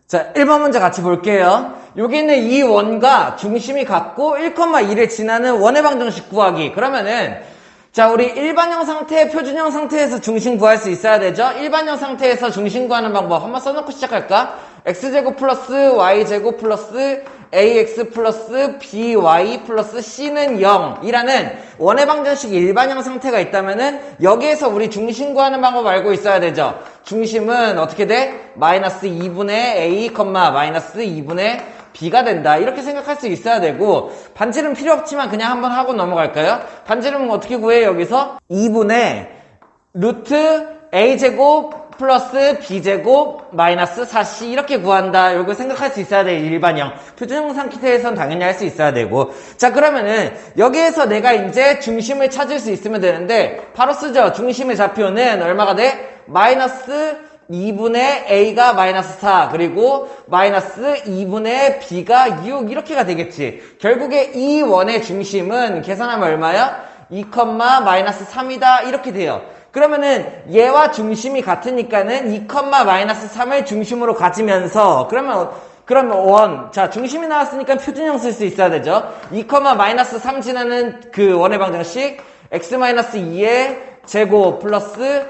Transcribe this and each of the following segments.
자, 1번 문제 같이 볼게요. 여기 있는 이 원과 중심이 같고 1,2를 지나는 원의 방정식 구하기. 그러면은 자, 우리 일반형 상태, 표준형 상태에서 중심 구할 수 있어야 되죠? 일반형 상태에서 중심 구하는 방법 한번 써놓고 시작할까? x제곱 플러스 y제곱 플러스 ax 플러스 by 플러스 c는 0이라는 원의 방정식 일반형 상태가 있다면은 여기에서 우리 중심 구하는 방법 알고 있어야 되죠? 중심은 어떻게 돼? 마이너스 2분의 a, 마이너스 2분의 b가 된다. 이렇게 생각할 수 있어야 되고, 반지름 필요 없지만 그냥 한번 하고 넘어갈까요? 반지름은 어떻게 구해? 여기서 2분의 루트 a제곱 플러스 b제곱 마이너스 4c 이렇게 구한다. 이거 생각할 수 있어야 돼. 일반형. 표준형 상태에선 당연히 할 수 있어야 되고. 자, 그러면은 여기에서 내가 이제 중심을 찾을 수 있으면 되는데 바로 쓰죠. 중심의 좌표는 얼마가 돼? 마이너스 2분의 a가 마이너스 4 그리고 마이너스 2분의 b가 6 이렇게가 되겠지. 결국에 이 원의 중심은 계산하면 얼마야? 2, 마이너스 3이다 이렇게 돼요. 그러면은 얘와 중심이 같으니까는 2, 마이너스 3을 중심으로 가지면서 그러면 원. 자, 중심이 나왔으니까 표준형 쓸 수 있어야 되죠. 2, 마이너스 3 지나는 그 원의 방정식 x 마이너스 2의 제곱 플러스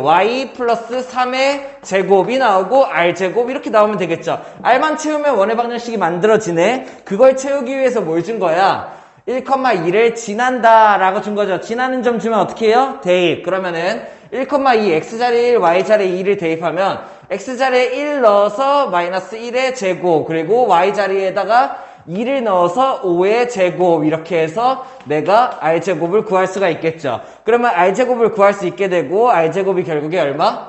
y 플러스 3의 제곱이 나오고 r제곱 이렇게 나오면 되겠죠. r만 채우면 원의 방정식이 만들어지네. 그걸 채우기 위해서 뭘 준 거야? 1,2를 지난다 라고 준 거죠. 지나는 점 주면 어떻게 해요? 대입. 그러면은 1,2 x자리에 1 y자리에 2를 대입하면 x자리에 1 넣어서 마이너스 1의 제곱 그리고 y자리에다가 2를 넣어서 5의 제곱 이렇게 해서 내가 r제곱을 구할 수가 있겠죠. 그러면 r제곱을 구할 수 있게 되고 r제곱이 결국에 얼마?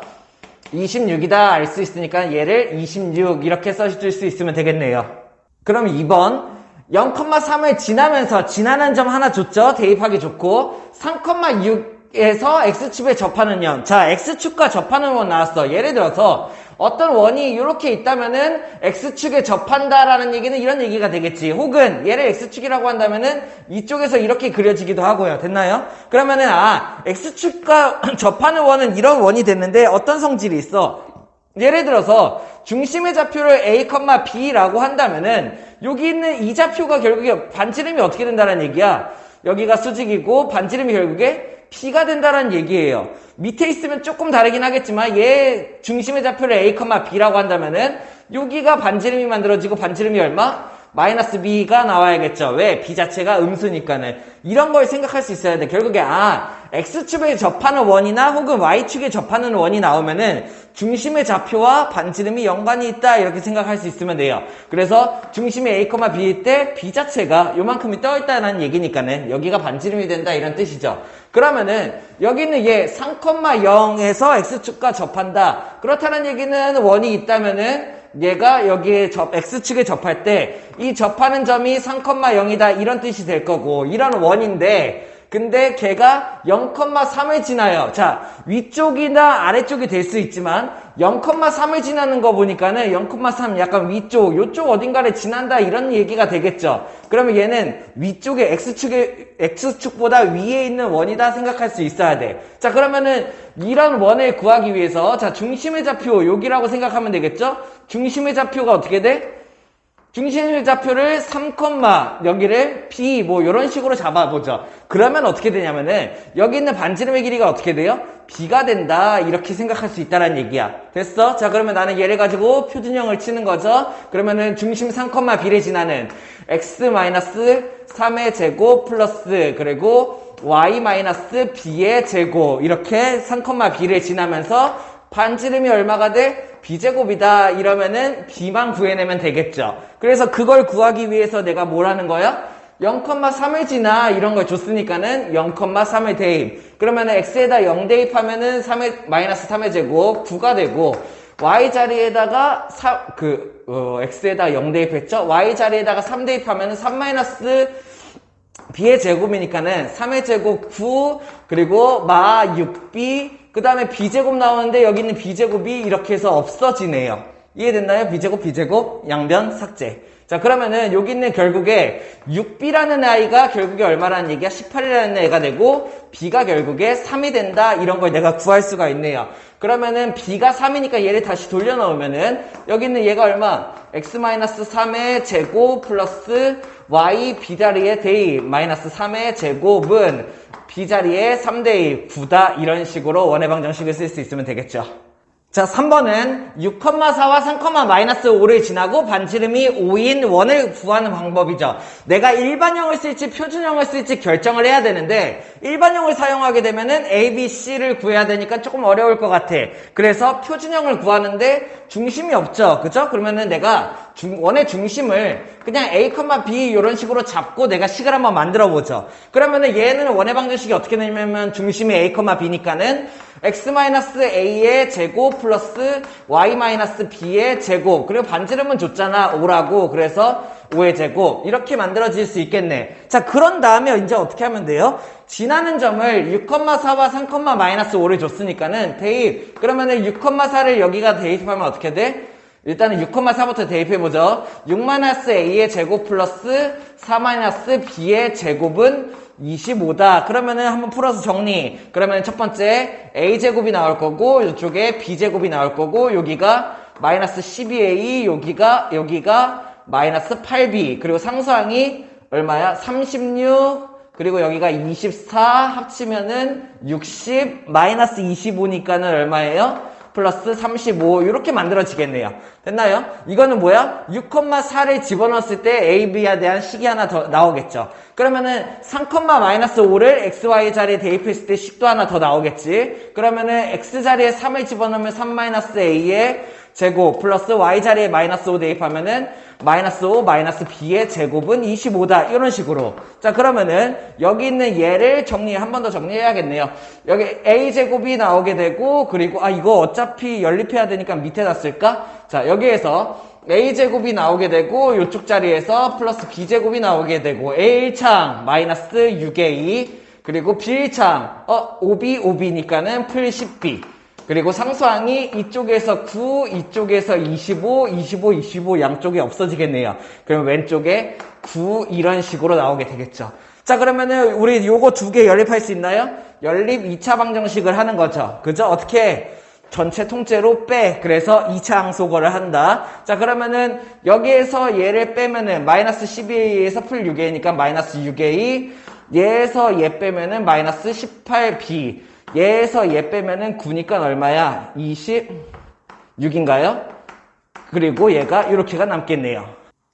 26이다 알 수 있으니까 얘를 26 이렇게 써줄 수 있으면 되겠네요. 그럼 2번 0,3을 지나면서 지나는 점 하나 줬죠. 대입하기 좋고 3,6에서 x축에 접하는 점. 자, x축과 접하는 원 나왔어. 예를 들어서 어떤 원이 이렇게 있다면은 x축에 접한다라는 얘기는 이런 얘기가 되겠지. 혹은 얘를 x축이라고 한다면은 이쪽에서 이렇게 그려지기도 하고요. 됐나요? 그러면은 x축과 접하는 원은 이런 원이 됐는데 어떤 성질이 있어? 예를 들어서 중심의 좌표를 a, b라고 한다면은 여기 있는 이 좌표가 결국에 반지름이 어떻게 된다는 얘기야? 여기가 수직이고 반지름이 결국에 p가 된다는 얘기예요. 밑에 있으면 조금 다르긴 하겠지만 얘 중심의 좌표를 a, b라고 한다면은 여기가 반지름이 만들어지고 반지름이 얼마? 마이너스 b가 나와야겠죠. 왜? b 자체가 음수니까는. 이런 걸 생각할 수 있어야 돼. 결국에 x축에 접하는 원이나 혹은 y축에 접하는 원이 나오면은 중심의 좌표와 반지름이 연관이 있다 이렇게 생각할 수 있으면 돼요. 그래서 중심이 a, b일 때 b 자체가 요만큼이 떠있다는 얘기니까는 여기가 반지름이 된다 이런 뜻이죠. 그러면은 여기 있는 얘 3,0에서 x축과 접한다. 그렇다는 얘기는 원이 있다면은 얘가 여기에 x축에 접할 때 이 접하는 점이 3,0이다 이런 뜻이 될 거고 이런 원인데 근데 걔가 0,3을 지나요. 자, 위쪽이나 아래쪽이 될 수 있지만 0,3을 지나는 거 보니까는 0,3 약간 위쪽, 요쪽 어딘가를 지난다 이런 얘기가 되겠죠. 그러면 얘는 위쪽에 x축보다 위에 있는 원이다 생각할 수 있어야 돼. 자, 그러면은 이런 원을 구하기 위해서 자, 중심의 좌표 여기라고 생각하면 되겠죠? 중심의 좌표가 어떻게 돼? 중심의 좌표를 3, 여기를 b 뭐 이런 식으로 잡아보죠. 그러면 어떻게 되냐면은 여기 있는 반지름의 길이가 어떻게 돼요? b가 된다 이렇게 생각할 수 있다는 얘기야. 됐어? 자, 그러면 나는 얘를 가지고 표준형을 치는 거죠. 그러면은 중심 3, b를 지나는 x-3의 제곱 플러스 그리고 y-b의 제곱 이렇게 3, b를 지나면서 반지름이 얼마가 돼? b제곱이다 이러면은 b만 구해내면 되겠죠. 그래서 그걸 구하기 위해서 내가 뭘 하는 거야? 0,3을 지나 이런 걸 줬으니까는 0,3을 대입. 그러면은 x에다 0 대입하면은 마이너스 3의 제곱 9가 되고 y 자리에다가 x에다 0 대입했죠? y 자리에다가 3 대입하면은 3 마이너스 b의 제곱이니까는 3의 제곱 9 그리고 6b 그 다음에 b제곱 나오는데 여기 있는 b제곱이 이렇게 해서 없어지네요. 이해됐나요? b제곱 양변 삭제. 자, 자, 그러면은 여기 있는 결국에 6b라는 아이가 결국에 얼마라는 얘기야? 18이라는 애가 되고 b가 결국에 3이 된다. 이런 걸 내가 구할 수가 있네요. 그러면은 b가 3이니까 얘를 다시 돌려넣으면은 여기 있는 얘가 얼마? x-3의 제곱 플러스 y b자리에 대입 마이너스 3의 제곱은 b자리에 3대1 9다. 이런 식으로 원의 방정식을 쓸 수 있으면 되겠죠. 자, 3번은 6,4와 3,-5를 지나고 반지름이 5인 원을 구하는 방법이죠. 내가 일반형을 쓸지 표준형을 쓸지 결정을 해야 되는데 일반형을 사용하게 되면은 A, B, C를 구해야 되니까 조금 어려울 것 같아. 그래서 표준형을 구하는데 중심이 없죠. 그죠? 그러면은 내가 원의 중심을 그냥 A, B 이런 식으로 잡고 내가 식을 한번 만들어 보죠. 그러면은 얘는 원의 방정식이 어떻게 되냐면 중심이 A, B니까는 x-a의 제곱 플러스 y-b의 제곱 그리고 반지름은 줬잖아 5라고. 그래서 5의 제곱 이렇게 만들어질 수 있겠네. 자, 그런 다음에 이제 어떻게 하면 돼요? 지나는 점을 6,4와 3,-5를 줬으니까는 대입. 그러면은 6,4를 여기가 대입하면 어떻게 돼? 일단은 6,4부터 대입해보죠. 6-a의 제곱 플러스 4-b의 제곱은 25다. 그러면은 한번 풀어서 정리. 그러면 첫 번째 a제곱이 나올 거고 이쪽에 b제곱이 나올 거고 여기가 마이너스 12a 여기가 마이너스 8b 그리고 상수항이 얼마야? 36 그리고 여기가 24 합치면은 60 마이너스 25니까는 얼마예요? 플러스 35 이렇게 만들어지겠네요. 됐나요? 이거는 뭐야? 6,4를 집어넣었을 때 A, B에 대한 식이 하나 더 나오겠죠. 그러면은 3,-5를 XY 자리에 대입했을 때 식도 하나 더 나오겠지. 그러면은 X 자리에 3을 집어넣으면 3-A의 제곱 플러스 Y 자리에 마이너스 5 대입하면은 마이너스 5 마이너스 B의 제곱은 25다. 이런 식으로. 자, 그러면은 여기 있는 얘를 한 번 더 정리해야겠네요. 여기 A제곱이 나오게 되고 그리고 이거 어차피 연립해야 되니까 밑에다 쓸까? 자, 여기에서 A제곱이 나오게 되고 이쪽 자리에서 플러스 B제곱이 나오게 되고 A1창 마이너스 6A 그리고 B1창 5B니까는 풀 10B 그리고 상수항이 이쪽에서 9, 이쪽에서 25, 25, 25 양쪽이 없어지겠네요. 그러면 왼쪽에 9 이런 식으로 나오게 되겠죠. 자, 그러면은 우리 요거 두 개 연립할 수 있나요? 연립 2차 방정식을 하는 거죠. 그죠? 어떻게? 전체 통째로 빼. 그래서 2차 항소거를 한다. 자, 그러면은 여기에서 얘를 빼면은 마이너스 12a에서 풀 6a니까 마이너스 6a 얘에서 얘 빼면은 마이너스 18b 얘에서 얘 빼면은 9니까 얼마야? 26인가요? 그리고 얘가 이렇게가 남겠네요.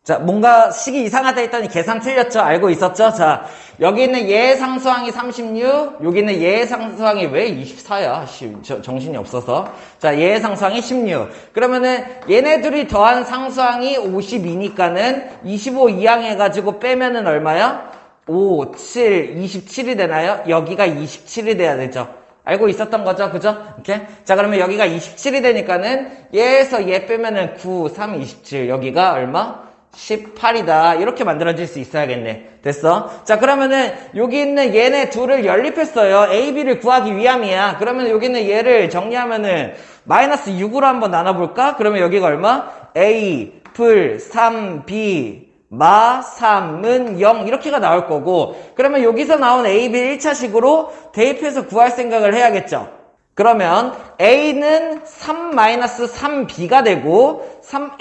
자, 뭔가 식이 이상하다 했더니 계산 틀렸죠? 알고 있었죠? 자, 여기 있는 얘의 상수항이 36, 여기 있는 얘의 상수항이 왜 24야? 정신이 없어서. 자, 얘의 상수항이 16. 그러면은 얘네 둘이 더한 상수항이 52니까는 25 이항해가지고 빼면은 얼마야? 5, 7, 27이 되나요? 여기가 27이 돼야 되죠. 알고 있었던 거죠? 그죠? 이렇게. 자, 그러면 여기가 27이 되니까는 얘에서 얘 빼면은 9, 3, 27. 여기가 얼마? 18이다. 이렇게 만들어질 수 있어야겠네. 됐어? 자, 그러면은 여기 있는 얘네 둘을 연립했어요. A, B를 구하기 위함이야. 그러면 여기 있는 얘를 정리하면은 마이너스 6으로 한번 나눠볼까? 그러면 여기가 얼마? A, 풀, 3, B, 마 3은 0 이렇게가 나올 거고 그러면 여기서 나온 A, B 1차식으로 대입해서 구할 생각을 해야겠죠. 그러면 A는 3-3B가 되고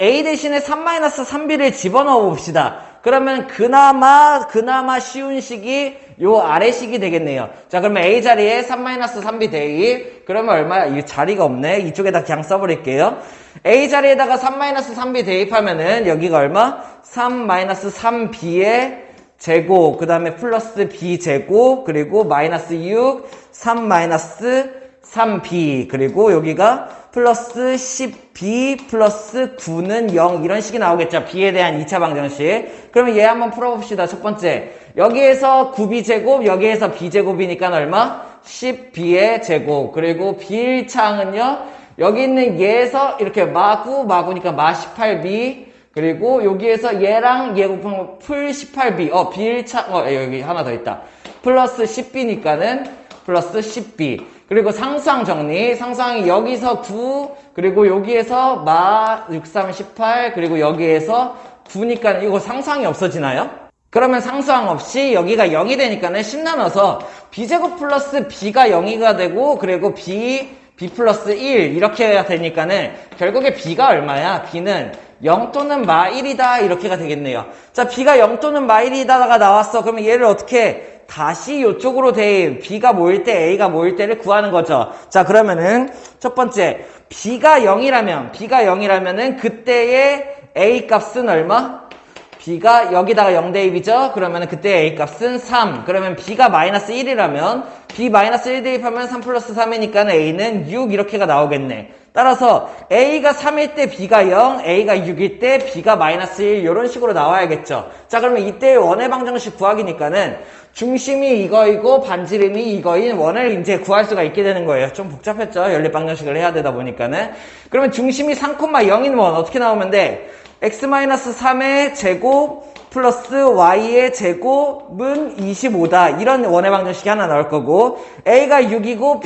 A 대신에 3-3B를 집어넣어 봅시다. 그러면 그나마 쉬운 식이 요 아래 식이 되겠네요. 자, 그러면 A 자리에 3-3B 대입. 그러면 얼마야? 이 자리가 없네. 이쪽에다 그냥 써버릴게요. A 자리에다가 3-3B 대입하면은 여기가 얼마? 3-3B의 제곱, 그 다음에 플러스 B 제곱, 그리고 마이너스 6, 3-3B, 그리고 여기가 플러스 10B 플러스 9는 0 이런 식이 나오겠죠. B에 대한 2차 방정식. 그러면 얘 한번 풀어봅시다. 첫 번째. 여기에서 9B 제곱, 여기에서 B 제곱이니까 얼마? 10B의 제곱. 그리고 B 1창은요. 여기 있는 얘에서 이렇게 마구니까 마 18B. 그리고 여기에서 얘랑 얘 곱하면 풀 18B. B 1창, 여기 하나 더 있다. 플러스 10B니까는 플러스 10B. 그리고 상수항 정리. 상수항이 여기서 9, 그리고 여기에서 마 6, 3, 18, 그리고 여기에서 9니까 이거 상수항이 없어지나요? 그러면 상수항 없이 여기가 0이 되니까는 10 나눠서 b제곱 플러스 b가 0이가 되고 그리고 b 플러스 1 이렇게 되니까는 결국에 b가 얼마야? b는 0 또는 마 1이다 이렇게가 되겠네요. 자, b가 0 또는 마 1이다가 나왔어. 그러면 얘를 어떻게 다시 이쪽으로 대입 b가 모일 때 a가 모일 때를 구하는 거죠. 자, 그러면은 첫 번째 b가 0이라면은 그때의 a 값은 얼마? b가 여기다가 0 대입이죠. 그러면 그때 a 값은 3. 그러면 b가 마이너스 1이라면 b 마이너스 1 대입하면 3 플러스 3이니까 a는 6 이렇게가 나오겠네. 따라서 a가 3일 때 b가 0, a가 6일 때 b가 마이너스 1 이런 식으로 나와야겠죠. 자, 그러면 이때 원의 방정식 구하기니까는 중심이 이거이고 반지름이 이거인 원을 이제 구할 수가 있게 되는 거예요. 좀 복잡했죠. 연립 방정식을 해야 되다 보니까는. 그러면 중심이 3,0인 원 어떻게 나오면 돼? x-3의 제곱 플러스 y의 제곱은 25다. 이런 원의 방정식이 하나 나올 거고 a가 6이고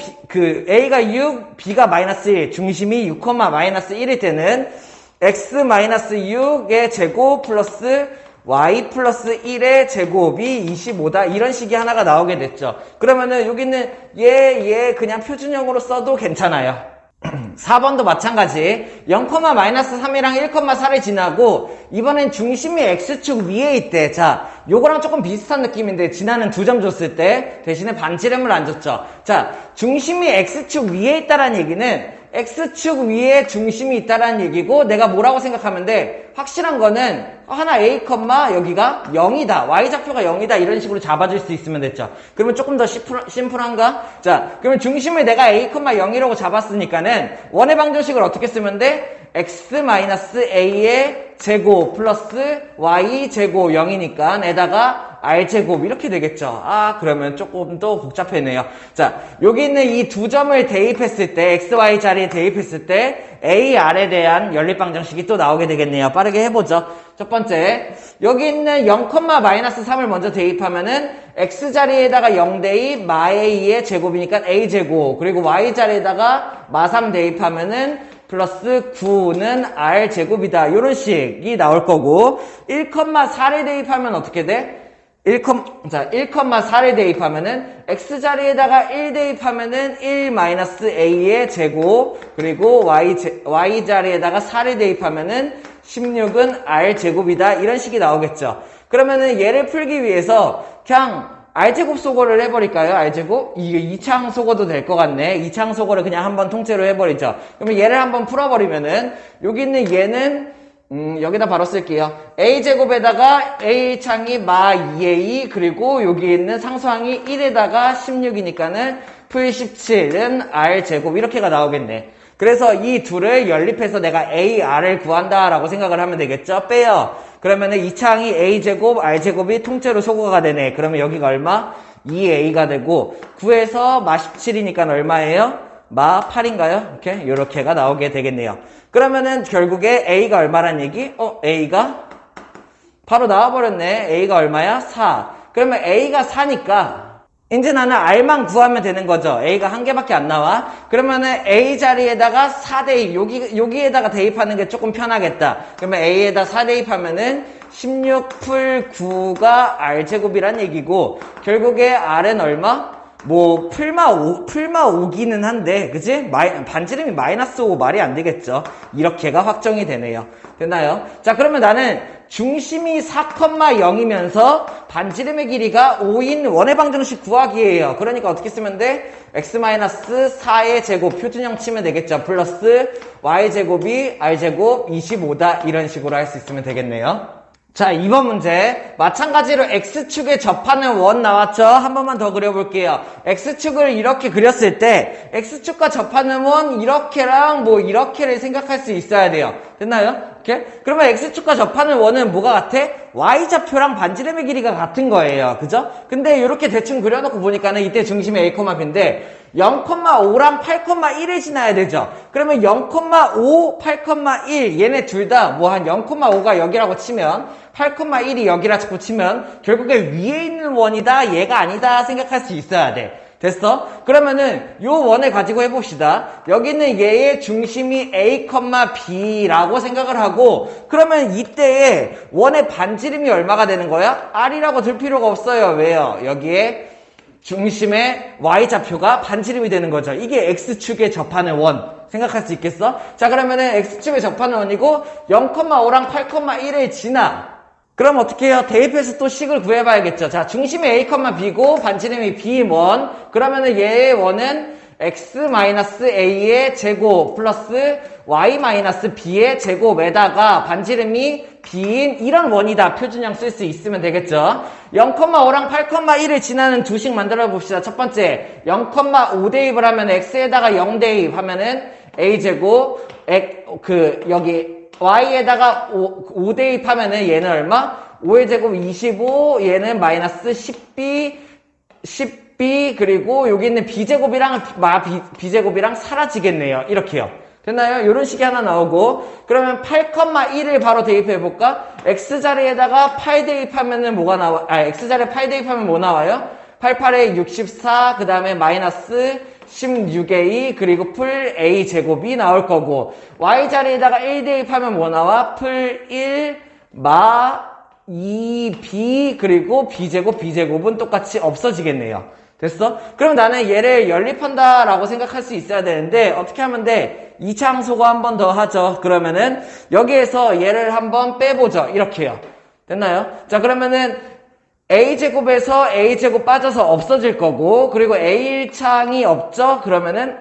a가 6, b가 마이너스 1, 중심이 6, 마이너스 1일 때는 x-6의 제곱 플러스 y 플러스 1의 제곱이 25다. 이런 식이 하나가 나오게 됐죠. 그러면은 여기는 얘 그냥 표준형으로 써도 괜찮아요. 4번도 마찬가지 0,-3이랑 1,4를 지나고 이번엔 중심이 x축 위에 있대. 자, 요거랑 조금 비슷한 느낌인데 지나는 2점 줬을 때 대신에 반지름을 안 줬죠. 자, 중심이 x축 위에 있다라는 얘기는 x축 위에 중심이 있다라는 얘기고 내가 뭐라고 생각하면 돼? 확실한 거는 하나 a, 여기가 0이다. y좌표가 0이다. 이런 식으로 잡아줄 수 있으면 됐죠. 그러면 조금 더 심플한가? 자, 그러면 중심을 내가 a, 0이라고 잡았으니까는 원의 방정식을 어떻게 쓰면 돼? x-a의 제곱 플러스 y 제곱 0이니까 에다가 r제곱 이렇게 되겠죠. 아, 그러면 조금 더 복잡해네요. 자, 여기 있는 이 2점을 대입했을 때 xy 자리에 대입했을 때 a, r에 대한 연립방정식이 또 나오게 되겠네요. 빠르게 해보죠. 첫 번째, 여기 있는 0,-3을 먼저 대입하면은 x 자리에다가 0 대입 마 a의 제곱이니까 a 제곱, 그리고 y 자리에다가 마 3 대입하면은 플러스 9는 r 제곱이다. 이런 식이 나올 거고 1,4를 대입하면 어떻게 돼? 1,4를 대입하면은 x 자리에다가 1 대입하면은 1-a의 제곱, 그리고 y 자리에다가 4를 대입하면은 16은 r 제곱이다. 이런 식이 나오겠죠. 그러면은 얘를 풀기 위해서 그냥 r제곱 소거를 해버릴까요? r제곱? 이게 2창 소거도 될 것 같네. 2창 소거를 그냥 한번 통째로 해버리죠. 그러면 얘를 한번 풀어버리면은 여기 있는 얘는 여기다 바로 쓸게요. a제곱에다가 a창이 마 2a, 그리고 여기 있는 상수항이 1에다가 16이니까는 풀 17은 r제곱 이렇게가 나오겠네. 그래서 이 둘을 연립해서 내가 a, r을 구한다라고 생각을 하면 되겠죠? 빼요. 그러면은 이 창이 a제곱, r제곱이 통째로 소거가 되네. 그러면 여기가 얼마? 2a가 되고 9에서 마 17이니까 얼마예요? 마 8인가요? 요렇게가 나오게 되겠네요. 그러면은 결국에 a가 얼마란 얘기? a가 바로 나와버렸네. a가 얼마야? 4. 그러면 a가 4니까 이제 나는 r만 구하면 되는 거죠. a가 한 개밖에 안 나와. 그러면은 a 자리에다가 4 대입, 여기에다가 대입하는 게 조금 편하겠다. 그러면 a에다 4 대입하면은 16 풀 9가 r제곱이란 얘기고, 결국에 r은 얼마? 뭐 풀마 5기는 한데, 그치? 반지름이 마이너스 5 말이 안 되겠죠. 이렇게가 확정이 되네요. 됐나요? 자, 그러면 나는 중심이 4,0이면서 반지름의 길이가 5인 원의 방정식 구하기예요. 그러니까 어떻게 쓰면 돼? x-4의 제곱 표준형 치면 되겠죠. 플러스 y제곱이 r제곱 25다. 이런 식으로 할 수 있으면 되겠네요. 자, 2번 문제. 마찬가지로 x축에 접하는 원 나왔죠? 한 번만 더 그려볼게요. x축을 이렇게 그렸을 때 x축과 접하는 원 이렇게랑 뭐 이렇게를 생각할 수 있어야 돼요. 됐나요? 이렇게? 그러면 x축과 접하는 원은 뭐가 같아? y좌표랑 반지름의 길이가 같은 거예요. 그죠? 근데 이렇게 대충 그려놓고 보니까는 이때 중심이 a, b인데 0,5랑 8,1을 지나야 되죠. 그러면 0,5, 8,1 얘네 둘 다 뭐 한 0,5가 여기라고 치면 8,1이 여기라고 치면 결국에 위에 있는 원이다 얘가 아니다 생각할 수 있어야 돼. 됐어? 그러면은 요 원을 가지고 해봅시다. 여기는 얘의 중심이 A, B라고 생각을 하고, 그러면 이때에 원의 반지름이 얼마가 되는 거야? R이라고 둘 필요가 없어요. 왜요? 여기에 중심의 Y좌표가 반지름이 되는 거죠. 이게 X축에 접하는 원. 생각할 수 있겠어? 자, 그러면은 X축에 접하는 원이고 0,5랑 8,1을 지나. 그럼 어떻게 해요? 대입해서 또 식을 구해봐야겠죠. 자, 중심이 A, B고 반지름이 B1. 그러면은 얘의 원은 X-A의 제곱 플러스 Y-B의 제곱에다가 반지름이 B인 이런 원이다. 표준형 쓸 수 있으면 되겠죠. 0,5랑 8,1을 지나는 두 식 만들어 봅시다. 첫 번째, 0,5 대입을 하면 X에다가 0 대입하면은 A제곱, 여기 Y에다가 5 대입하면은 얘는 얼마? 5의 제곱 25, 얘는 마이너스 10B, 그리고 여기 있는 B제곱이랑, B제곱이랑 사라지겠네요. 이렇게요. 됐나요? 이런 식이 하나 나오고, 그러면 8,1을 바로 대입해볼까? X자리에다가 8 대입하면은 뭐가 나와? X자리에 8 대입하면 뭐 나와요? 88에 64, 그 다음에 마이너스 16A, 그리고 풀 A제곱이 나올 거고, Y자리에다가 1 대입하면 뭐 나와? 풀 1, 2B, 그리고 B제곱은 똑같이 없어지겠네요. 됐어? 그럼 나는 얘를 연립한다라고 생각할 수 있어야 되는데, 어떻게 하면 돼? 2차 항소가 한 번 더 하죠. 그러면은, 여기에서 얘를 한번 빼보죠. 이렇게요. 됐나요? 자, 그러면은, A제곱에서 A제곱 빠져서 없어질 거고, 그리고 A1창이 없죠? 그러면은,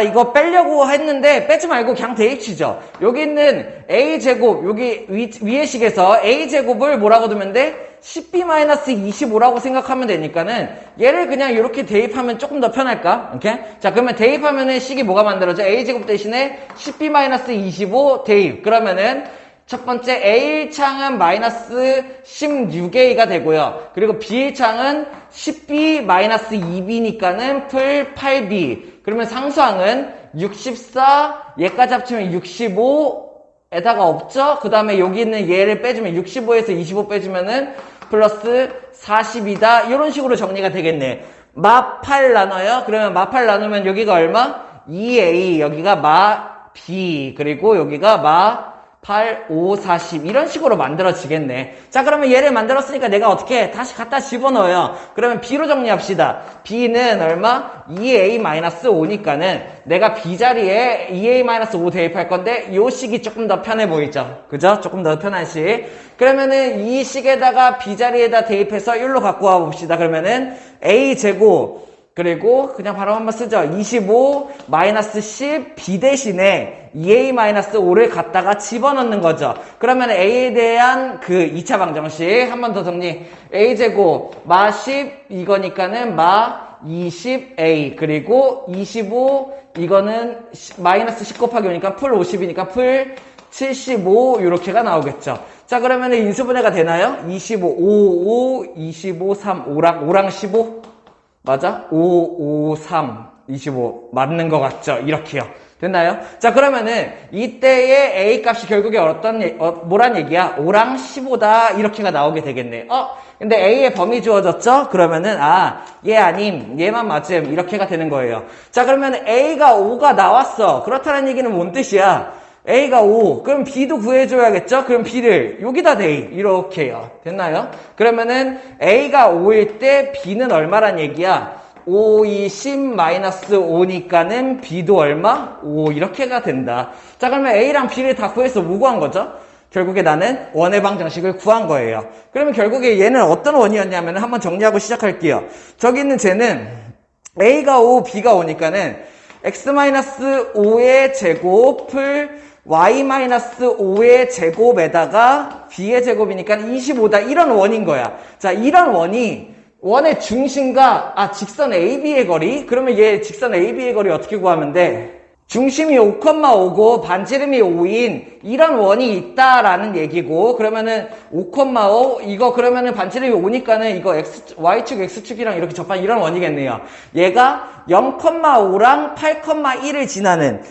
이거 빼려고 했는데, 빼지 말고 그냥 대입치죠. 여기 있는 A제곱, 여기 위의 식에서 A제곱을 뭐라고 두면 돼? 10B-25라고 생각하면 되니까는, 얘를 그냥 이렇게 대입하면 조금 더 편할까? 오케이? 자, 그러면 대입하면은 식이 뭐가 만들어져? A제곱 대신에 10B-25 대입. 그러면은, 첫 번째 A1창은 마이너스 16A가 되고요. 그리고 B1창은 10B-2B니까는 풀 8B. 그러면 상수항은 64, 얘까지 합치면 65에다가 없죠? 그 다음에 여기 있는 얘를 빼주면 65에서 25 빼주면은 플러스 40이다. 이런 식으로 정리가 되겠네. 마 8 나눠요? 그러면 마 8 나누면 여기가 얼마? 2A, 여기가 마 B, 그리고 여기가 마 8, 5, 40 이런 식으로 만들어지겠네. 자, 그러면 얘를 만들었으니까 내가 어떻게 해? 다시 갖다 집어넣어요. 그러면 B로 정리합시다. B는 얼마? 2A-5니까는 내가 B자리에 2A-5 대입할 건데 요 식이 조금 더 편해 보이죠? 그죠? 조금 더 편한 식. 그러면은 이 식에다가 B자리에다 대입해서 일로 갖고 와 봅시다. 그러면은 A제곱 그리고 그냥 바로 한번 쓰죠. 25 마이너스 10 B 대신에 2A 마이너스 5를 갖다가 집어넣는 거죠. 그러면 A에 대한 그 2차 방정식 한 번 더 정리. A제곱 마 10 이거니까는 마 20A 그리고 25 이거는 마이너스 10 곱하기 오니까 풀 50이니까 풀 75 이렇게가 나오겠죠. 자, 그러면 인수분해가 되나요? 25 5 25 3 5랑 15 맞아? 5, 5, 3, 25. 맞는 것 같죠? 이렇게요. 됐나요? 자, 그러면은, 이때의 A 값이 결국에 뭐란 얘기야? 5랑 15다. 이렇게가 나오게 되겠네. 근데 A의 범위 주어졌죠? 그러면은, 얘 아님, 얘만 맞음. 이렇게가 되는 거예요. 자, 그러면 A가 5가 나왔어. 그렇다는 얘기는 뭔 뜻이야? A가 5. 그럼 B도 구해줘야겠죠? 그럼 B를 여기다 대입. 이렇게요. 됐나요? 그러면은 A가 5일 때 B는 얼마란 얘기야? 5, 2, 10, 마이너스 5니까는 B도 얼마? 5. 이렇게가 된다. 자, 그러면 A랑 B를 다 구해서 뭐 구한 거죠? 결국에 나는 원의 방정식을 구한 거예요. 그러면 결국에 얘는 어떤 원이었냐면 한번 정리하고 시작할게요. 저기 있는 쟤는 A가 5, B가 5니까는 X-5의 제곱을 Y-5의 제곱에다가 B의 제곱이니까 25다. 이런 원인 거야. 자, 이런 원이 원의 중심과 직선 AB의 거리. 그러면 얘 직선 AB의 거리 어떻게 구하면 돼? 중심이 5,5고 반지름이 5인 이런 원이 있다라는 얘기고, 그러면은 5,5 이거 그러면은 반지름이 5니까는 이거 Y축 X축이랑 이렇게 접한 이런 원이겠네요. 얘가 0,5랑 8,1을 지나는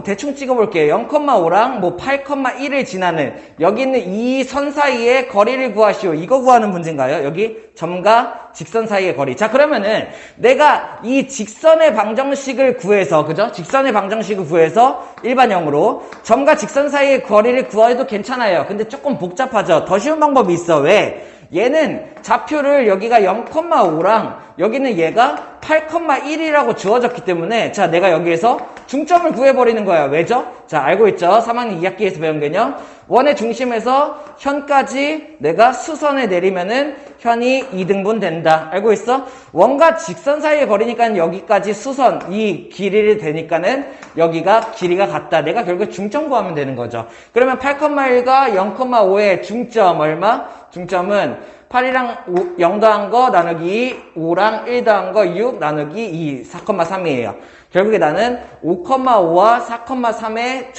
대충 찍어볼게요. 0,5랑 뭐 8,1을 지나는 여기 있는 이 선 사이의 거리를 구하시오. 이거 구하는 문제인가요? 여기 점과 직선 사이의 거리. 자, 그러면은 내가 이 직선의 방정식을 구해서, 그죠? 직선의 방정식을 구해서 일반형으로 점과 직선 사이의 거리를 구해도 괜찮아요. 근데 조금 복잡하죠? 더 쉬운 방법이 있어. 왜? 얘는 좌표를 여기가 0,5랑 여기는 얘가 8,1이라고 주어졌기 때문에 자, 내가 여기에서 중점을 구해버리는 거야. 왜죠? 자, 알고 있죠? 3학년 2학기에서 배운 개념. 원의 중심에서 현까지 내가 수선에 내리면은 현이 2등분 된다. 알고 있어? 원과 직선 사이의 거리니까 여기까지 수선, 이 길이를 되니까는 여기가 길이가 같다. 내가 결국 중점 구하면 되는 거죠. 그러면 8,1과 0,5의 중점 얼마? 중점은 8이랑 0 더한 거 나누기 5랑 1 더한 거 6 나누기 2, 4,3이에요. 결국에 나는 5,5와 4,3의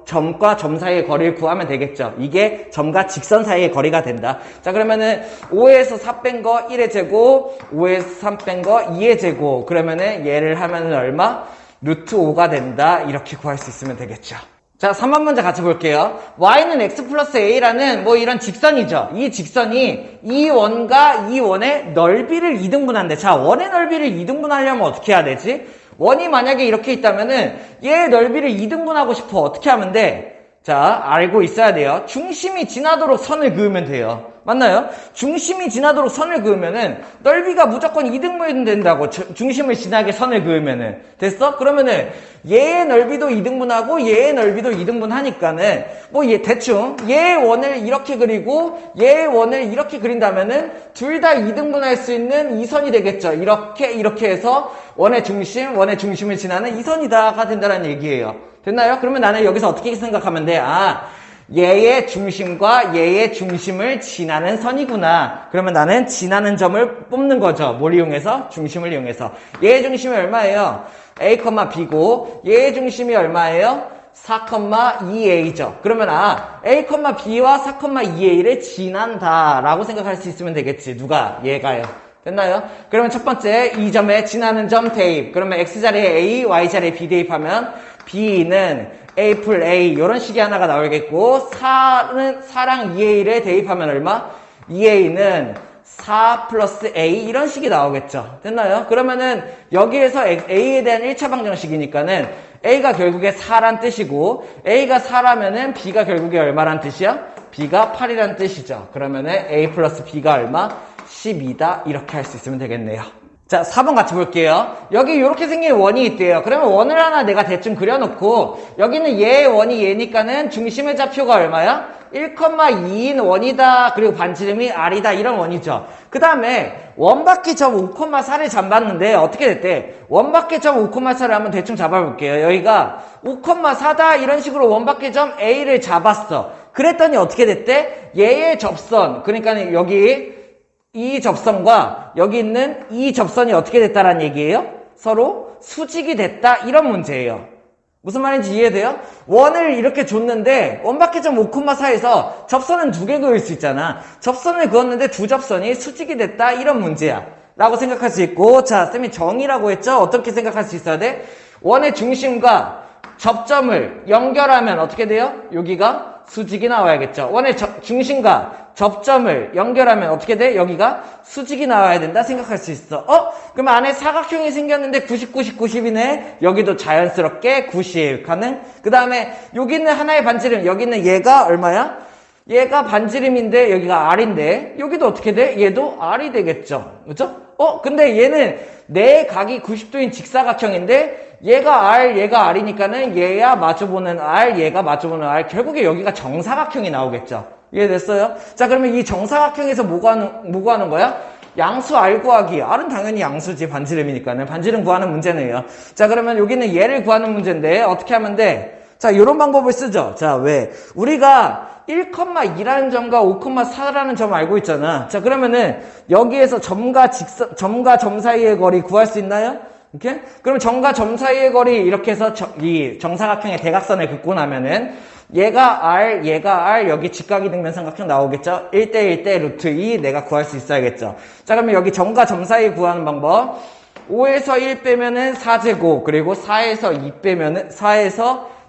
점과 점 사이의 거리를 구하면 되겠죠. 이게 점과 직선 사이의 거리가 된다. 자, 그러면은 5에서 4 뺀 거 1의 제곱, 5에서 3 뺀 거 2의 제곱. 그러면은 얘를 하면은 얼마? 루트 5가 된다. 이렇게 구할 수 있으면 되겠죠. 자, 3번 문제 같이 볼게요. y는 x 플러스 a라는 뭐 이런 직선이죠. 이 직선이 이 원과 이 원의 넓이를 2등분한대. 자, 원의 넓이를 2등분하려면 어떻게 해야 되지? 원이 만약에 이렇게 있다면은 얘의 넓이를 2등분하고 싶어. 어떻게 하면 돼? 자, 알고 있어야 돼요. 중심이 지나도록 선을 그으면 돼요. 맞나요? 중심이 지나도록 선을 그으면은 넓이가 무조건 2등분이 된다고. 중심을 지나게 선을 그으면은. 됐어? 그러면은 얘의 넓이도 2등분하고 얘의 넓이도 2등분 하니까는 뭐 얘 대충 얘의 원을 이렇게 그리고 얘의 원을 이렇게 그린다면은 둘 다 2등분할 수 있는 이 선이 되겠죠. 이렇게 해서 원의 중심을 지나는 이 선이다가 된다는 얘기예요. 됐나요? 그러면 나는 여기서 어떻게 생각하면 돼? 아, 얘의 중심과 얘의 중심을 지나는 선이구나. 그러면 나는 지나는 점을 뽑는 거죠. 뭘 이용해서? 중심을 이용해서. 얘의 중심이 얼마예요? A, B고 얘의 중심이 얼마예요? 4,2a죠. 그러면 A, B와 4,2a를 지난다 라고 생각할 수 있으면 되겠지. 누가? 얘가요. 됐나요? 그러면 첫 번째 이 점에 지나는 점 대입. 그러면 x자리에 a, y자리에 b 대입하면 b는 a 풀 a 이런 식이 하나가 나오겠고 4랑 2a를 대입하면 얼마? 2a는 4 플러스 a 이런 식이 나오겠죠. 됐나요? 그러면은 여기에서 a에 대한 1차 방정식이니까는 a가 결국에 4란 뜻이고 a가 4라면은 b가 결국에 얼마란 뜻이야? b가 8이란 뜻이죠. 그러면은 a 플러스 b가 얼마? 12다 이렇게 할 수 있으면 되겠네요. 자, 4번 같이 볼게요. 여기 이렇게 생긴 원이 있대요. 그러면 원을 하나 내가 대충 그려놓고 여기는 얘의 원이 얘니까는 중심의 좌표가 얼마야? 1,2인 원이다. 그리고 반지름이 r이다. 이런 원이죠. 그 다음에 원바퀴 점 5,4를 잡았는데 어떻게 됐대? 원바퀴 점 5,4를 한번 대충 잡아볼게요. 여기가 5,4다 이런 식으로 원바퀴 점 A를 잡았어. 그랬더니 어떻게 됐대? 얘의 접선, 그러니까 여기 이 접선과 여기 있는 이 접선이 어떻게 됐다라는 얘기예요? 서로 수직이 됐다 이런 문제예요. 무슨 말인지 이해돼요? 원을 이렇게 줬는데 원바퀴점 5,4에서 접선은 2개 그을 수 있잖아. 접선을 그었는데 두 접선이 수직이 됐다 이런 문제야 라고 생각할 수 있고, 자, 쌤이 정의라고 했죠? 어떻게 생각할 수 있어야 돼? 원의 중심과 접점을 연결하면 어떻게 돼요? 여기가 수직이 나와야겠죠. 원의 중심과 접점을 연결하면 어떻게 돼? 여기가 수직이 나와야 된다 생각할 수 있어. 그럼 안에 사각형이 생겼는데 90, 90, 90이네. 여기도 자연스럽게 90 가능. 그 다음에 여기 있는 하나의 반지름, 여기 있는 얘가 얼마야? 얘가 반지름인데 여기가 R인데 여기도 어떻게 돼? 얘도 R이 되겠죠. 그렇죠? 근데 얘는 내 각이 90도인 직사각형인데 얘가 R, 얘가 R이니까는 얘야 마주보는 R, 얘가 마주보는 R. 결국에 여기가 정사각형이 나오겠죠. 이해됐어요? 자, 그러면 이 정사각형에서 뭐 구하는 거야? 양수 R 구하기. R은 당연히 양수지, 반지름이니까는. 반지름 구하는 문제네요. 자, 그러면 여기는 얘를 구하는 문제인데 어떻게 하면 돼? 자, 이런 방법을 쓰죠. 자, 왜? 우리가 1,2라는 점과 5,4라는 점 알고 있잖아. 자, 그러면은 여기에서 점과 점 사이의 거리 구할 수 있나요? 이렇게? 그럼 점과 점 사이의 거리 이렇게 해서 이 정사각형의 대각선을 긋고 나면은 얘가 R, 여기 직각이 등면 삼각형 나오겠죠? 1대 1대 루트 2 내가 구할 수 있어야겠죠. 자, 그러면 여기 점과 점 사이 구하는 방법. 5에서 1 빼면은 4제곱, 그리고 4에서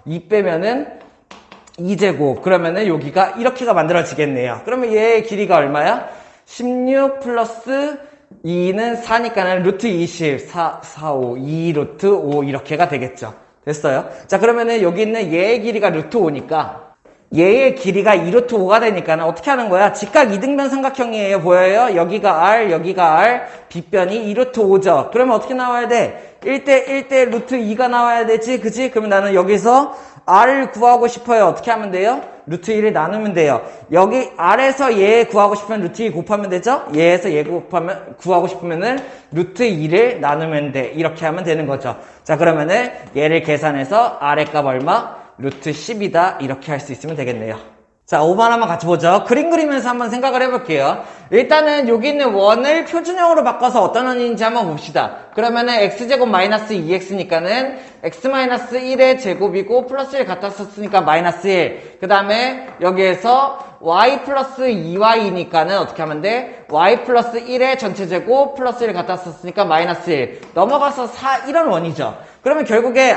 2 빼면은 2제곱. 그러면은 여기가 이렇게가 만들어지겠네요. 그러면 얘의 길이가 얼마야? 16 플러스 2는 4니까는 루트 20, 4, 5, 2 루트 5 이렇게가 되겠죠. 됐어요? 자, 그러면은 여기 있는 얘의 길이가 루트 5니까 얘의 길이가 2 루트 5가 되니까는 어떻게 하는 거야? 직각 이등변 삼각형이에요. 보여요? 여기가 R, 여기가 R, 빗변이 2 루트 5죠. 그러면 어떻게 나와야 돼? 1대 1대 루트 2가 나와야 되지, 그지? 그러면 나는 여기서 R을 구하고 싶어요. 어떻게 하면 돼요? 루트 2를 나누면 돼요. 여기 R에서 얘 구하고 싶으면 루트 2 곱하면 되죠? 얘에서 얘 구하고 싶으면은 루트 2를 나누면 돼. 이렇게 하면 되는 거죠. 자, 그러면은 얘를 계산해서 R의 값 얼마? 루트 10이다. 이렇게 할 수 있으면 되겠네요. 자, 5번 한번 같이 보죠. 그림 그리면서 한번 생각을 해볼게요. 일단은 여기 있는 원을 표준형으로 바꿔서 어떤 원인지 한번 봅시다. 그러면은 x제곱 마이너스 2x니까는 x 마이너스 1의 제곱이고 플러스 1 갖다 썼으니까 마이너스 1. 그 다음에 여기에서 y 플러스 2y니까는 어떻게 하면 돼? y 플러스 1의 전체 제곱 플러스 1 갖다 썼으니까 마이너스 1. 넘어가서 4, 이런 원이죠. 그러면 결국에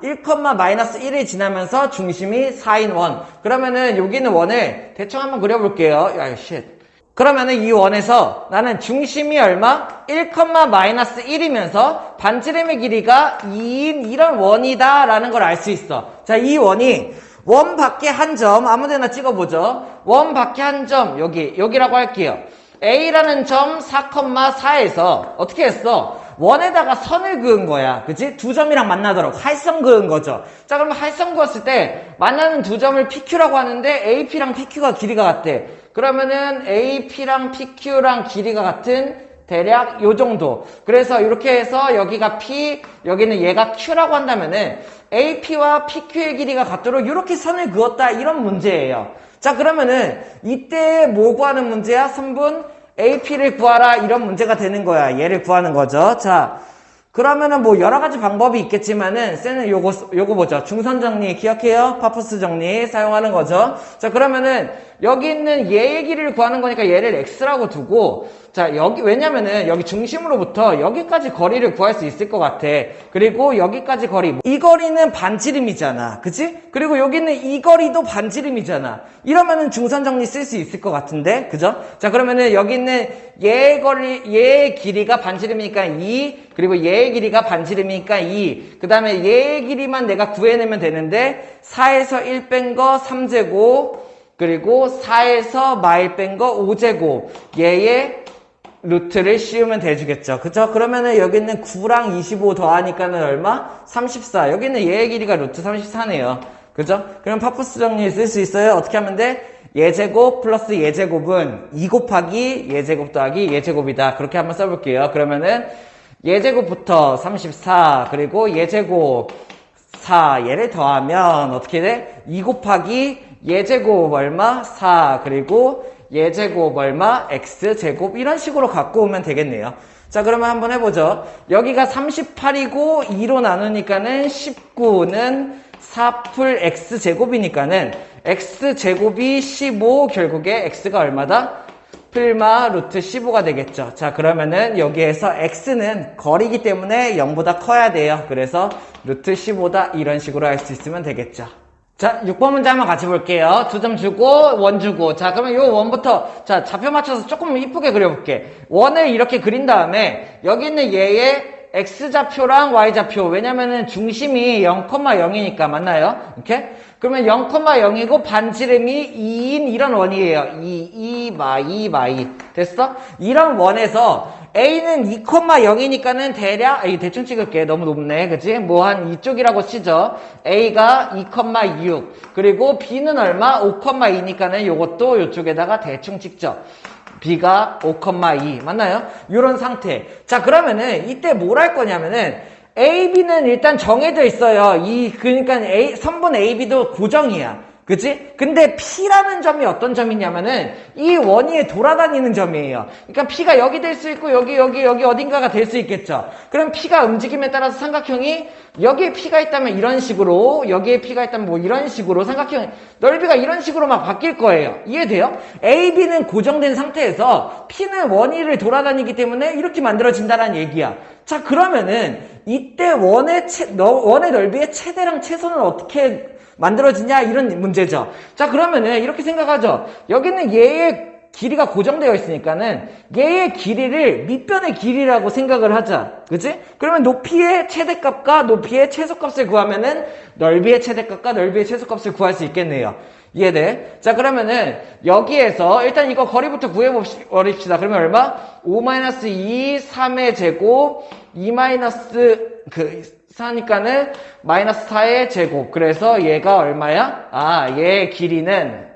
1, 마이너스 1이 지나면서 중심이 4인 원. 그러면은 여기 있는 원을 대충 한번 그려볼게요. 야, 쉣. 그러면은 이 원에서 나는 중심이 얼마? 1, 마이너스 1이면서 반지름의 길이가 2인 이런 원이다 라는 걸 알 수 있어. 자, 이 원이 원 밖에 한 점 아무데나 찍어보죠. 원 밖에 한 점 여기라고 할게요. A라는 점 4,4에서 어떻게 했어? 원에다가 선을 그은 거야. 그치? 두 점이랑 만나도록 할선 그은 거죠. 자, 그러면 할선 그었을 때 만나는 두 점을 PQ라고 하는데 AP랑 PQ가 길이가 같대. 그러면은 AP랑 PQ랑 길이가 같은 대략 요 정도. 그래서 이렇게 해서 여기가 P, 여기는 얘가 Q라고 한다면은 AP와 PQ의 길이가 같도록 이렇게 선을 그었다. 이런 문제예요. 자, 그러면은 이때 뭐 구하는 문제야? 선분 AP를 구하라 이런 문제가 되는 거야. 얘를 구하는 거죠. 자, 그러면은 뭐 여러 가지 방법이 있겠지만은 쌤은 요거 보죠. 중선 정리 기억해요? 파푸스 정리 사용하는 거죠. 자, 그러면은 여기 있는 얘의 길이를 구하는 거니까 얘를 x라고 두고, 자, 여기 왜냐면은 여기 중심으로부터 여기까지 거리를 구할 수 있을 것 같아. 그리고 여기까지 거리, 이 거리는 반지름이잖아. 그치? 그리고 여기 있는 이 거리도 반지름이잖아. 이러면은 중선 정리 쓸 수 있을 것 같은데, 그죠? 자, 그러면은 여기 있는 얘의 길이가 반지름이니까 2, 그리고 얘의 길이가 반지름이니까 2, 그 다음에 얘의 길이만 내가 구해내면 되는데 4에서 1 뺀 거 3제곱, 그리고 4에서 마일 뺀 거 5제곱, 얘의 루트를 씌우면 돼주겠죠. 그죠? 그러면은 여기 있는 9랑 25 더하니까는 얼마? 34. 여기 있는 얘의 길이가 루트 34네요. 그죠? 그럼 파푸스 정리 쓸 수 있어요? 어떻게 하면 돼? 예제곱 플러스 예제곱은 2 곱하기 예제곱 더하기 예제곱이다. 그렇게 한번 써볼게요. 그러면은 예제곱부터 34, 그리고 예제곱 4, 얘를 더하면 어떻게 돼? 2 곱하기 예제곱 얼마? 4, 그리고 예제곱 얼마? x제곱 이런 식으로 갖고 오면 되겠네요. 자, 그러면 한번 해보죠. 여기가 38이고 2로 나누니까는 19는 4풀 x제곱이니까는 x제곱이 15, 결국에 x가 얼마다? 풀마 루트 15가 되겠죠. 자, 그러면은 여기에서 x는 거리이기 때문에 0보다 커야 돼요. 그래서 루트 15다 이런 식으로 할 수 있으면 되겠죠. 자, 6번 문제 한번 같이 볼게요. 2점 주고, 원 주고. 자, 그러면 요 원부터, 자, 좌표 맞춰서 조금 이쁘게 그려볼게. 원을 이렇게 그린 다음에, 여기 있는 얘의 x좌표랑 y좌표. 왜냐면은 중심이 0,0이니까, 맞나요? 이렇게? 그러면 0,0이고 반지름이 2인 이런 원이에요. 2, 마이. 됐어? 이런 원에서 A는 2,0이니까는 대략, 대충 찍을게. 너무 높네. 그치? 뭐 한 이쪽이라고 치죠. A가 2,6. 그리고 B는 얼마? 5,2니까는 요것도 요쪽에다가 대충 찍죠. B가 5,2. 맞나요? 요런 상태. 자, 그러면은 이때 뭘 할 거냐면은 A, B는 일단 정해져 있어요. 그러니까 선분 A, B도 고정이야. 그치? 근데 P라는 점이 어떤 점이냐면은 이 원위에 돌아다니는 점이에요. 그러니까 P가 여기 될 수 있고 여기 어딘가가 될 수 있겠죠. 그럼 P가 움직임에 따라서 삼각형이 여기에 P가 있다면 이런 식으로, 여기에 P가 있다면 뭐 이런 식으로 삼각형 넓이가 이런 식으로 막 바뀔 거예요. 이해돼요? A, B는 고정된 상태에서 P는 원위를 돌아다니기 때문에 이렇게 만들어진다는 얘기야. 자, 그러면은 이때 원의 넓이의 최대랑 최소는 어떻게 만들어지냐 이런 문제죠. 자, 그러면은 이렇게 생각하죠. 여기는 얘의 길이가 고정되어 있으니까는 얘의 길이를 밑변의 길이라고 생각을 하자. 그치? 그러면 높이의 최대값과 높이의 최소값을 구하면은 넓이의 최대값과 넓이의 최소값을 구할 수 있겠네요. 이해돼? 자, 그러면은 여기에서 일단 이거 거리부터 구해버립시다. 그러면 얼마? 5-2, 3의 제곱, 2 4니까는 마이너스 4의 제곱. 그래서 얘가 얼마야? 아, 얘의 길이는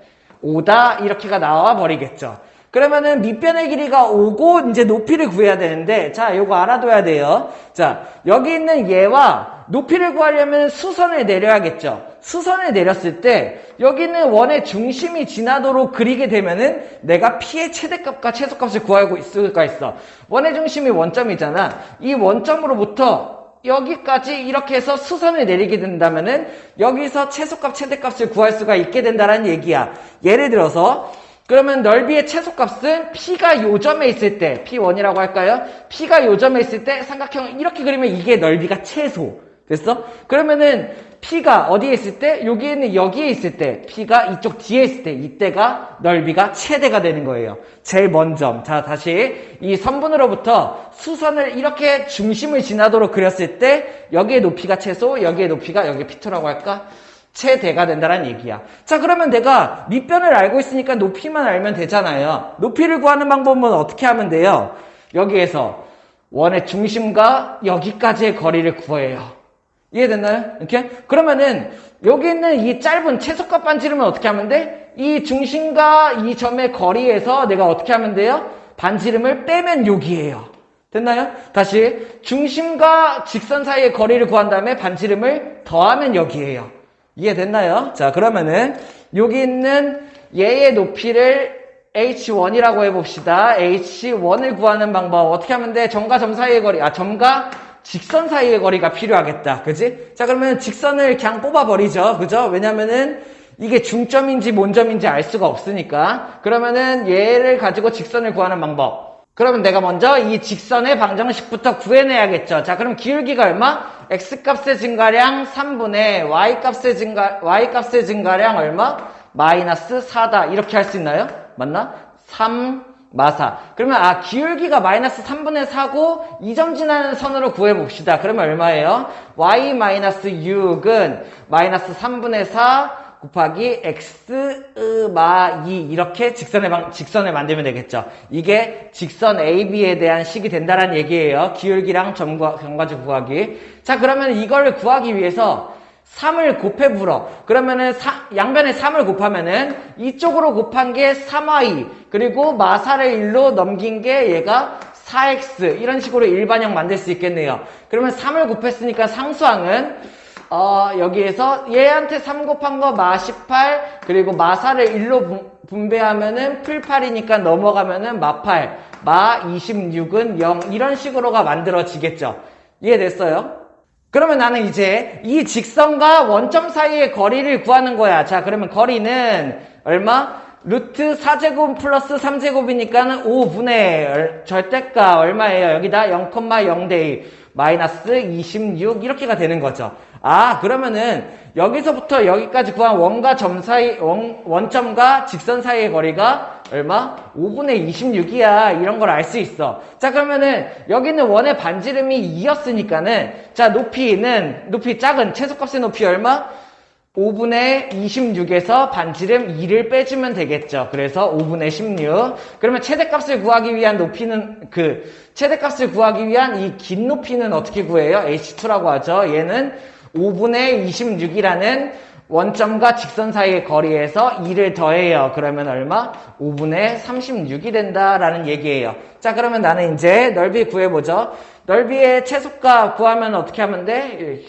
5다. 이렇게가 나와 버리겠죠. 그러면은 밑변의 길이가 5고 이제 높이를 구해야 되는데, 자, 요거 알아둬야 돼요. 자, 여기 있는 얘와 높이를 구하려면 수선을 내려야겠죠. 수선을 내렸을 때 여기 있는 원의 중심이 지나도록 그리게 되면은 내가 P의 최대값과 최소값을 구하고 있을 수가 있어. 원의 중심이 원점이잖아. 이 원점으로부터 여기까지 이렇게 해서 수선을 내리게 된다면은 여기서 최소값, 최대값을 구할 수가 있게 된다는 얘기야. 예를 들어서 그러면 넓이의 최소값은 P가 요점에 있을 때, P1이라고 할까요? P가 요점에 있을 때 삼각형을 이렇게 그리면 이게 넓이가 최소. 됐어? 그러면은 P가 어디에 있을 때? 여기에는 여기에 있을 때, P가 이쪽 뒤에 있을 때, 이때가 넓이가 최대가 되는 거예요. 제일 먼저. 자, 다시 이 선분으로부터 수선을 이렇게 중심을 지나도록 그렸을 때 여기에 높이가 최소, 여기에 높이가 여기 P2라고 할까? 최대가 된다는 얘기야. 자, 그러면 내가 밑변을 알고 있으니까 높이만 알면 되잖아요. 높이를 구하는 방법은 어떻게 하면 돼요? 여기에서 원의 중심과 여기까지의 거리를 구해요. 이해됐나요? 이렇게? 그러면은 여기 있는 이 짧은 최소값 반지름은 어떻게 하면 돼? 이 중심과 이 점의 거리에서 내가 어떻게 하면 돼요? 반지름을 빼면 여기에요. 됐나요? 다시 중심과 직선 사이의 거리를 구한 다음에 반지름을 더하면 여기에요. 이해됐나요? 자, 그러면은 여기 있는 얘의 높이를 H1이라고 해봅시다. H1을 구하는 방법 어떻게 하면 돼? 점과 점 사이의 거리, 점과 직선 사이의 거리가 필요하겠다. 그지? 자, 그러면 직선을 그냥 뽑아버리죠. 그죠? 왜냐면은 이게 중점인지 뭔점인지 알 수가 없으니까. 그러면은 얘를 가지고 직선을 구하는 방법. 그러면 내가 먼저 이 직선의 방정식부터 구해내야겠죠. 자, 그럼 기울기가 얼마? X값의 증가량 3분의 Y값의 증가량 얼마? 마이너스 4다. 이렇게 할 수 있나요? 맞나? 3 마사. 그러면 기울기가 마이너스 3분의 4고 이 점 지나는 선으로 구해봅시다. 그러면 얼마예요? Y 마이너스 6은 마이너스 3분의 4 곱하기 X 마 2 이렇게 직선을 만들면 되겠죠. 이게 직선 AB에 대한 식이 된다는 얘기예요. 기울기랑 점과점 구하기. 자, 그러면 이걸 구하기 위해서 3을 곱해 불어. 그러면은 양변에 3을 곱하면은 이쪽으로 곱한 게 3y 그리고 마사를 1로 넘긴 게 얘가 4x 이런 식으로 일반형 만들 수 있겠네요. 그러면 3을 곱했으니까 상수항은 여기에서 얘한테 3 곱한 거 마 18 그리고 마사를 1로 분배하면은 풀 8이니까 넘어가면은 마 8 마 26은 0 이런 식으로가 만들어지겠죠. 이해됐어요? 그러면 나는 이제 이 직선과 원점 사이의 거리를 구하는 거야. 자, 그러면 거리는 얼마? 루트 4제곱 플러스 3제곱이니까는 5분의 절대가 얼마예요? 여기다 0,0대1 마이너스 26 이렇게가 되는 거죠. 그러면은 여기서부터 여기까지 구한 원과 점 사이, 원점과 직선 사이의 거리가 얼마? 5분의 26이야. 이런 걸 알 수 있어. 자, 그러면은 여기는 원의 반지름이 2였으니까는 자, 높이 작은 최소값의 높이 얼마? 5분의 26에서 반지름 2를 빼주면 되겠죠. 그래서 5분의 16. 그러면 최대값을 구하기 위한 높이는 최대값을 구하기 위한 이 긴 높이는 어떻게 구해요? H2라고 하죠. 얘는 5분의 26이라는 원점과 직선 사이의 거리에서 2를 더해요. 그러면 얼마? 5분의 36이 된다라는 얘기예요. 자, 그러면 나는 이제 넓이 구해보죠. 넓이의 최소값 구하면 어떻게 하면 돼?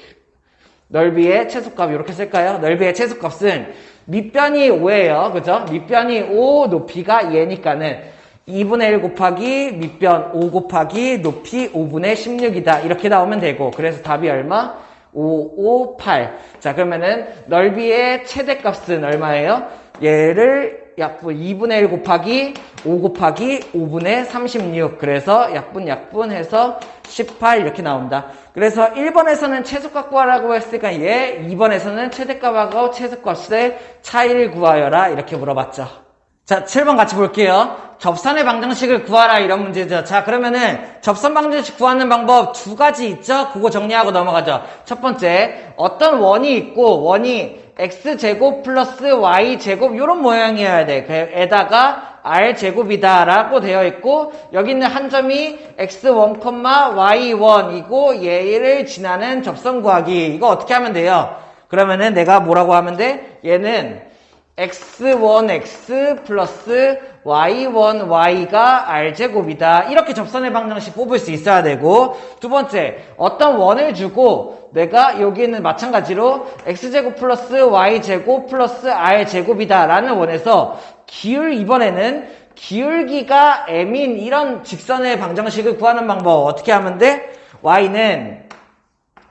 넓이의 최소값 이렇게 쓸까요? 넓이의 최소값은 밑변이 5예요. 그죠? 밑변이 5, 높이가 얘니까는 2분의 1 곱하기 밑변 5 곱하기 높이 5분의 16이다. 이렇게 나오면 되고. 그래서 답이 얼마? 5, 5, 8. 자, 그러면은 넓이의 최대값은 얼마예요? 얘를 약분 2분의 1 곱하기 5 곱하기 5분의 36. 그래서 약분 해서 18 이렇게 나온다. 그래서 1번에서는 최소값 구하라고 했으니까 얘, 2번에서는 최대값하고 최소값의 차이를 구하여라 이렇게 물어봤죠. 자, 7번 같이 볼게요. 접선의 방정식을 구하라 이런 문제죠. 자, 그러면은 접선 방정식 구하는 방법 두 가지 있죠? 그거 정리하고 넘어가죠. 첫 번째, 어떤 원이 있고 원이 x제곱 플러스 y제곱 이런 모양이어야 돼. 에다가 r제곱이다 라고 되어 있고 여기 있는 한 점이 x1, y1이고 얘를 지나는 접선 구하기. 이거 어떻게 하면 돼요? 그러면은 내가 뭐라고 하면 돼? 얘는 x1x 플러스 y1y가 r제곱이다. 이렇게 접선의 방정식 뽑을 수 있어야 되고 두 번째, 어떤 원을 주고 내가 여기는 마찬가지로 x제곱 플러스 y제곱 플러스 r제곱이다 라는 원에서 이번에는 기울기가 m인 이런 직선의 방정식을 구하는 방법 어떻게 하면 돼? y는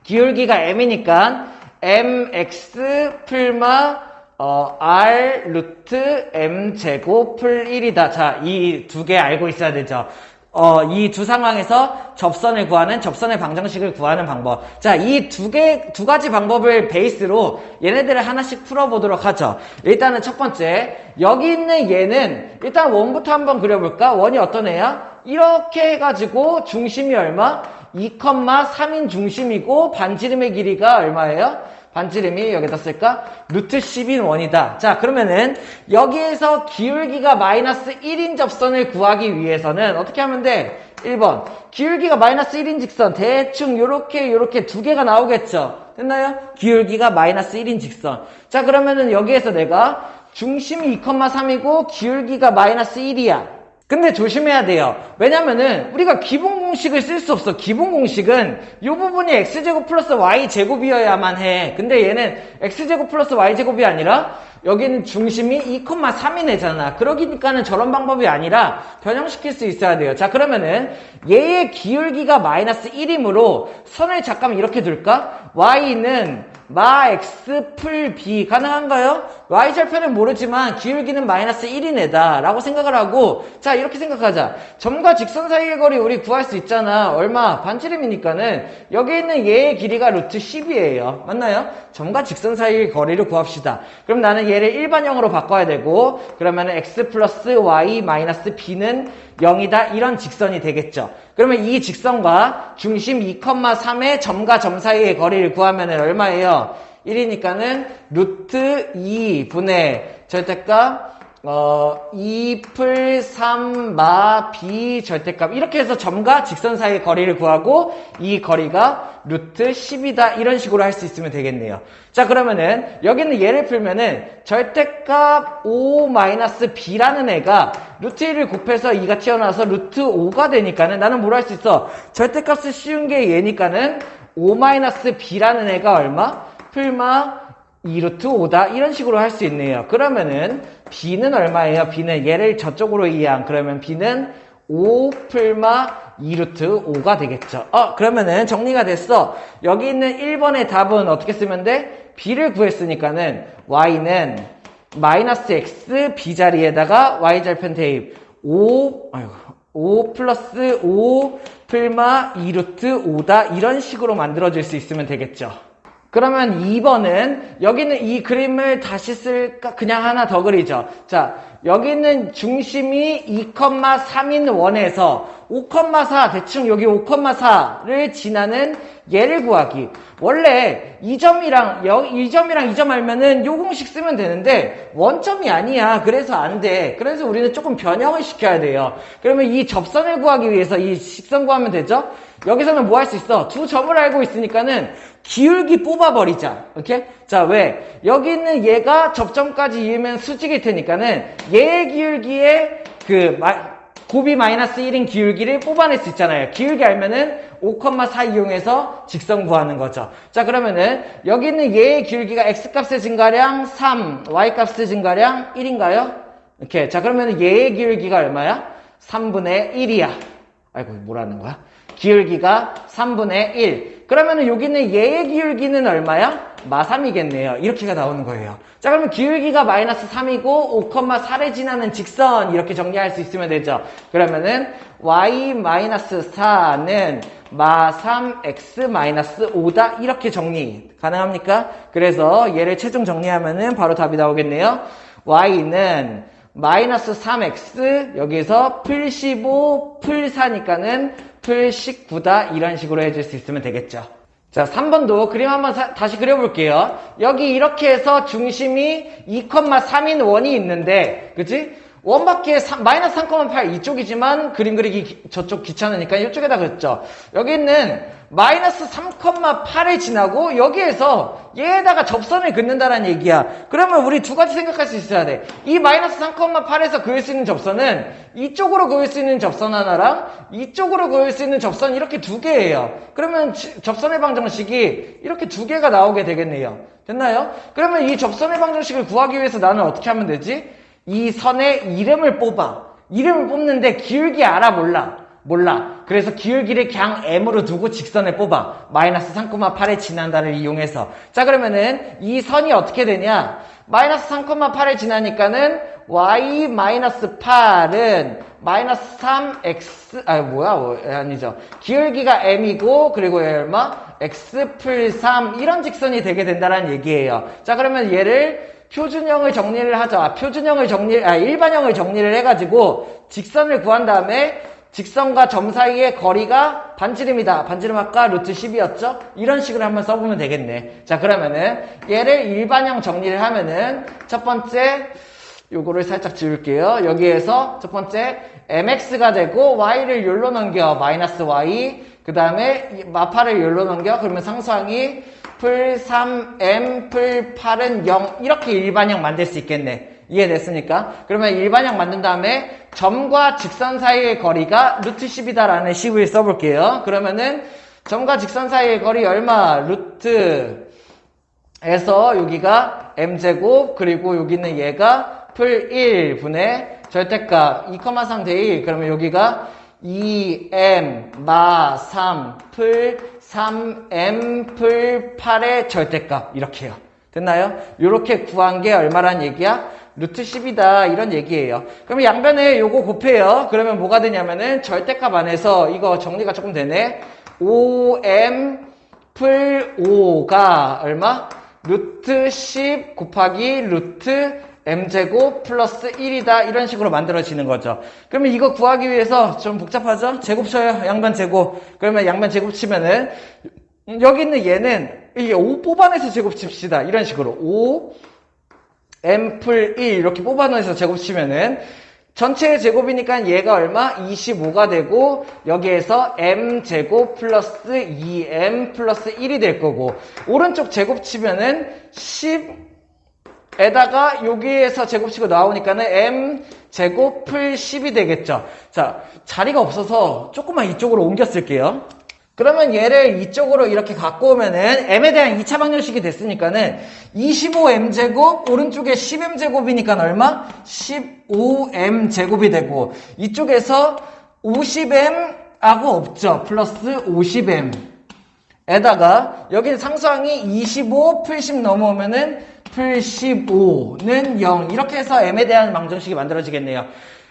기울기가 m이니까 mx 풀마 r 루트 m 제곱 풀 1이다. 자, 이 두 개 알고 있어야 되죠. 이 두 상황에서 접선을 구하는 접선의 방정식을 구하는 방법. 자, 이 두 가지 방법을 베이스로 얘네들을 하나씩 풀어보도록 하죠. 일단은 첫 번째, 여기 있는 얘는 일단 원부터 한번 그려볼까? 원이 어떤 애야? 이렇게 해가지고 중심이 얼마? 2,3인 중심이고 반지름의 길이가 얼마예요? 반지름이 여기다 쓸까? 루트 10인 원이다. 자, 그러면은 여기에서 기울기가 마이너스 1인 접선을 구하기 위해서는 어떻게 하면 돼? 1번 기울기가 마이너스 1인 직선 대충 요렇게 두 개가 나오겠죠? 됐나요? 기울기가 마이너스 1인 직선. 자, 그러면은 여기에서 내가 중심이 2,3이고 기울기가 마이너스 1이야. 근데 조심해야 돼요. 왜냐면은 우리가 기본 공식을 쓸 수 없어. 기본 공식은 이 부분이 x제곱 플러스 y제곱이어야만 해. 근데 얘는 x제곱 플러스 y제곱이 아니라 여기는 중심이 2,3인 애잖아. 그러니까는 저런 방법이 아니라 변형시킬 수 있어야 돼요. 자, 그러면은 얘의 기울기가 마이너스 1이므로 선을 잠깐 이렇게 둘까? y는 마 x 풀 b 가능한가요? y절편은 모르지만 기울기는 마이너스 1인 애다 라고 생각을 하고 자, 이렇게 생각하자. 점과 직선 사이의 거리 우리 구할 수 있잖아. 얼마? 반지름이니까는 여기 있는 얘의 길이가 루트 10이에요. 맞나요? 점과 직선 사이의 거리를 구합시다. 그럼 나는 얘를 일반형으로 바꿔야 되고 그러면은 x 플러스 y 마이너스 b는 0이다 이런 직선이 되겠죠. 그러면 이 직선과 중심 2,3의 점과 점 사이의 거리를 구하면 얼마예요? 1이니까는 루트 2분의 절대값 2풀 3마 b 절대값 이렇게 해서 점과 직선 사이의 거리를 구하고 이 거리가 루트 10이다 이런 식으로 할 수 있으면 되겠네요. 자, 그러면은 여기는 얘를 풀면은 절대값 5-b라는 애가 루트 1을 곱해서 2가 튀어나와서 루트 5가 되니까는 나는 뭘 할 수 있어? 절대값을 씌운 게 얘니까는 5-b라는 애가 얼마? 풀마 2루트 5다 이런 식으로 할 수 있네요. 그러면은 b는 얼마예요? b는 얘를 저쪽으로 이해한 그러면 b는 5 풀마 2루트 5가 되겠죠. 그러면은 정리가 됐어. 여기 있는 1번의 답은 어떻게 쓰면 돼? b를 구했으니까는 y는 마이너스 x b 자리에다가 y절편 대입 5 플러스 5 풀마 2루트 5다 이런 식으로 만들어질 수 있으면 되겠죠. 그러면 2번은 여기는 이 그림을 다시 쓸까? 그냥 하나 더 그리죠. 자, 여기는 중심이 2,3인 원에서 5,4 대충 여기 5,4를 지나는 얘를 구하기. 원래 이 점이랑 이 점 알면은 요 공식 쓰면 되는데 원점이 아니야. 그래서 안 돼. 그래서 우리는 조금 변형을 시켜야 돼요. 그러면 이 접선을 구하기 위해서 이 직선 구하면 되죠? 여기서는 뭐 할 수 있어? 두 점을 알고 있으니까는 기울기 뽑아버리자. 오케이? 자, 왜? 여기 있는 얘가 접점까지 이으면 수직일 테니까는 얘의 기울기에 곱이 마이너스 1인 기울기를 뽑아낼 수 있잖아요. 기울기 알면은 5,4 이용해서 직선 구하는 거죠. 자, 그러면은 여기 있는 얘의 기울기가 x값의 증가량 3, y값의 증가량 1인가요? 이렇게. 자, 그러면은 얘의 기울기가 얼마야? 3분의 1이야. 아이고, 뭐라는 거야? 기울기가 3분의 1. 그러면은 여기 있는 얘의 기울기는 얼마야? 마3이겠네요. 이렇게가 나오는 거예요. 자, 그러면 기울기가 마이너스 3이고 5,4를 지나는 직선 이렇게 정리할 수 있으면 되죠. 그러면은 y-4는 마3 x-5다 이렇게 정리 가능합니까? 그래서 얘를 최종 정리하면은 바로 답이 나오겠네요. y는 마이너스 3x 여기서 풀 15 풀 4니까는 풀 19다 이런 식으로 해줄 수 있으면 되겠죠. 자, 3번도 그림 한번 다시 그려볼게요. 여기 이렇게 해서 중심이 2,3인 원이 있는데, 그치? 원밖에 마이너스 3,8 이쪽이지만 그림 그리기 저쪽 귀찮으니까 이쪽에다 그렸죠. 여기 있는 마이너스 3,8을 지나고 여기에서 얘에다가 접선을 긋는다는 얘기야. 그러면 우리 두 가지 생각할 수 있어야 돼. 이 마이너스 3,8에서 그을 수 있는 접선은 이쪽으로 그을 수 있는 접선 하나랑 이쪽으로 그을 수 있는 접선 이렇게 두 개예요. 그러면 접선의 방정식이 이렇게 두 개가 나오게 되겠네요. 됐나요? 그러면 이 접선의 방정식을 구하기 위해서 나는 어떻게 하면 되지? 이 선의 이름을 뽑아. 이름을 뽑는데 기울기 알아? 몰라. 그래서 기울기를 그냥 m으로 두고 직선을 뽑아. 마이너스 3,8의 지난다를 이용해서. 자, 그러면은 이 선이 어떻게 되냐? 마이너스 3,8을 지나니까는 y-8은 마이너스 3x, 아니죠. 기울기가 m이고, 그리고 얼마? x 풀 3, 이런 직선이 되게 된다는 얘기예요. 자, 그러면 얘를 표준형을 정리를 하자. 일반형을 정리를 해가지고 직선을 구한 다음에 직선과 점 사이의 거리가 반지름이다. 반지름 아까 루트 10이었죠? 이런 식으로 한번 써보면 되겠네. 자, 그러면은 얘를 일반형 정리를 하면은 첫 번째 요거를 살짝 지울게요. 여기에서 첫 번째 mx가 되고 y를 요로 넘겨 마이너스 y, 그 다음에 마파를 요로 넘겨. 그러면 상수항이 풀 3m 풀 8은 0 이렇게 일반형 만들 수 있겠네. 이해됐습니까? 그러면 일반형 만든 다음에 점과 직선 사이의 거리가 루트 10이다라는 식을 써볼게요. 그러면은 점과 직선 사이의 거리 얼마? 루트에서 여기가 m제곱, 그리고 여기는 얘가 풀 1분의 절대값 2,3 대 1. 그러면 여기가 2m 마 3 풀 3m 풀 8의 절대값 이렇게요. 됐나요? 이렇게 구한 게 얼마란 얘기야? 루트 10이다 이런 얘기예요. 그러면 양변에 요거 곱해요. 그러면 뭐가 되냐면은 절대값 안에서 이거 정리가 조금 되네. 5m 풀 5가 얼마? 루트 10 곱하기 루트 m제곱 플러스 1이다 이런 식으로 만들어지는 거죠. 그러면 이거 구하기 위해서 좀 복잡하죠? 제곱 쳐요. 양변 제곱. 그러면 양변 제곱 치면은 여기 있는 얘는 이게 5 뽑아내서 제곱 칩시다. 이런 식으로 5 m 풀 1 이렇게 뽑아내서 제곱 치면은 전체의 제곱이니까 얘가 얼마? 25가 되고 여기에서 m제곱 플러스 2m 플러스 1이 될 거고 오른쪽 제곱 치면은 10 에다가 여기에서 제곱치고 나오니까는 m 제곱 풀 10이 되겠죠. 자, 자리가 없어서 조금만 이쪽으로 옮겨 쓸게요. 그러면 얘를 이쪽으로 이렇게 갖고 오면은 m에 대한 2차 방정식이 됐으니까는 25m 제곱 오른쪽에 10m 제곱이니까 얼마? 15m 제곱이 되고 이쪽에서 50m 하고 없죠. 플러스 50m 에다가 여기 상수항이 25 풀 10 넘어오면은 풀 15는 0 이렇게 해서 m에 대한 방정식이 만들어지겠네요.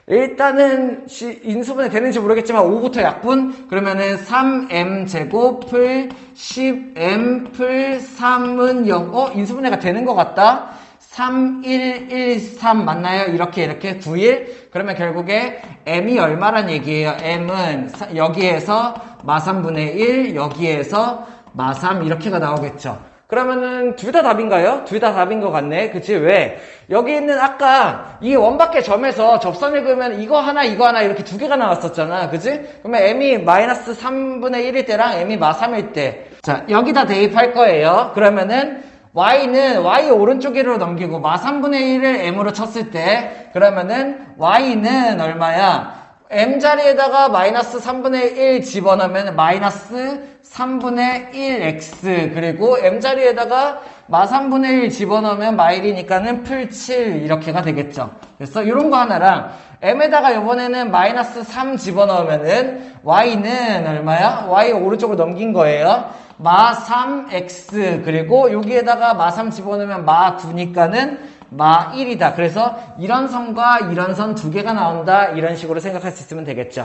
일단은 인수분해 되는지 모르겠지만 5부터 약분 그러면은 3m 제곱 풀 10m 풀 3은 0 인수분해가 되는 것 같다. 3113 맞나요? 이렇게 91 그러면 결국에 m이 얼마란 얘기예요? m은 여기에서 마3분의 1 여기에서 마3 이렇게가 나오겠죠. 그러면은 둘 다 답인가요? 둘 다 답인 것 같네. 그치? 왜? 여기 있는 아까 이 원밖의 점에서 접선을 그으면 이거 하나 이렇게 두 개가 나왔었잖아. 그치? 그러면 m이 마이너스 3분의 1일 때랑 m이 마3일 때. 자, 여기다 대입할 거예요. 그러면은 y는 y 오른쪽으로 넘기고 마3분의 1을 m으로 쳤을 때 그러면은 y는 얼마야? m자리에다가 마이너스 3분의 1 집어넣으면 마이너스 3분의 1x 그리고 m자리에다가 마 3분의 1 집어넣으면 마일이니까는 풀 7 이렇게가 되겠죠. 그래서 이런 거 하나랑 m에다가 이번에는 마이너스 3 집어넣으면은 y는 얼마야? y 오른쪽으로 넘긴 거예요. 마 3x 그리고 여기에다가 마 3 집어넣으면 마 9니까는 마 1이다. 그래서 이런 선과 이런 선 두 개가 나온다. 이런 식으로 생각할 수 있으면 되겠죠.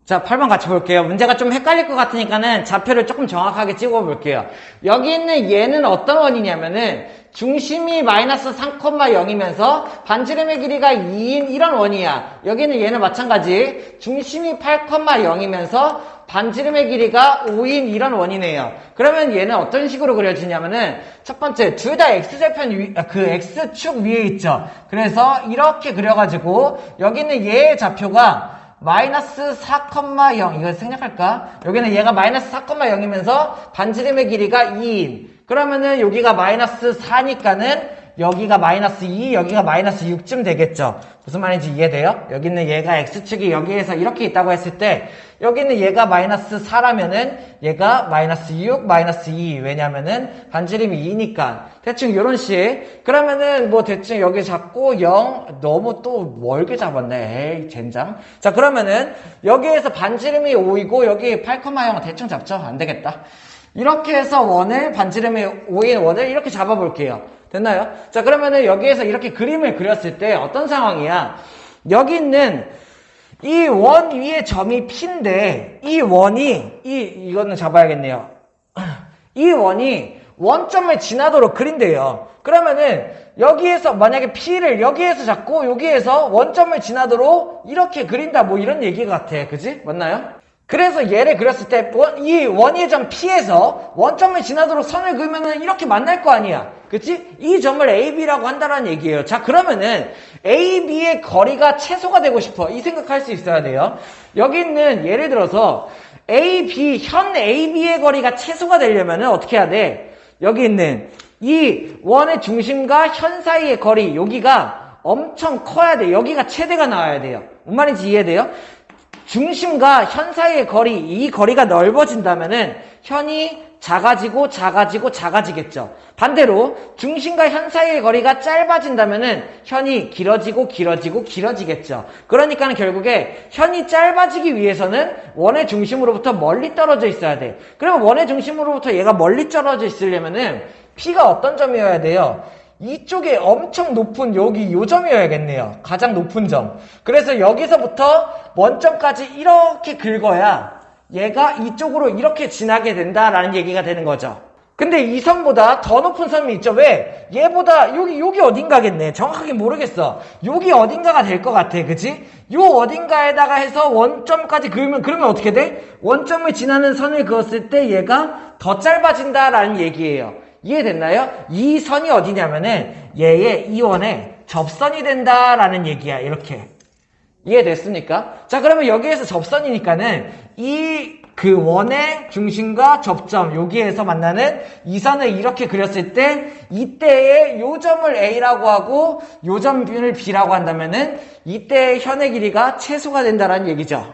자, 8번 같이 볼게요. 문제가 좀 헷갈릴 것 같으니까는 좌표를 조금 정확하게 찍어 볼게요. 여기 있는 얘는 어떤 원이냐면은 중심이 마이너스 3,0이면서 반지름의 길이가 2인 이런 원이야. 여기는 얘는 마찬가지. 중심이 8,0이면서 반지름의 길이가 5인 이런 원이네요. 그러면 얘는 어떤 식으로 그려지냐면은 첫 번째 둘 다 x절편 x축 위에 있죠. 그래서 이렇게 그려가지고 여기는 얘의 좌표가 마이너스 4,0 이거 생략할까? 여기는 얘가 마이너스 4,0이면서 반지름의 길이가 2인 그러면은 여기가 마이너스 4니까는 여기가 마이너스 2, 여기가 마이너스 6쯤 되겠죠. 무슨 말인지 이해돼요? 여기는 얘가 x축이 여기에서 이렇게 있다고 했을 때 여기는 얘가 마이너스 4라면은 얘가 마이너스 6, 마이너스 2 왜냐면은 반지름이 2니까 대충 이런 식 그러면은 뭐 대충 여기 잡고 0 너무 또 멀게 잡았네 에이 젠장 자 그러면은 여기에서 반지름이 5이고 여기 8,0 대충 잡죠? 안 되겠다 이렇게 해서 원을 반지름이 5인 원을 이렇게 잡아볼게요 됐나요? 자 그러면은 여기에서 이렇게 그림을 그렸을 때 어떤 상황이야 여기 있는 이 원 위에 점이 P인데 이 원이 이거는 잡아야겠네요 이 원이 원점을 지나도록 그린대요 그러면은 여기에서 만약에 P를 여기에서 잡고 여기에서 원점을 지나도록 이렇게 그린다 뭐 이런 얘기 같아 그지? 맞나요? 그래서 얘를 그렸을 때 이 원의 점 P에서 원점을 지나도록 선을 그으면은 이렇게 만날 거 아니야 그치? 이 점을 AB라고 한다는 얘기예요 자 그러면은 AB의 거리가 최소가 되고 싶어 이 생각할 수 있어야 돼요 여기 있는 예를 들어서 현 AB의 거리가 최소가 되려면은 어떻게 해야 돼? 여기 있는 이 원의 중심과 현 사이의 거리 여기가 엄청 커야 돼 여기가 최대가 나와야 돼요 뭔 말인지 이해돼요? 중심과 현 사이의 거리, 이 거리가 넓어진다면은 현이 작아지겠죠. 반대로 중심과 현 사이의 거리가 짧아진다면은 현이 길어지겠죠. 그러니까는 결국에 현이 짧아지기 위해서는 원의 중심으로부터 멀리 떨어져 있어야 돼. 그러면 원의 중심으로부터 얘가 멀리 떨어져 있으려면은 P가 어떤 점이어야 돼요? 이쪽에 엄청 높은 여기 요 점이어야겠네요. 가장 높은 점. 그래서 여기서부터 원점까지 이렇게 긁어야 얘가 이쪽으로 이렇게 지나게 된다라는 얘기가 되는 거죠. 근데 이 선보다 더 높은 선이 있죠. 왜? 얘보다 여기 어딘가겠네. 정확하게 모르겠어. 여기 어딘가가 될 것 같아. 그치? 요 어딘가에다가 해서 원점까지 그으면 그러면 어떻게 돼? 원점을 지나는 선을 그었을 때 얘가 더 짧아진다라는 얘기예요. 이해됐나요? 이 선이 어디냐면은 얘의 이 원에 접선이 된다라는 얘기야. 이렇게. 이해됐습니까? 자, 그러면 여기에서 접선이니까는 그 원의 중심과 접점 여기에서 만나는 이 선을 이렇게 그렸을 때 이때의 요 점을 A라고 하고 요 점을 B라고 한다면은 이때의 현의 길이가 최소가 된다라는 얘기죠.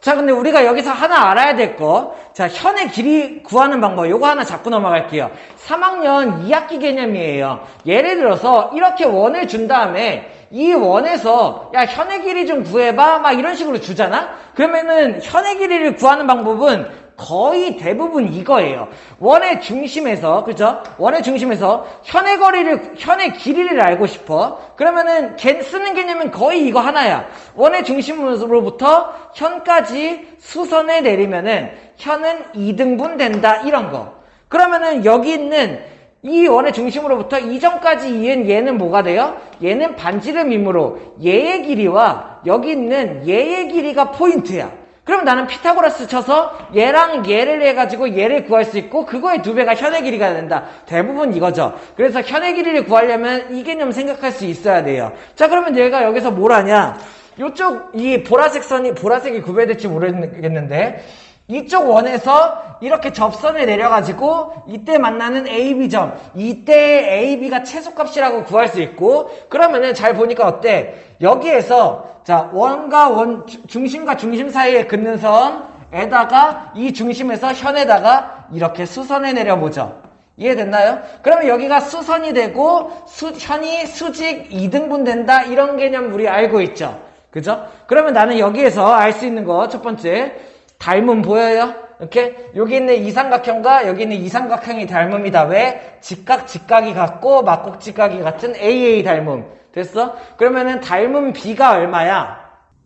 자, 근데 우리가 여기서 하나 알아야 될 거. 자, 현의 길이 구하는 방법. 요거 하나 잡고 넘어갈게요. 3학년 2학기 개념이에요. 예를 들어서 이렇게 원을 준 다음에 이 원에서 야, 현의 길이 좀 구해봐. 막 이런 식으로 주잖아? 그러면은 현의 길이를 구하는 방법은 거의 대부분 이거예요. 원의 중심에서, 그죠? 원의 중심에서 현의 길이를 알고 싶어. 그러면은 쓰는 개념은 거의 이거 하나야. 원의 중심으로부터 현까지 수선을 내리면은 현은 2등분 된다. 이런 거. 그러면은 여기 있는 이 원의 중심으로부터 이 점까지 이은 얘는 뭐가 돼요? 얘는 반지름이므로 얘의 길이와 여기 있는 얘의 길이가 포인트야. 그럼 나는 피타고라스 쳐서 얘랑 얘를 해가지고 얘를 구할 수 있고 그거의 2배가 현의 길이가 된다. 대부분 이거죠. 그래서 현의 길이를 구하려면 이 개념 생각할 수 있어야 돼요. 자, 그러면 얘가 여기서 뭘 하냐? 요쪽 이 보라색이 구별될지 모르겠는데 이쪽 원에서 이렇게 접선을 내려가지고 이때 만나는 AB점, 이때 AB가 최소값이라고 구할 수 있고, 그러면은 잘 보니까 어때? 여기에서 자 원과 원, 중심과 중심 사이에 긋는 선에다가 이 중심에서 현에다가 이렇게 수선을 내려보죠. 이해됐나요? 그러면 여기가 수선이 되고 현이 수직 2등분 된다, 이런 개념 우리 알고 있죠? 그죠? 그러면 나는 여기에서 알 수 있는 거 첫 번째, 닮음 보여요? 이렇게 여기 있는 이삼각형과 여기 있는 이삼각형이 닮음이다. 왜? 직각이 같고 막곡직각이 같은 AA 닮음. 됐어? 그러면은 닮음 B가 얼마야?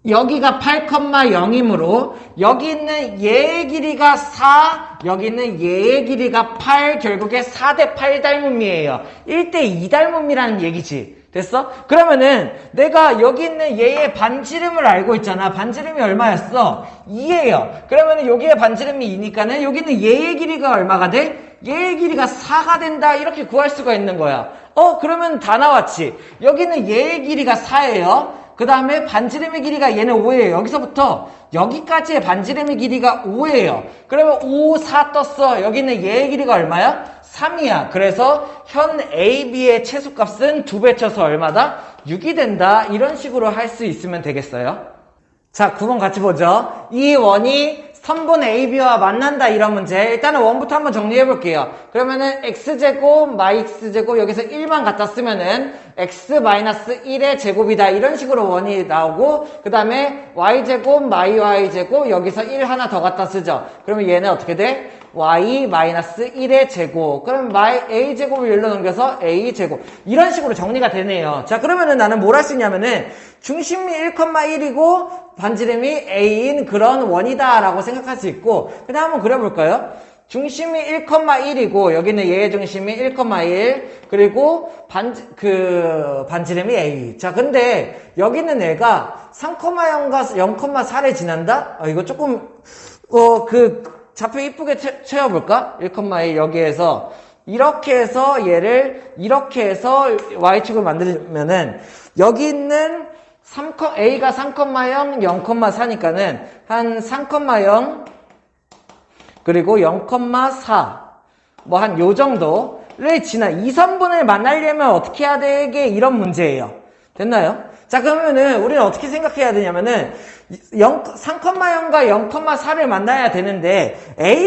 여기가 8,0이므로 여기 있는 얘의 길이가 4, 여기 있는 얘의 길이가 8, 결국에 4대 8 닮음이에요. 1대 2 닮음이라는 얘기지. 됐어? 그러면은 내가 여기 있는 얘의 반지름을 알고 있잖아. 반지름이 얼마였어? 2예요. 그러면은 여기에 반지름이 2니까는 여기 있는 얘의 길이가 얼마가 돼? 얘의 길이가 4가 된다, 이렇게 구할 수가 있는 거야. 그러면 다 나왔지. 여기는 얘의 길이가 4예요. 그 다음에 반지름의 길이가 얘는 5예요. 여기서부터 여기까지의 반지름의 길이가 5예요. 그러면 5, 4 떴어. 여기는 얘의 길이가 얼마야? 3이야. 그래서 현 AB의 최소값은 2배 쳐서 얼마다? 6이 된다. 이런 식으로 할 수 있으면 되겠어요. 자, 9번 같이 보죠. 이 원이 선분 AB와 만난다, 이런 문제. 일단은 원부터 한번 정리해 볼게요. 그러면은 x제곱 마이 x제곱 여기서 1만 갖다 쓰면은 x-1의 제곱이다, 이런 식으로 원이 나오고, 그 다음에 y제곱 마이 y제곱 여기서 1 하나 더 갖다 쓰죠. 그러면 얘는 어떻게 돼? y-1의 제곱. 그럼 a제곱을 열로 넘겨서 a제곱. 이런 식으로 정리가 되네요. 자, 그러면은 나는 뭘 할 수 있냐면은 중심이 1,1이고 반지름이 a인 그런 원이다 라고 생각할 수 있고, 그냥 한번 그려볼까요? 중심이 1,1이고 여기는 얘의 중심이 1,1, 그리고 반지름이 a. 자, 근데 여기는 애가 3,0과 0,4를 지난다? 이거 조금 좌표 이쁘게 채워볼까? 1,1 여기에서 이렇게 해서 얘를 이렇게 해서 y축을 만들면은 여기 있는 A가 3,0, 0,4니까는 한 3,0 그리고 0,4 뭐 한 요 정도를 지나 2선분을 만나려면 어떻게 해야 되게, 이런 문제예요. 됐나요? 자, 그러면은 우리는 어떻게 생각해야 되냐면은 3,0과 0,4를 만나야 되는데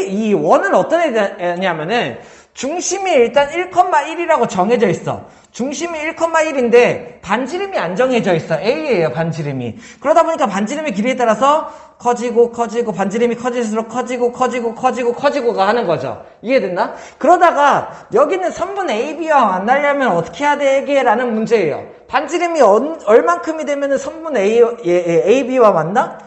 이 원은 어떤 애냐면은 중심이 일단 1,1이라고 정해져 있어. 중심이 1,1인데 반지름이 안 정해져 있어. A예요, 반지름이. 그러다 보니까 반지름의 길이에 따라서 커지고 반지름이 커질수록 커지고가 하는 거죠. 이해됐나? 그러다가 여기는 선분 AB와 만나려면 어떻게 해야 되게? 라는 문제예요. 반지름이 얼만큼이 되면 선분 AB와 만나?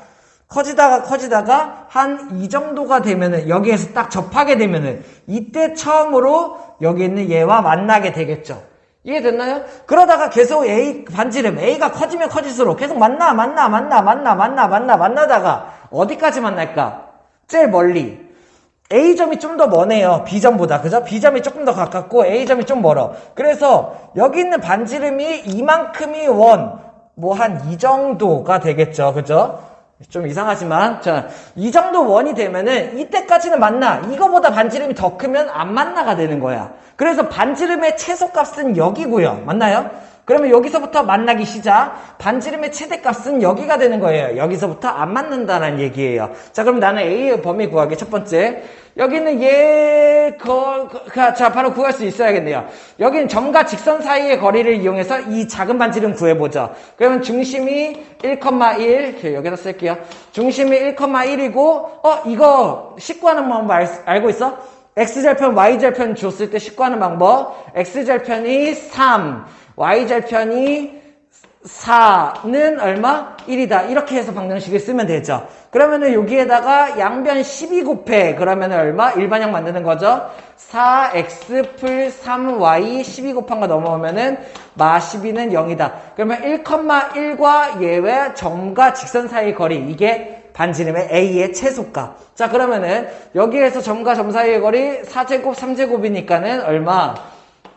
커지다가 한 이 정도가 되면은, 여기에서 딱 접하게 되면은 이때 처음으로 여기 있는 얘와 만나게 되겠죠. 이해됐나요? 그러다가 계속 반지름 A가 커지면 커질수록 계속 만나다가 어디까지 만날까? 제일 멀리 A점이 좀 더 머네요, B점보다. 그죠? B점이 조금 더 가깝고 A점이 좀 멀어. 그래서 여기 있는 반지름이 이만큼이 뭐 한 이 정도가 되겠죠. 그죠? 좀 이상하지만, 자, 이 정도 원이 되면은 이때까지는 만나. 이거보다 반지름이 더 크면 안 만나가 되는 거야. 그래서 반지름의 최소값은 여기고요. 맞나요? 그러면 여기서부터 만나기 시작. 반지름의 최대값은 여기가 되는 거예요. 여기서부터 안 맞는다는 얘기예요. 자, 그럼 나는 A의 범위 구하기 첫 번째. 여기는 자, 바로 구할 수 있어야겠네요. 여기는 점과 직선 사이의 거리를 이용해서 이 작은 반지름 구해보죠. 그러면 중심이 1,1, 여기다 쓸게요. 중심이 1,1이고, 이거 식구하는 방법 알고 있어? X절편, Y절편 줬을 때 식구하는 방법. X절편이 3, Y절편이 4는 얼마? 1이다. 이렇게 해서 방정식을 쓰면 되죠. 그러면은 여기에다가 양변 12 곱해. 그러면은 얼마? 일반형 만드는 거죠. 4x 풀 3y 12 곱한 거 넘어오면은 마 12는 0이다. 그러면 1,1과 얘와 점과 직선 사이의 거리. 이게 반지름의 A의 최소값. 자, 그러면은 여기에서 점과 점 사이의 거리 4제곱 3제곱이니까는 얼마?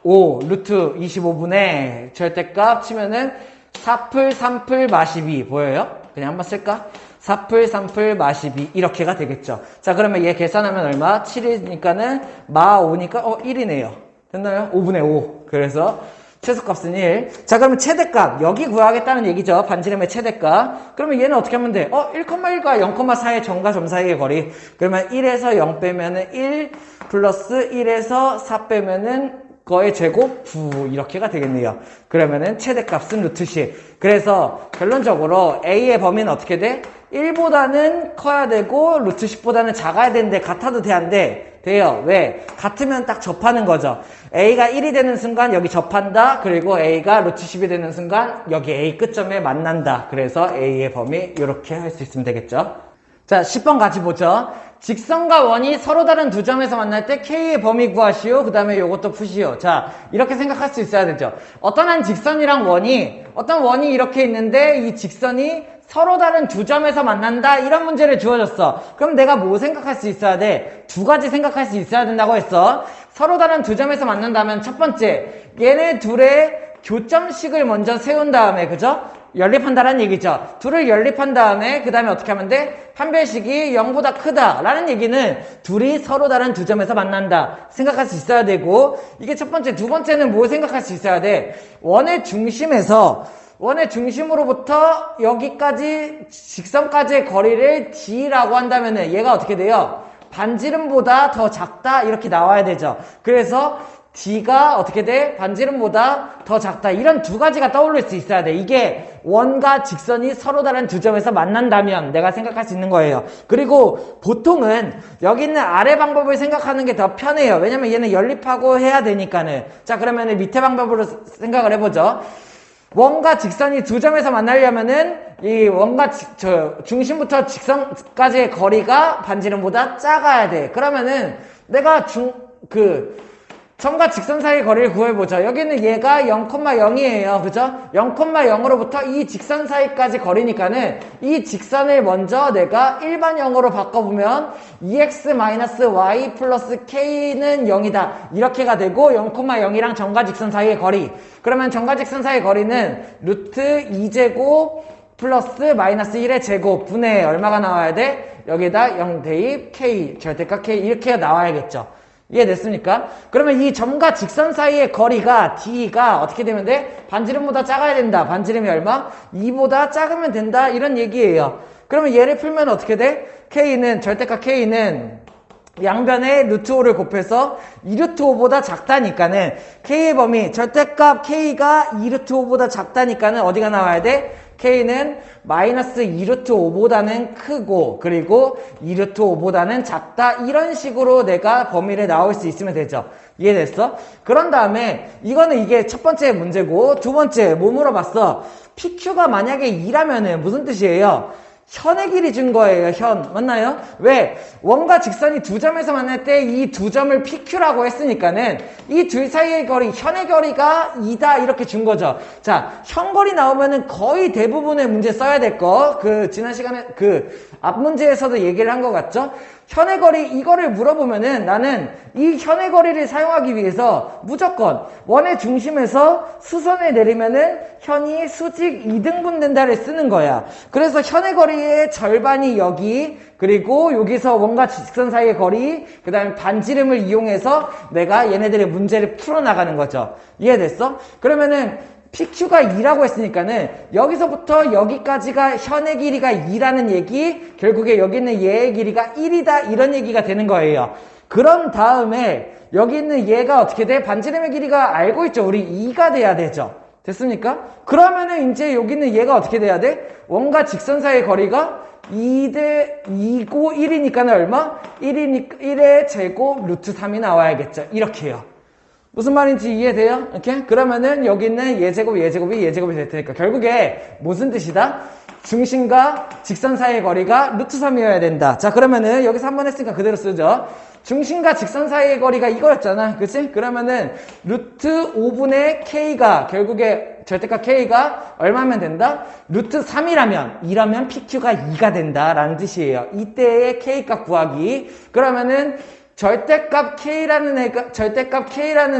5 루트 25분의 절대값 치면은 4풀 3풀 마 12 보여요? 그냥 한번 쓸까? 4풀, 3풀, 마 12 이렇게가 되겠죠. 자, 그러면 얘 계산하면 얼마? 7이니까는 마 5니까 1이네요. 됐나요? 5분의 5. 그래서 최소값은 1. 자, 그러면 최대값. 여기 구하겠다는 얘기죠. 반지름의 최대값. 그러면 얘는 어떻게 하면 돼? 1,1과 0,4의 점과 점 사이의 거리. 그러면 1에서 0 빼면은 1 플러스 1에서 4 빼면은 거의 제곱 9 이렇게가 되겠네요. 그러면은 최대값은 루트 10. 그래서 결론적으로 A의 범위는 어떻게 돼? 1보다는 커야 되고 루트 10보다는 작아야 되는데 같아도 돼, 안 돼? 돼요. 왜? 같으면 딱 접하는 거죠. A가 1이 되는 순간 여기 접한다. 그리고 A가 루트 10이 되는 순간 여기 A 끝점에 만난다. 그래서 A의 범위 이렇게 할 수 있으면 되겠죠. 자, 10번 같이 보죠. 직선과 원이 서로 다른 두 점에서 만날 때 K의 범위 구하시오. 그 다음에 요것도 푸시오. 자, 이렇게 생각할 수 있어야 되죠. 어떤 한 직선이랑 어떤 원이 이렇게 있는데 이 직선이 서로 다른 두 점에서 만난다. 이런 문제를 주어졌어. 그럼 내가 뭐 생각할 수 있어야 돼? 두 가지 생각할 수 있어야 된다고 했어. 서로 다른 두 점에서 만난다면 첫 번째, 얘네 둘의 교점식을 먼저 세운 다음에, 그죠? 연립한다라는 얘기죠. 둘을 연립한 다음에 그 다음에 어떻게 하면 돼? 판별식이 0보다 크다 라는 얘기는 둘이 서로 다른 두 점에서 만난다 생각할 수 있어야 되고, 이게 첫 번째. 두 번째는 뭐 생각할 수 있어야 돼? 원의 중심으로부터 여기까지 직선까지의 거리를 D라고 한다면은 얘가 어떻게 돼요? 반지름보다 더 작다 이렇게 나와야 되죠. 그래서 D가 어떻게 돼? 반지름보다 더 작다. 이런 두 가지가 떠올릴 수 있어야 돼. 이게 원과 직선이 서로 다른 두 점에서 만난다면 내가 생각할 수 있는 거예요. 그리고 보통은 여기 있는 아래 방법을 생각하는 게 더 편해요. 왜냐면 얘는 연립하고 해야 되니까는. 자, 그러면 밑에 방법으로 생각을 해보죠. 원과 직선이 두 점에서 만나려면은 이 원과 중심부터 직선까지의 거리가 반지름보다 작아야 돼. 그러면은 내가 점과 직선 사이의 거리를 구해보자. 여기는 얘가 0,0이에요. 그죠? 0,0으로부터 이 직선 사이까지 거리니까는 이 직선을 먼저 내가 일반형으로 바꿔보면 2x-y 플러스 k는 0이다. 이렇게가 되고 0,0이랑 점과 직선 사이의 거리. 그러면 점과 직선 사이의 거리는 루트 2제곱 플러스 마이너스 1의 제곱 분의 얼마가 나와야 돼? 여기다 0 대입 k, 절대값 k 이렇게 나와야겠죠. 이해됐습니까? 그러면 이 점과 직선 사이의 거리가 D가 어떻게 되면 돼? 반지름보다 작아야 된다. 반지름이 얼마? 2보다 작으면 된다. 이런 얘기예요. 그러면 얘를 풀면 어떻게 돼? 절대값 K는 양변에 루트 5를 곱해서 2루트 5보다 작다니까는 K의 범위, 절대값 K가 2루트 5보다 작다니까는 어디가 나와야 돼? K는 마이너스 2루트 5보다는 크고 그리고 2루트 5보다는 작다. 이런 식으로 내가 범위를 나올 수 있으면 되죠. 이해됐어? 그런 다음에 이게 첫 번째 문제고, 두 번째 뭐 물어봤어? PQ가 만약에 2라면은 무슨 뜻이에요? 현의 길이 준 거예요. 현. 맞나요? 왜? 원과 직선이 두 점에서 만날 때 이 두 점을 PQ라고 했으니까는 이 둘 사이의 거리, 현의 거리가 2다 이렇게 준 거죠. 자, 현거리 나오면은 거의 대부분의 문제 써야 될 거. 지난 시간에 앞 문제에서도 얘기를 한 것 같죠? 현의 거리 이거를 물어보면은 나는 이 현의 거리를 사용하기 위해서 무조건 원의 중심에서 수선을 내리면은 현이 수직 2등분 된다를 쓰는 거야. 그래서 현의 거리의 절반이 여기, 그리고 여기서 원과 직선 사이의 거리, 그 다음에 반지름을 이용해서 내가 얘네들의 문제를 풀어나가는 거죠. 이해됐어? 그러면은 PQ가 2라고 했으니까는 여기서부터 여기까지가 현의 길이가 2라는 얘기, 결국에 여기 있는 얘의 길이가 1이다 이런 얘기가 되는 거예요. 그런 다음에 여기 있는 얘가 어떻게 돼? 반지름의 길이가 알고 있죠. 우리 2가 돼야 되죠. 됐습니까? 그러면은 이제 여기 있는 얘가 어떻게 돼야 돼? 원과 직선 사이의 거리가 2고 1이니까는 얼마? 1의 제곱 루트 3이 나와야겠죠. 이렇게요. 무슨 말인지 이해돼요? 이렇게? 그러면은 여기 있는 예제곱이 될 테니까 결국에 무슨 뜻이다? 중심과 직선 사이의 거리가 루트 3이어야 된다. 자, 그러면은 여기서 한 번 했으니까 그대로 쓰죠. 중심과 직선 사이의 거리가 이거였잖아. 그치? 그러면은 루트 5분의 K가 결국에 절대값 K가 얼마면 된다? 루트 3이라면 2라면 PQ가 2가 된다라는 뜻이에요. 이때의 K값 구하기. 그러면은 절대값 K라는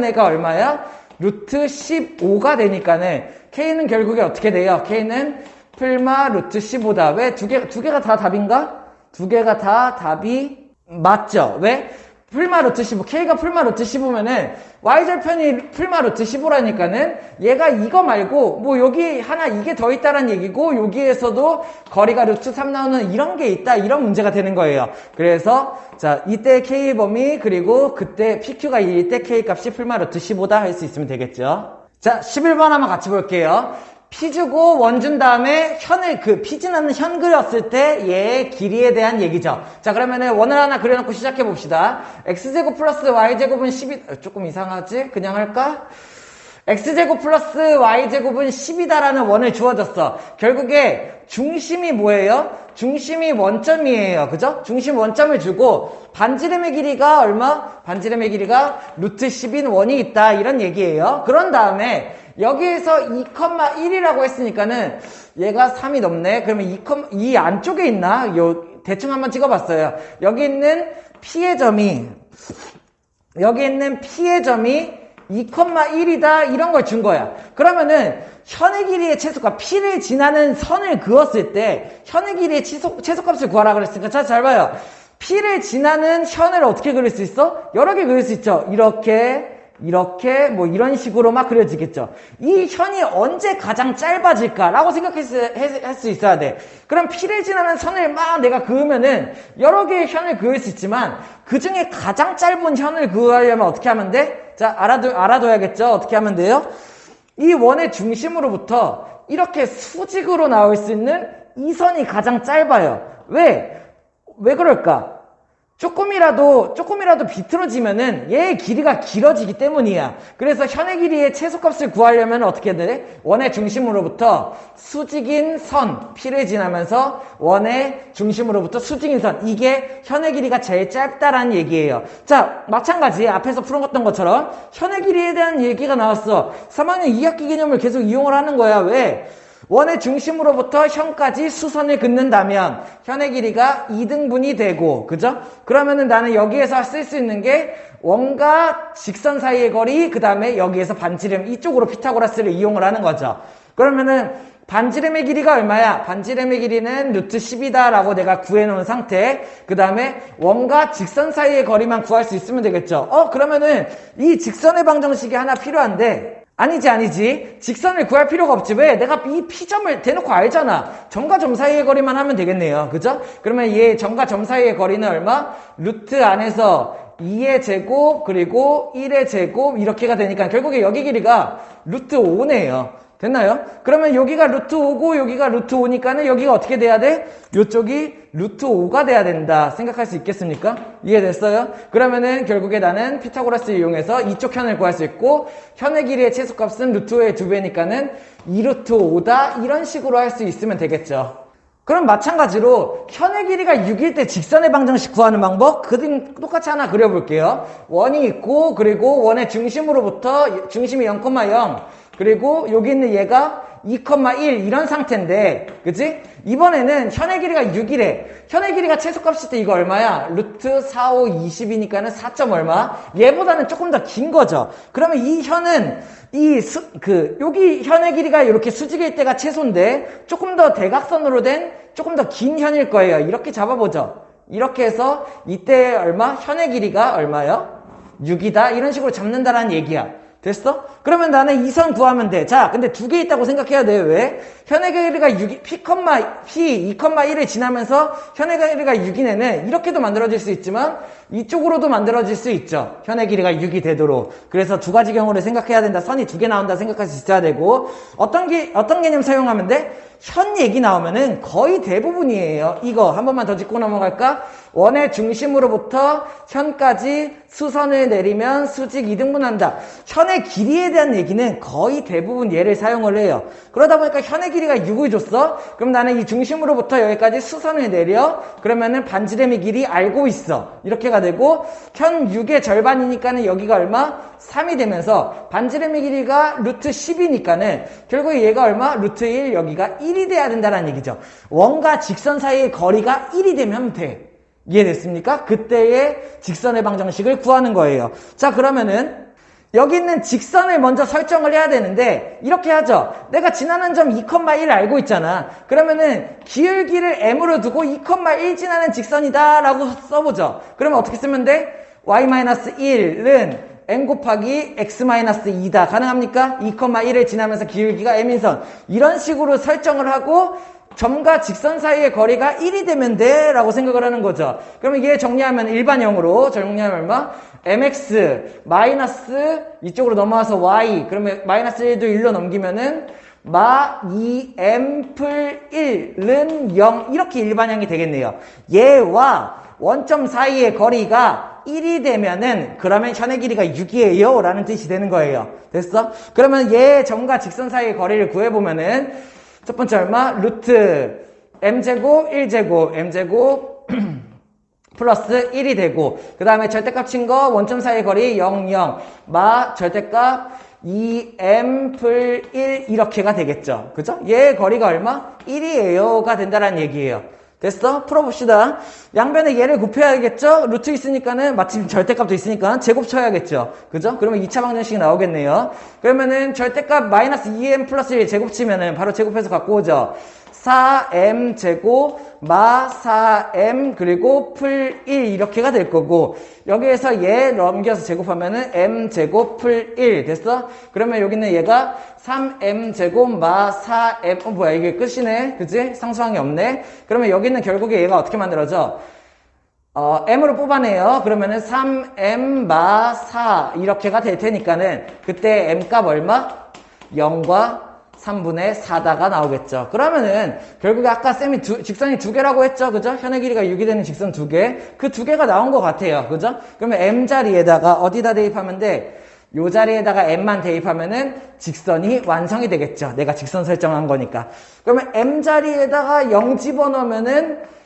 애가 얼마야? 루트 15가 되니까는 K는 결국에 어떻게 돼요? K는 풀마 루트 15다. 왜? 두 개가 다 답인가? 두 개가 다 답이 맞죠? 왜? 풀마 루트 15, K가 풀마 루트 15면은 Y절편이 풀마 루트 15라니까는 얘가 이거 말고 뭐 여기 하나 이게 더 있다란 얘기고 여기에서도 거리가 루트 3 나오는 이런 게 있다, 이런 문제가 되는 거예요. 그래서 자, 이때 K 범위 그리고 그때 PQ가 이때 K 값이 풀마 루트 15다 할 수 있으면 되겠죠. 자, 11번 한번 같이 볼게요. 피 주고 원 준 다음에 현을 피 지나는 현 그렸을 때 얘의 길이에 대한 얘기죠. 자, 그러면은 원을 하나 그려놓고 시작해 봅시다. x제곱 플러스 y제곱은 10이 조금 이상하지? 그냥 할까? x제곱 플러스 y제곱은 10이다라는 원을 주어졌어. 결국에 중심이 뭐예요? 중심이 원점이에요. 그죠? 중심 원점을 주고 반지름의 길이가 얼마? 반지름의 길이가 루트 10인 원이 있다, 이런 얘기예요. 그런 다음에 여기에서 2,1이라고 했으니까는 얘가 3이 넘네. 그러면 이 안쪽에 있나? 대충 한번 찍어봤어요. 여기 있는 P의 점이 2,1이다, 이런 걸 준 거야. 그러면은 현의 길이의 최소값, P를 지나는 선을 그었을 때 현의 길이의 최소값을 구하라 그랬으니까 잘 봐요. P를 지나는 현을 어떻게 그릴 수 있어? 여러 개 그릴 수 있죠. 이렇게 뭐 이런 식으로 막 그려지겠죠. 이 현이 언제 가장 짧아질까라고 생각할 수 있어야 돼. 그럼 P를 지나는 선을 막 내가 그으면은 여러 개의 현을 그을 수 있지만 그 중에 가장 짧은 현을 그으려면 어떻게 하면 돼? 자, 알아둬야겠죠. 어떻게 하면 돼요? 이 원의 중심으로부터 이렇게 수직으로 나올 수 있는 이 선이 가장 짧아요. 왜 그럴까? 조금이라도 비틀어지면은 얘의 길이가 길어지기 때문이야. 그래서 현의 길이의 최소값을 구하려면 어떻게 해야 돼? 원의 중심으로부터 수직인 선, P를 지나면서 원의 중심으로부터 수직인 선, 이게 현의 길이가 제일 짧다라는 얘기예요. 자, 마찬가지 앞에서 풀었던 것처럼 현의 길이에 대한 얘기가 나왔어. 3학년 2학기 개념을 계속 이용을 하는 거야. 왜? 원의 중심으로부터 현까지 수선을 긋는다면 현의 길이가 2등분이 되고, 그죠? 그러면은 나는 여기에서 쓸 수 있는 게 원과 직선 사이의 거리, 그 다음에 여기에서 반지름, 이쪽으로 피타고라스를 이용을 하는 거죠. 그러면은 반지름의 길이가 얼마야? 반지름의 길이는 루트 10이다 라고 내가 구해놓은 상태, 그 다음에 원과 직선 사이의 거리만 구할 수 있으면 되겠죠. 그러면은 이 직선의 방정식이 하나 필요한데, 아니지. 직선을 구할 필요가 없지. 왜? 내가 이 P점을 대놓고 알잖아. 점과 점 사이의 거리만 하면 되겠네요. 그죠? 그러면 얘 점과 점 사이의 거리는 얼마? 루트 안에서 2의 제곱 그리고 1의 제곱 이렇게가 되니까 결국에 여기 길이가 루트 5네요. 됐나요? 그러면 여기가 루트 5고 여기가 루트 5니까는 여기가 어떻게 돼야 돼? 이쪽이 루트 5가 돼야 된다 생각할 수 있겠습니까? 이해됐어요? 그러면은 결국에 나는 피타고라스를 이용해서 이쪽 현을 구할 수 있고 현의 길이의 최소값은 루트 5의 2배니까는 2루트 5다, 이런 식으로 할 수 있으면 되겠죠. 그럼 마찬가지로 현의 길이가 6일 때 직선의 방정식 구하는 방법 똑같이 하나 그려볼게요. 원이 있고 그리고 원의 중심으로부터 중심이 0,0 그리고 여기 있는 얘가 2,1 이런 상태인데, 그치? 이번에는 현의 길이가 6이래. 현의 길이가 최소값일 때 이거 얼마야? 루트 4, 5, 20이니까는 4점 얼마? 얘보다는 조금 더 긴 거죠. 그러면 이 현은 여기 현의 길이가 이렇게 수직일 때가 최소인데 조금 더 대각선으로 된 조금 더 긴 현일 거예요. 이렇게 잡아보죠. 이렇게 해서 이때 얼마? 현의 길이가 얼마요? 6이다. 이런 식으로 잡는다라는 얘기야. 됐어? 그러면 나는 이 선 구하면 돼. 자, 근데 두 개 있다고 생각해야 돼. 왜? 현의 길이가 6, P, 2,1을 지나면서 현의 길이가 6인 애는 이렇게도 만들어질 수 있지만 이쪽으로도 만들어질 수 있죠. 현의 길이가 6이 되도록. 그래서 두 가지 경우를 생각해야 된다. 선이 두 개 나온다 생각할 수 있어야 되고, 어떤 개념 사용하면 돼? 현 얘기 나오면은 거의 대부분이에요. 이거 한 번만 더 짚고 넘어갈까? 원의 중심으로부터 현까지 수선을 내리면 수직 2등분한다. 현의 길이에 대한 얘기는 거의 대부분 얘를 사용을 해요. 그러다 보니까 현의 길이가 6을 줬어? 그럼 나는 이 중심으로부터 여기까지 수선을 내려? 그러면은 반지름의 길이 알고 있어. 이렇게가 되고, 현 6의 절반이니까는 여기가 얼마? 3이 되면서 반지름의 길이가 루트 10이니까는 결국에 얘가 얼마? 루트 1, 여기가 1이 돼야 된다는 얘기죠. 원과 직선 사이의 거리가 1이 되면 돼. 이해됐습니까? 그때의 직선의 방정식을 구하는 거예요. 자, 그러면은 여기 있는 직선을 먼저 설정을 해야 되는데 이렇게 하죠. 내가 지나는 점 2,1 알고 있잖아. 그러면은 기울기를 m으로 두고 2,1 지나는 직선이다 라고 써보죠. 그러면 어떻게 쓰면 돼? y-1은 m 곱하기 x-2다. 가능합니까? 2,1을 지나면서 기울기가 m인선. 이런 식으로 설정을 하고 점과 직선 사이의 거리가 1이 되면 돼 라고 생각을 하는 거죠. 그러면 얘 정리하면 일반형으로 정리하면 얼마? mx 마이너스 이쪽으로 넘어와서 y 그러면 마이너스 1도 1로 넘기면은 마 2m 풀 1은 0 이렇게 일반형이 되겠네요. 얘와 원점 사이의 거리가 1이 되면은 그러면 현의 길이가 6이에요 라는 뜻이 되는 거예요. 됐어? 그러면 얘 점과 직선 사이의 거리를 구해보면은 첫 번째 얼마? 루트 m제곱 1제곱 m제곱 플러스 1이 되고 그 다음에 절대값 친 거 원점 사이의 거리 0, 0 마 절대값 2m 풀 1 이렇게가 되겠죠. 그죠? 얘 거리가 얼마? 1이에요가 된다는 얘기예요. 됐어? 풀어봅시다. 양변에 얘를 곱해야겠죠? 루트 있으니까는 마침 절대값도 있으니까 제곱 쳐야겠죠. 그죠? 그러면 2차 방정식이 나오겠네요. 그러면은 절대값 마이너스 2m 플러스 1 제곱 치면은 바로 제곱해서 갖고 오죠. 4m 제곱 마 4m 그리고 풀 1 이렇게가 될 거고 여기에서 얘 넘겨서 제곱하면은 m 제곱 풀 1 됐어? 그러면 여기는 얘가 3m 제곱 마 4m 뭐야 이게 끝이네 그치? 상수항이 없네. 그러면 여기는 결국에 얘가 어떻게 만들어져? m으로 뽑아내요. 그러면은 3m 마 4 이렇게가 될 테니까는 그때 m 값 얼마? 0과 3분의 4다가 나오겠죠. 그러면은 결국에 아까 쌤이 직선이 두 개라고 했죠. 그죠? 현의 길이가 6이 되는 직선 두 개. 그 두 개가 나온 것 같아요. 그죠? 그러면 m 자리에다가 어디다 대입하면 돼? 요 자리에다가 m만 대입하면은 직선이 완성이 되겠죠. 내가 직선 설정한 거니까. 그러면 m 자리에다가 0 집어넣으면은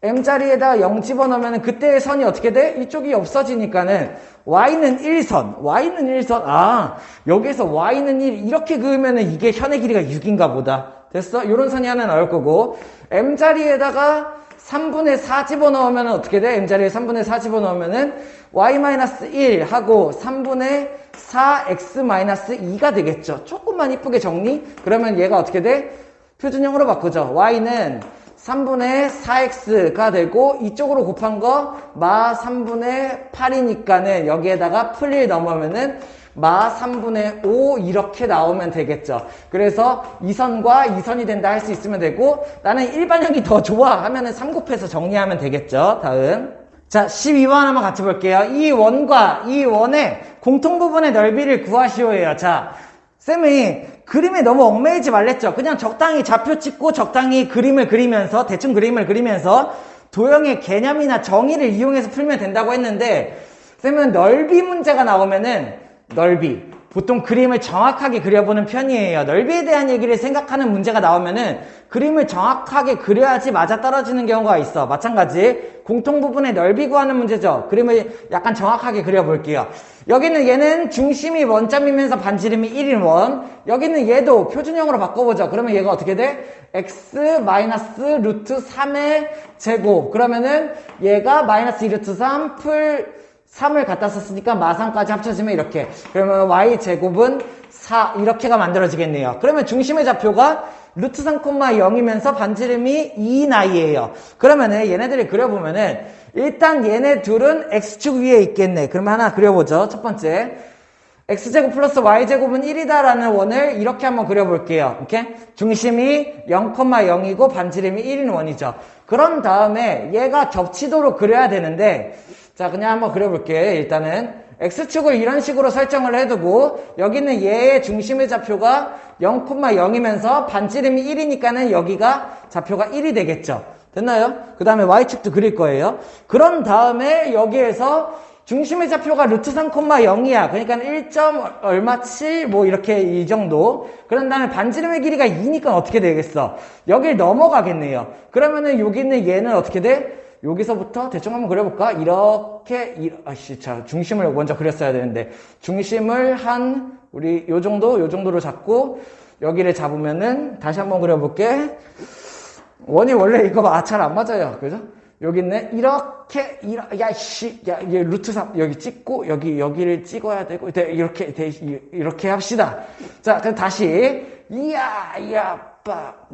m 자리에다가 0 집어넣으면은 그때의 선이 어떻게 돼? 이쪽이 없어지니까는 y는 1선. y는 1선. 아, 여기서 y는 1 이렇게 그으면은 이게 현의 길이가 6인가 보다. 됐어? 요런 선이 하나 나올 거고 m 자리에다가 3분의 4 집어넣으면 어떻게 돼? m 자리에 3분의 4 집어넣으면은 y-1 하고 3분의 4x-2가 되겠죠. 조금만 이쁘게 정리? 그러면 얘가 어떻게 돼? 표준형으로 바꾸죠. y는 3분의 4x가 되고 이쪽으로 곱한 거 마 3분의 8이니까는 여기에다가 풀 1 넘으면은 마 3분의 5 이렇게 나오면 되겠죠. 그래서 이 선과 이 선이 된다 할 수 있으면 되고 나는 일반형이 더 좋아 하면은 3 곱해서 정리하면 되겠죠. 다음 자 12번 한번 같이 볼게요. 이 원과 이 원의 공통부분의 넓이를 구하시오예요. 자 쌤이 그림에 너무 얽매이지 말랬죠. 그냥 적당히 좌표 찍고 적당히 그림을 그리면서 대충 그림을 그리면서 도형의 개념이나 정의를 이용해서 풀면 된다고 했는데 쌤은 넓이 문제가 나오면은 넓이 보통 그림을 정확하게 그려보는 편이에요. 넓이에 대한 얘기를 생각하는 문제가 나오면은 그림을 정확하게 그려야지 맞아떨어지는 경우가 있어. 마찬가지 공통부분의 넓이 구하는 문제죠. 그림을 약간 정확하게 그려볼게요. 여기는 얘는 중심이 원점이면서 반지름이 1인 원. 여기는 얘도 표준형으로 바꿔보죠. 그러면 얘가 어떻게 돼? x 마이너스 루트 3의 제곱. 그러면은 얘가 마이너스 2 루트 3 풀 3을 갖다 썼으니까 마상까지 합쳐지면 이렇게. 그러면 y제곱은 4 이렇게가 만들어지겠네요. 그러면 중심의 좌표가 루트 3,0이면서 반지름이 2인 i예요. 그러면은 얘네들이 그려보면은 일단 얘네 둘은 x축 위에 있겠네. 그러면 하나 그려보죠. 첫 번째 x제곱 플러스 y제곱은 1이다 라는 원을 이렇게 한번 그려볼게요. 오케이? 중심이 0,0이고 반지름이 1인 원이죠. 그런 다음에 얘가 겹치도록 그려야 되는데 자 그냥 한번 그려볼게요. 일단은 x축을 이런 식으로 설정을 해두고 여기는 얘의 중심의 좌표가 0,0이면서 반지름이 1이니까는 여기가 좌표가 1이 되겠죠. 됐나요? 그 다음에 y축도 그릴 거예요. 그런 다음에 여기에서 중심의 좌표가 루트 3,0이야. 그러니까 1. 얼마 7 뭐 이렇게 이 정도. 그런 다음에 반지름의 길이가 2니까 어떻게 되겠어? 여길 넘어가겠네요. 그러면은 여기 있는 얘는 어떻게 돼? 여기서부터 대충 한번 그려볼까? 이렇게 자 중심을 먼저 그렸어야 되는데 중심을 한 우리 요 정도로 잡고 여기를 잡으면은 다시 한번 그려볼게. 원이 원래 이거 잘 안 맞아요. 그죠? 여기 있네. 이렇게, 얘 루트 3, 여기 찍고, 여기를 찍어야 되고, 이렇게 합시다. 자, 그럼 다시,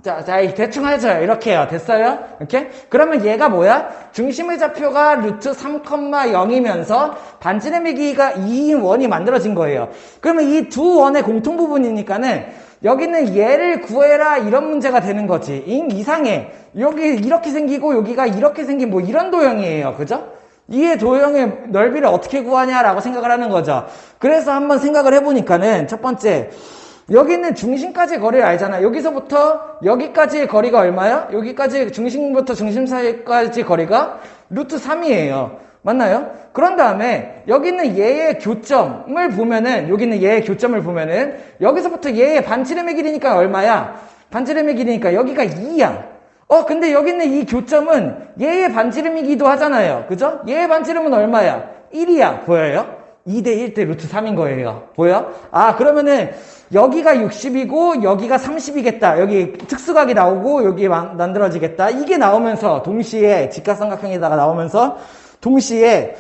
자, 대충 하죠. 이렇게 해요. 됐어요? 이렇게? 그러면 얘가 뭐야? 중심의 좌표가 루트 3,0이면서 반지름의 길이가 2인 원이 만들어진 거예요. 그러면 이 두 원의 공통 부분이니까는 여기는 얘를 구해라 이런 문제가 되는 거지. 이상해. 여기 이렇게 생기고 여기가 이렇게 생긴 뭐 이런 도형이에요. 그죠? 이 도형의 넓이를 어떻게 구하냐라고 생각을 하는 거죠. 그래서 한번 생각을 해보니까는 첫 번째, 여기는 중심까지 거리를 알잖아. 여기서부터 여기까지의 거리가 얼마야? 여기까지 중심부터 중심 사이까지 거리가 루트 3이에요. 맞나요? 그런 다음에 여기는 얘의 교점을 보면은, 여기는 얘의 교점을 보면은 여기서부터 얘의 반지름의 길이니까 얼마야? 반지름의 길이니까 여기가 2야. 근데 여기 있는 이 교점은 얘의 반지름이기도 하잖아요. 그죠? 얘의 반지름은 얼마야? 1이야. 보여요? 2대 1대 루트 3인 거예요. 보여? 그러면은 여기가 60이고 여기가 30이겠다. 여기 특수각이 나오고 여기 만들어지겠다. 이게 나오면서 동시에 직각삼각형에다가 나오면서 동시에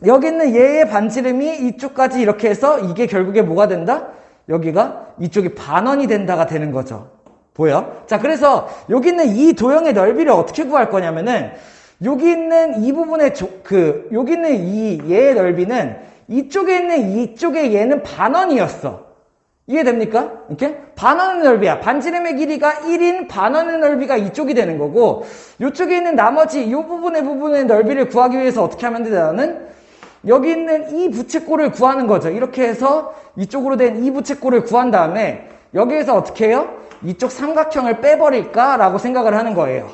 여기 있는 얘의 반지름이 이쪽까지 이렇게 해서 이게 결국에 뭐가 된다? 여기가 이쪽이 반원이 된다가 되는 거죠. 보여? 자, 그래서 여기 있는 이 도형의 넓이를 어떻게 구할 거냐면은 여기 있는 이 부분의 여기 있는 얘의 넓이는 이쪽에 있는 이쪽의 얘는 반원이었어. 이해됩니까? 이렇게? 반원의 넓이야. 반지름의 길이가 1인 반원의 넓이가 이쪽이 되는 거고, 이쪽에 있는 나머지 이 부분의 넓이를 구하기 위해서 어떻게 하면 되냐는 여기 있는 이 부채꼴을 구하는 거죠. 이렇게 해서 이쪽으로 된 이 부채꼴을 구한 다음에 여기에서 어떻게 해요? 이쪽 삼각형을 빼버릴까라고 생각을 하는 거예요.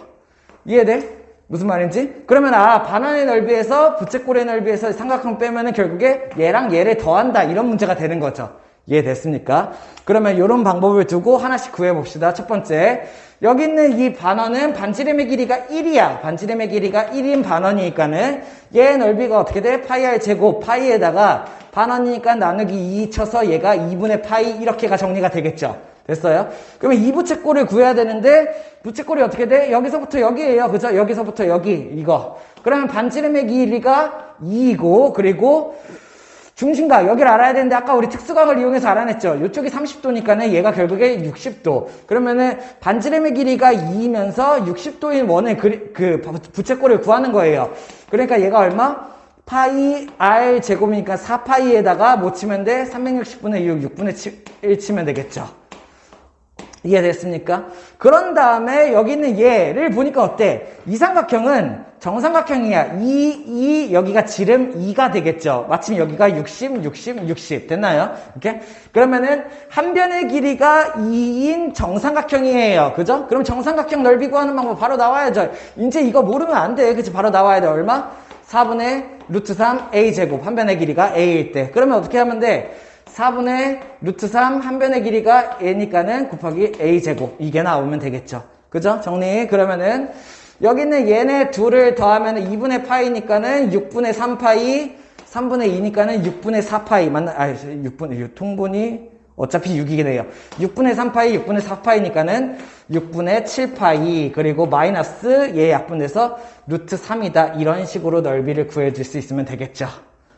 이해돼? 무슨 말인지? 그러면 반원의 넓이에서 부채꼴의 넓이에서 삼각형 빼면은 결국에 얘랑 얘를 더한다 이런 문제가 되는 거죠. 이해됐습니까? 그러면 이런 방법을 두고 하나씩 구해봅시다. 첫 번째, 여기 있는 이 반원은 반지름의 길이가 1이야. 반지름의 길이가 1인 반원이니까는 얘의 넓이가 어떻게 돼? 파이 r 제곱, 파이에다가 반원이니까 나누기 2 쳐서 얘가 2분의 파이 이렇게가 정리가 되겠죠. 됐어요? 그러면 이 부채꼴을 구해야 되는데 부채꼴이 어떻게 돼? 여기서부터 여기예요. 그죠? 여기서부터 여기 이거. 그러면 반지름의 길이가 2이고 그리고 중심각 여기를 알아야 되는데 아까 우리 특수각을 이용해서 알아냈죠. 이쪽이 30도니까는 얘가 결국에 60도. 그러면은 반지름의 길이가 2이면서 60도인 원의 부채꼴을 구하는 거예요. 그러니까 얘가 얼마? 파이 r 제곱이니까 4파이에다가 뭐 치면 돼? 360분의 6, 6분의 1 치면 되겠죠. 이해됐습니까? 그런 다음에 여기 있는 얘를 보니까 어때? 이 삼각형은 정삼각형이야. 여기가 지름 2가 되겠죠. 마침 여기가 60, 60, 60. 됐나요? 이렇게? 그러면은 한 변의 길이가 2인 정삼각형이에요. 그죠? 그럼 정삼각형 넓이 구하는 방법 바로 나와야죠. 이제 이거 모르면 안 돼. 그치? 바로 나와야 돼. 얼마? 4분의 루트 3 a제곱. 한 변의 길이가 a일 때. 그러면 어떻게 하면 돼? 4분의 루트 3 한 변의 길이가 a니까는 곱하기 a제곱. 이게 나오면 되겠죠. 그죠? 정리. 그러면은 여기 있는 얘네 둘을 더하면 2분의 파이니까는 6분의 3파이, 3분의 2니까는 6분의 4파이. 맞나? 6분의, 통분이 어차피 6이긴 요 6분의 3파이, 6분의 4파이니까는 6분의 7파이. 그리고 마이너스 얘 약분돼서 루트 3이다. 이런 식으로 넓이를 구해줄 수 있으면 되겠죠.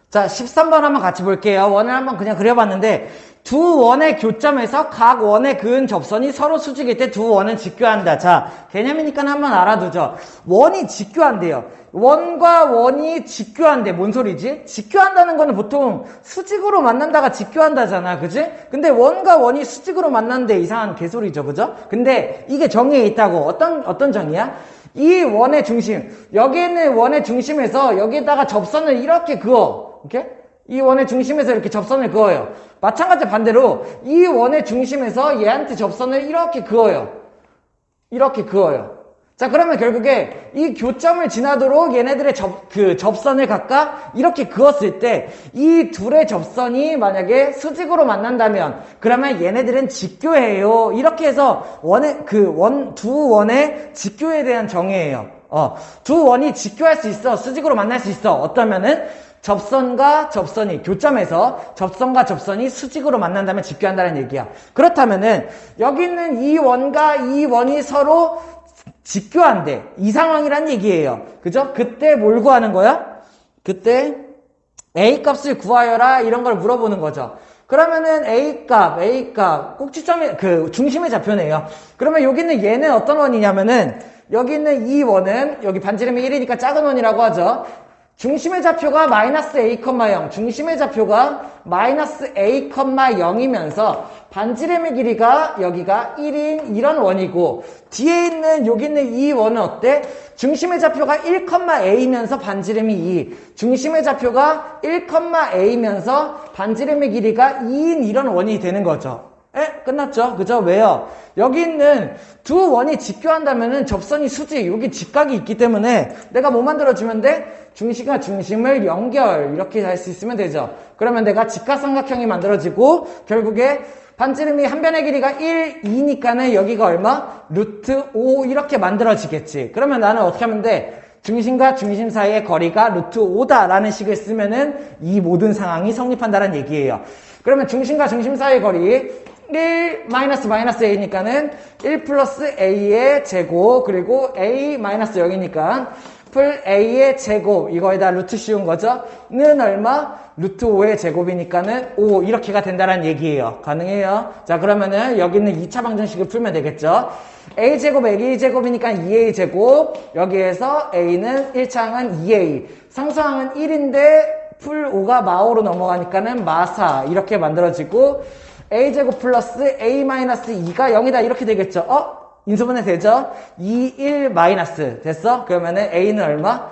자, 13번 한번 같이 볼게요. 원을 한번 그냥 그려봤는데 두 원의 교점에서 각 원에 그은 접선이 서로 수직일 때 두 원은 직교한다. 자, 개념이니까 한번 알아두죠. 원이 직교한대요. 원과 원이 직교한대. 뭔 소리지? 직교한다는 거는 보통 수직으로 만난다가 직교한다잖아. 그지? 근데 원과 원이 수직으로 만난데 이상한 개소리죠. 그죠? 근데 이게 정의에 있다고. 어떤 정의야? 이 원의 중심, 여기 있는 원의 중심에서 여기에다가 접선을 이렇게 그어. 이렇게? 이 원의 중심에서 이렇게 접선을 그어요. 마찬가지 반대로 이 원의 중심에서 얘한테 접선을 이렇게 그어요. 이렇게 그어요. 자, 그러면 결국에 이 교점을 지나도록 얘네들의 접선을 각각 이렇게 그었을 때 이 둘의 접선이 만약에 수직으로 만난다면 그러면 얘네들은 직교예요. 이렇게 해서 두 원의 직교에 대한 정의예요. 두 원이 직교할 수 있어. 수직으로 만날 수 있어. 어떠면은 접선과 접선이 교점에서 접선과 접선이 수직으로 만난다면 직교한다는 얘기야. 그렇다면은 여기 있는 이 원과 이 원이 서로 직교한대. 이 상황이란 얘기예요. 그죠? 그때 뭘 구하는 거야? 그때 A 값을 구하여라 이런 걸 물어보는 거죠. 그러면은 A 값, 꼭지점의, 중심의 좌표네요. 그러면 여기는 얘는 어떤 원이냐면은, 여기 있는 이 원은, 여기 반지름이 1이니까 작은 원이라고 하죠. 중심의 좌표가 마이너스 A, 0, 중심의 좌표가 마이너스 A, 0이면서 반지름의 길이가 여기가 1인 이런 원이고, 뒤에 있는 여기 있는 이 원은 어때? 중심의 좌표가 1, A면서 반지름이 2, 중심의 좌표가 1, A면서 반지름의 길이가 2인 이런 원이 되는 거죠. 끝났죠? 그죠? 왜요? 여기 있는 두 원이 직교한다면은 접선이 수직, 여기 직각이 있기 때문에 내가 뭐 만들어주면 돼? 중심과 중심을 연결, 이렇게 할 수 있으면 되죠. 그러면 내가 직각삼각형이 만들어지고, 결국에 반지름이 한 변의 길이가 1, 2니까는 여기가 얼마? 루트 5 이렇게 만들어지겠지. 그러면 나는 어떻게 하면 돼? 중심과 중심 사이의 거리가 루트 5다라는 식을 쓰면은 이 모든 상황이 성립한다는 얘기예요. 그러면 중심과 중심 사이의 거리 1 마이너스 A니까는 1 플러스 A의 제곱, 그리고 A 마이너스 0이니까 풀 A의 제곱, 이거에다 루트 씌운 거죠? 는 얼마? 루트 5의 제곱이니까는 5 이렇게가 된다는 얘기예요. 가능해요? 자, 그러면은 여기 있는 2차 방정식을 풀면 되겠죠? A제곱, A제곱이니까 2A제곱, 여기에서 A는 1차항은 2A, 상수항은 1인데 풀 5가 마오로 넘어가니까는 마사 이렇게 만들어지고, A제곱 플러스 A 마이너스 2가 0이다 이렇게 되겠죠? 인수분해 되죠? 2, 1 마이너스 됐어? 그러면은 A는 얼마?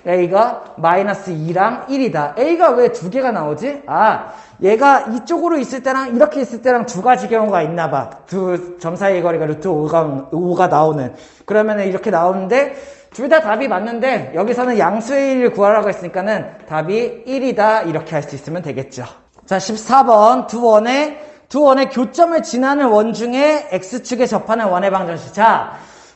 A가 마이너스 2랑 1이다. A가 왜 두 개가 나오지? 얘가 이쪽으로 있을 때랑 이렇게 있을 때랑 두 가지 경우가 있나 봐. 두 점 사이의 거리가 루트 5가 나오는. 그러면은 이렇게 나오는데 둘 다 답이 맞는데 여기서는 양수의 1을 구하라고 했으니까는 답이 1이다 이렇게 할 수 있으면 되겠죠. 자, 14번 두 원의 교점을 지나는 원 중에 X축에 접하는 원의 방정식. 자,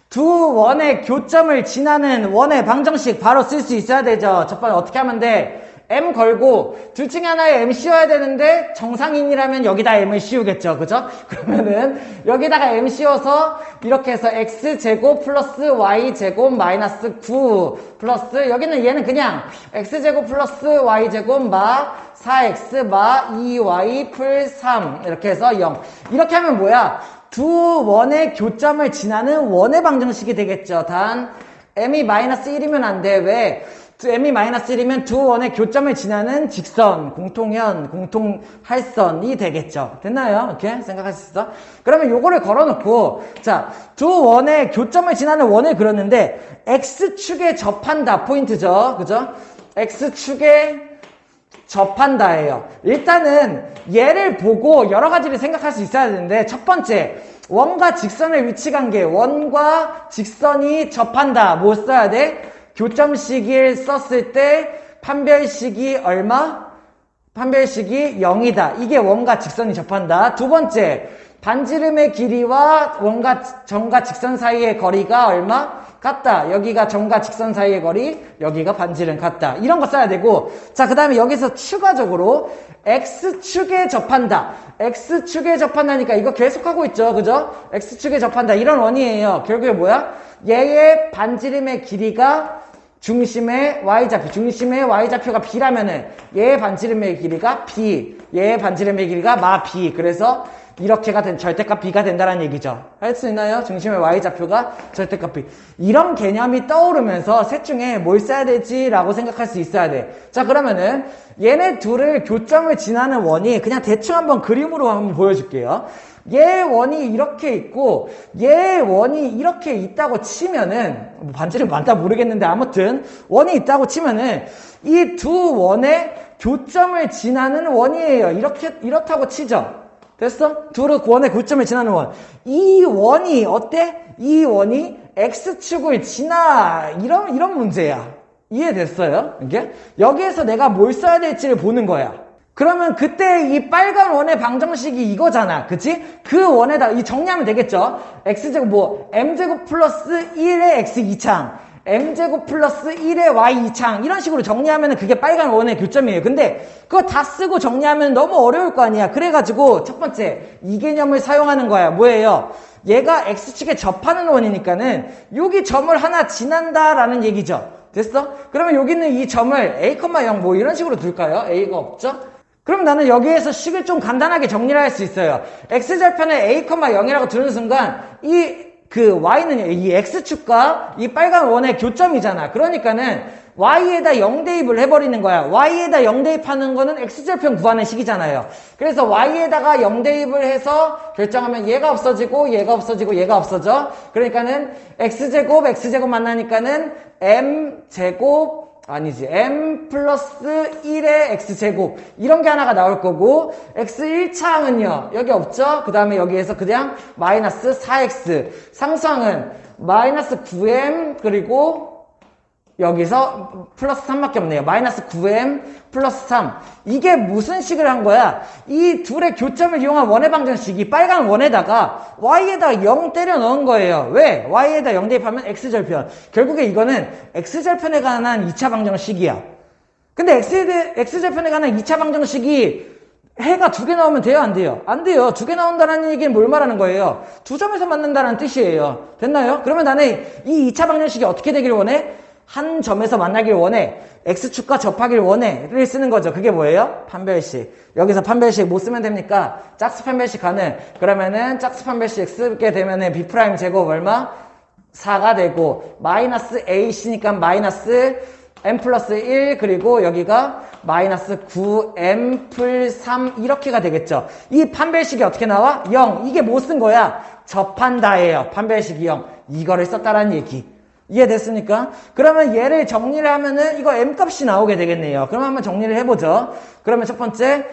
두 원의 교점을 지나는 원의 방정식 바로 쓸 수 있어야 되죠. 첫 번째 어떻게 하면 돼? M 걸고 둘 중에 하나에 M 씌워야 되는데 정상인이라면 여기다 M을 씌우겠죠. 그죠? 그러면은 여기다가 M 씌워서 이렇게 해서 X제곱 플러스 Y제곱 마이너스 9 플러스 여기는 얘는 그냥 X제곱 플러스 Y제곱 마 4X 마 2Y 풀 3 이렇게 해서 0 이렇게 하면 뭐야? 두 원의 교점을 지나는 원의 방정식이 되겠죠. 단 M이 마이너스 1이면 안 돼. 왜? M이 마이너스 1이면 두 원의 교점을 지나는 직선, 공통현, 공통할선이 되겠죠. 됐나요? 이렇게 생각할 수 있어? 그러면 요거를 걸어놓고, 자, 두 원의 교점을 지나는 원을 그렸는데, X축에 접한다. 포인트죠. 그죠? X축에 접한다예요. 일단은 얘를 보고 여러 가지를 생각할 수 있어야 되는데, 첫 번째, 원과 직선의 위치 관계, 원과 직선이 접한다. 뭐 써야 돼? 교점식을 썼을 때 판별식이 얼마? 판별식이 0이다. 이게 원과 직선이 접한다. 두 번째, 반지름의 길이와 원과 점과 직선 사이의 거리가 얼마? 같다. 여기가 점과 직선 사이의 거리, 여기가 반지름 같다. 이런 거 써야 되고, 자, 그 다음에 여기서 추가적으로 X축에 접한다. X축에 접한다니까 이거 계속하고 있죠. 그죠? X축에 접한다. 이런 원이에요. 결국에 뭐야? 얘의 반지름의 길이가 중심의 Y좌표, 중심의 Y좌표가 B라면은 얘의 반지름의 길이가 B, 얘의 반지름의 길이가 마 B. 그래서 이렇게가 절대값 B가 된다는 얘기죠. 할 수 있나요? 중심의 Y좌표가 절대값 B. 이런 개념이 떠오르면서 셋 중에 뭘 써야 되지라고 생각할 수 있어야 돼. 자, 그러면은 얘네 둘을 교점을 지나는 원이 그냥 대충 한번 그림으로 한번 보여줄게요. 얘 원이 이렇게 있고 얘 원이 이렇게 있다고 치면은 뭐 반지름 많다 모르겠는데 아무튼 원이 있다고 치면은 이 두 원의 교점을 지나는 원이에요. 이렇다고 치죠. 됐어? 둘의 원의 교점을 지나는 원. 이 원이 어때? 이 원이 X축을 지나 이런 문제야. 이해됐어요? 이게? 여기에서 내가 뭘 써야 될지를 보는 거야. 그러면 그때 이 빨간 원의 방정식이 이거잖아. 그치? 그 원에다 이 정리하면 되겠죠? X제곱 M제곱 플러스 1의 X 2창. m제곱 플러스 1의 y 2창 이런 식으로 정리하면 그게 빨간 원의 교점이에요. 근데 그거 다 쓰고 정리하면 너무 어려울 거 아니야. 그래가지고 첫 번째 이 개념을 사용하는 거야. 뭐예요? 얘가 x축에 접하는 원이니까는 여기 점을 하나 지난다라는 얘기죠. 됐어? 그러면 여기 있는 이 점을 a, 0 뭐 이런 식으로 둘까요? a가 없죠? 그럼 나는 여기에서 식을 좀 간단하게 정리를 할 수 있어요. x절편에 a, 0이라고 두는 순간 y는 이 x축과 이 빨간 원의 교점이잖아. 그러니까는 y에다 0 대입을 해버리는 거야. y에다 0 대입하는 거는 x절편 구하는 식이잖아요. 그래서 y에다가 0 대입을 해서 결정하면 얘가 없어지고 얘가 없어지고 얘가 없어져. 그러니까는 x제곱 만나니까는 m제곱 m 플러스 1의 x제곱 이런 게 하나가 나올 거고 x 1차항은요 여기 없죠? 그 다음에 여기에서 그냥 마이너스 4x 상수항은 마이너스 9m 그리고 여기서 플러스 3밖에 없네요. 마이너스 9m 플러스 3. 이게 무슨 식을 한 거야? 이 둘의 교점을 이용한 원의 방정식, 이 빨간 원에다가 y에다가 0 때려 넣은 거예요. 왜? y에다 0 대입하면 x절편. 결국에 이거는 x절편에 관한 2차 방정식이야. 근데 x절편에 관한 2차 방정식이 해가 2개 나오면 돼요? 안 돼요? 안 돼요. 2개 나온다는 얘기는 뭘 말하는 거예요? 두 점에서 만난다는 뜻이에요. 됐나요? 그러면 나는 이 2차 방정식이 어떻게 되길 원해? 한 점에서 만나길 원해. x축과 접하길 원해를 쓰는 거죠. 그게 뭐예요? 판별식. 여기서 판별식 뭐 쓰면 됩니까? 짝수 판별식 가능. 그러면은 짝수 판별식 쓰게 되면은 b' 제곱 얼마? 4가 되고 마이너스 ac니까 마이너스 m 플러스 1 그리고 여기가 마이너스 9m 풀 3 이렇게가 되겠죠. 이 판별식이 어떻게 나와? 0. 이게 뭐 쓴 거야? 접한다예요. 판별식이 0. 이거를 썼다라는 얘기. 이해됐습니까? 그러면 얘를 정리를 하면은 이거 m값이 나오게 되겠네요. 그럼 한번 정리를 해보죠. 그러면 첫 번째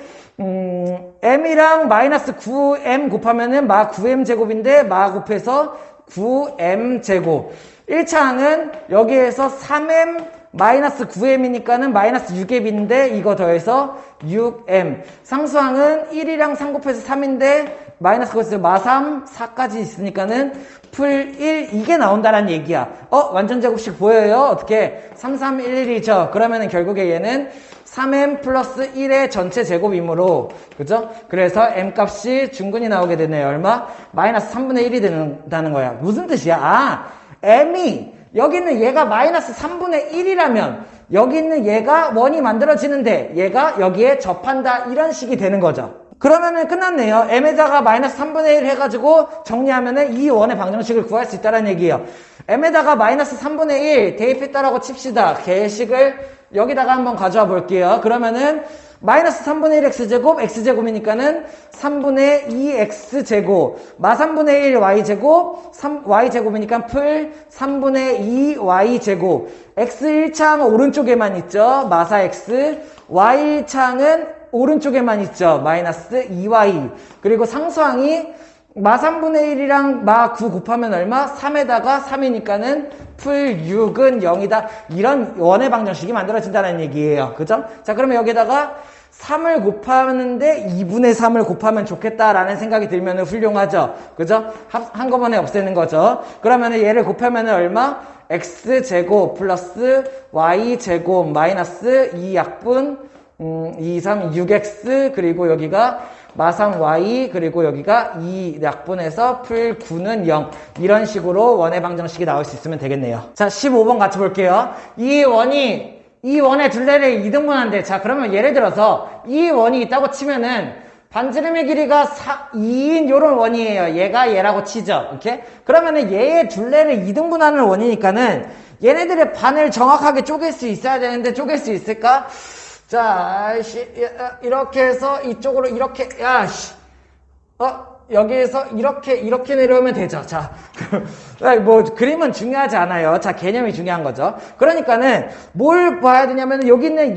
m이랑 마이너스 9m 곱하면은 마 9m 제곱인데 마 곱해서 9m 제곱 1차항은 여기에서 3m 마이너스 9m이니까는 마이너스 6m인데 이거 더해서 6m 상수항은 1이랑 3 곱해서 3인데 마이너스 곱해서 마 3, 4까지 있으니까는 풀 1 이게 나온다는 얘기야. 완전 제곱식 보여요? 어떻게? 3, 3, 1, 1이죠. 그러면은 결국에 얘는 3m 플러스 1의 전체 제곱이므로 그죠? 그래서 m값이 중근이 나오게 되네요. 얼마? 마이너스 3분의 1이 된다는 거야. 무슨 뜻이야? m이 여기 있는 얘가 마이너스 3분의 1이라면 여기 있는 얘가 원이 만들어지는데 얘가 여기에 접한다 이런 식이 되는 거죠. 그러면은 끝났네요. m에다가 마이너스 3분의 1 해가지고 정리하면은 이 원의 방정식을 구할 수 있다는 얘기예요. m에다가 마이너스 3분의 1 대입했다라고 칩시다. 개식을 여기다가 한번 가져와 볼게요. 그러면은 마이너스 3분의 1 x제곱 x제곱이니까는 3분의 2 x제곱 마 3분의 1 y제곱 3y제곱이니까 풀 3분의 2 y제곱 x 1창 오른쪽에만 있죠. 마사 x y 1창은 오른쪽에만 있죠. 마이너스 2y 그리고 상수항이 마 3분의 1이랑 마 9 곱하면 얼마? 3에다가 3이니까는 풀 6은 0이다. 이런 원의 방정식이 만들어진다는 얘기예요. 그죠? 자, 그러면 여기다가 3을 곱하는데 2분의 3을 곱하면 좋겠다라는 생각이 들면 훌륭하죠. 그죠? 한꺼번에 없애는 거죠. 그러면 얘를 곱하면 얼마? x제곱 플러스 y제곱 마이너스 2약분 2, 3, 6x 그리고 여기가 마3 y 그리고 여기가 2 약분해서 풀 9는 0 이런 식으로 원의 방정식이 나올 수 있으면 되겠네요. 자 15번 같이 볼게요. 이 원의 둘레를 2등분한대. 자 그러면 예를 들어서 이 원이 있다고 치면은 반지름의 길이가 2인 요런 원이에요. 얘가 얘라고 치죠. 오케이? 그러면은 얘의 둘레를 2등분하는 원이니까는 얘네들의 반을 정확하게 쪼갤 수 있어야 되는데 쪼갤 수 있을까? 자, 이렇게 해서 이쪽으로 이렇게, 여기에서 이렇게 내려오면 되죠. 자, 뭐, 그림은 중요하지 않아요. 자, 개념이 중요한 거죠. 그러니까는, 뭘 봐야 되냐면, 여기 있는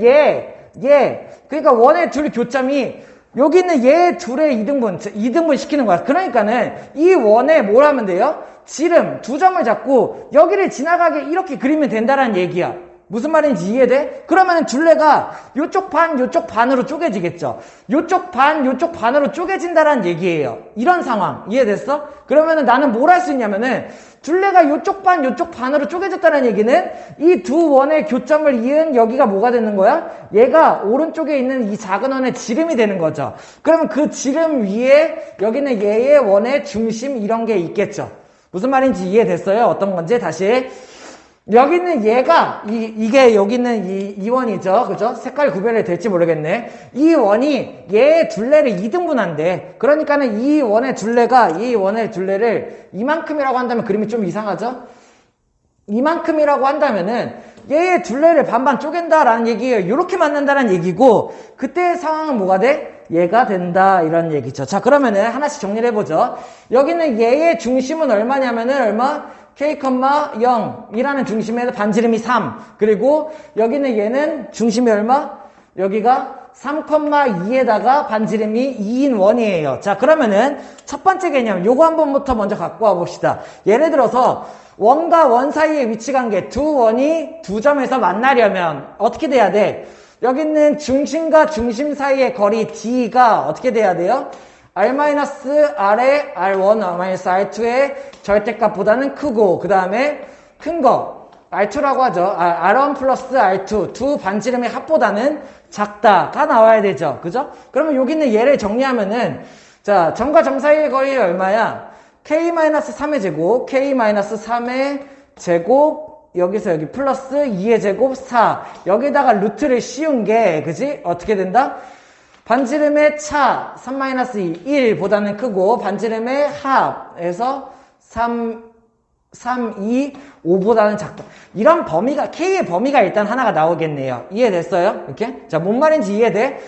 그러니까 원의 둘 교점이, 여기 있는 얘 둘의 2등분 시키는 거야. 그러니까는, 이 원에 뭘 하면 돼요? 지름, 두 점을 잡고, 여기를 지나가게 이렇게 그리면 된다는 얘기야. 무슨 말인지 이해돼? 그러면 둘레가 요쪽 반, 요쪽 반으로 쪼개지겠죠. 요쪽 반, 요쪽 반으로 쪼개진다라는 얘기예요. 이런 상황. 이해됐어? 그러면은 나는 뭘 할 수 있냐면은 둘레가 요쪽 반, 요쪽 반으로 쪼개졌다는 얘기는 이 두 원의 교점을 이은 여기가 뭐가 되는 거야? 얘가 오른쪽에 있는 이 작은 원의 지름이 되는 거죠. 그러면 그 지름 위에 여기는 얘의 원의 중심 이런 게 있겠죠. 무슨 말인지 이해됐어요? 어떤 건지 다시. 여기는 얘가 이게 여기는 이 원이죠. 그죠? 색깔 구별이 될지 모르겠네. 이 원이 얘의 둘레를 2등분한대. 그러니까는 이 원의 둘레를 이만큼이라고 한다면 그림이 좀 이상하죠? 이만큼이라고 한다면은 얘의 둘레를 반반 쪼갠다라는 얘기예요. 이렇게 만든다는 얘기고 그때의 상황은 뭐가 돼? 얘가 된다 이런 얘기죠. 자, 그러면은 하나씩 정리를 해보죠. 여기는 얘의 중심은 얼마냐면은 얼마? K,0이라는 중심에서 반지름이 3. 그리고 여기는 얘는 중심이 얼마? 여기가 3,2에다가 반지름이 2인 원이에요. 자, 그러면은 첫 번째 개념 요거 한 번부터 먼저 갖고 와 봅시다. 예를 들어서 원과 원 사이의 위치 관계 두 원이 두 점에서 만나려면 어떻게 돼야 돼? 여기 있는 중심과 중심 사이의 거리 D가 어떻게 돼야 돼요? R-R의 R1, R-R2의 절대값보다는 크고 그 다음에 큰 거 R2라고 하죠. R1 플러스 R2 두 반지름의 합보다는 작다가 나와야 되죠. 그죠? 그러면 여기는 얘를 정리하면은 자, 점과 점 사이의 거리가 얼마야? K-3의 제곱, K-3의 제곱 여기서 여기 플러스 2의 제곱 4 여기다가 루트를 씌운 게 그지? 어떻게 된다? 반지름의 차 3-2 1보다는 크고 반지름의 합에서 3, 2, 5보다는 작다. 이런 범위가 K의 범위가 일단 하나가 나오겠네요. 이해됐어요? 이렇게? 자, 뭔 말인지 이해돼?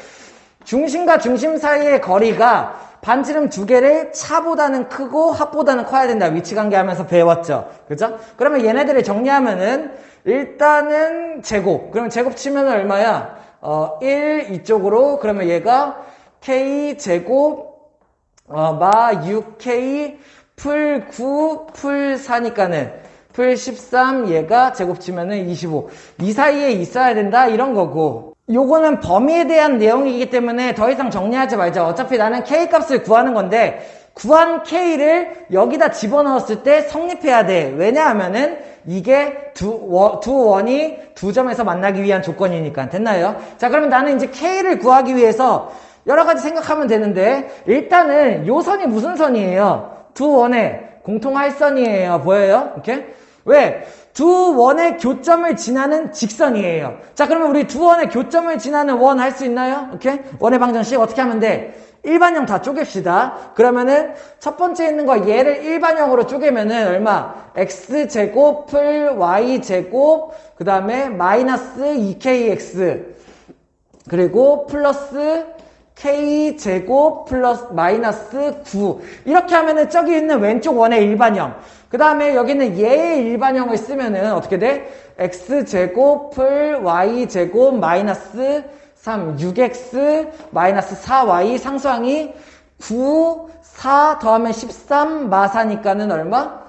중심과 중심 사이의 거리가 반지름 두 개를 차보다는 크고 합보다는 커야 된다. 위치관계 하면서 배웠죠. 그죠? 그러면 얘네들을 정리하면은 일단은 제곱. 그러면 제곱 치면 얼마야? 1 이쪽으로 그러면 얘가 K 제곱 마 6K 풀 9 풀 4니까는 풀 13 얘가 제곱 치면은 25 이 사이에 있어야 된다 이런 거고 요거는 범위에 대한 내용이기 때문에 더 이상 정리하지 말자. 어차피 나는 K 값을 구하는 건데 구한 K를 여기다 집어넣었을 때 성립해야 돼. 왜냐하면은 이게 두 원이 두 점에서 만나기 위한 조건이니까. 됐나요? 자, 그러면 나는 이제 K를 구하기 위해서 여러 가지 생각하면 되는데 일단은 요 선이 무슨 선이에요? 두 원의 공통할선이에요. 보여요? 이렇게? 왜? 두 원의 교점을 지나는 직선이에요. 자, 그러면 우리 두 원의 교점을 지나는 원 할 수 있나요? 이렇게? 원의 방정식 어떻게 하면 돼? 일반형 다 쪼갭시다. 그러면은 첫 번째 있는 거 얘를 일반형으로 쪼개면은 얼마? x제곱 풀 y제곱 그 다음에 마이너스 2kx 그리고 플러스 k제곱 플러스 마이너스 9 이렇게 하면은 저기 있는 왼쪽 원의 일반형 그 다음에 여기는 얘의 일반형을 쓰면은 어떻게 돼? x제곱 풀 y제곱 마이너스 3, 6x 마이너스 4y 상수항이 9, 4 더하면 13 마사니까는 얼마?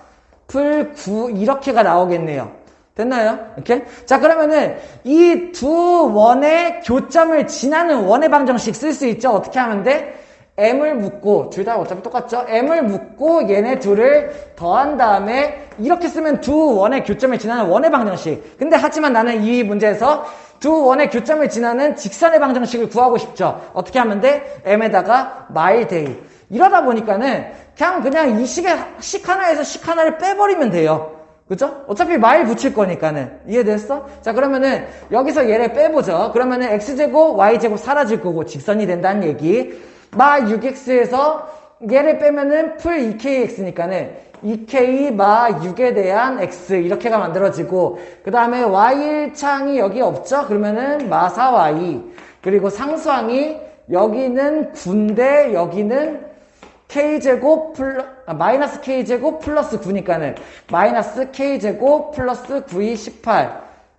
풀 9 이렇게가 나오겠네요. 됐나요? 이렇게? 자, 그러면은 이 두 원의 교점을 지나는 원의 방정식 쓸 수 있죠? 어떻게 하면 돼? m을 묶고 둘 다 어차피 똑같죠? m을 묶고 얘네 둘을 더한 다음에 이렇게 쓰면 두 원의 교점을 지나는 원의 방정식. 근데 하지만 나는 이 문제에서 두 원의 교점을 지나는 직선의 방정식을 구하고 싶죠. 어떻게 하면 돼? m에다가 마일데이. 이러다 보니까는 그냥 이 식 하나에서 식 하나를 빼버리면 돼요. 그죠? 어차피 마일 붙일 거니까는. 이해됐어? 자, 그러면은 여기서 얘를 빼보죠. 그러면은 x제곱 y제곱 사라질 거고 직선이 된다는 얘기. 마 6x에서 얘를 빼면은 풀 2kx니까는 2k 마 6에 대한 x 이렇게가 만들어지고 그 다음에 y1창이 여기 없죠? 그러면은 마 4y 그리고 상수항이 여기는 9인데 여기는 k제곱 마이너스 k제곱 플러스 9니까는 마이너스 k제곱 플러스 9이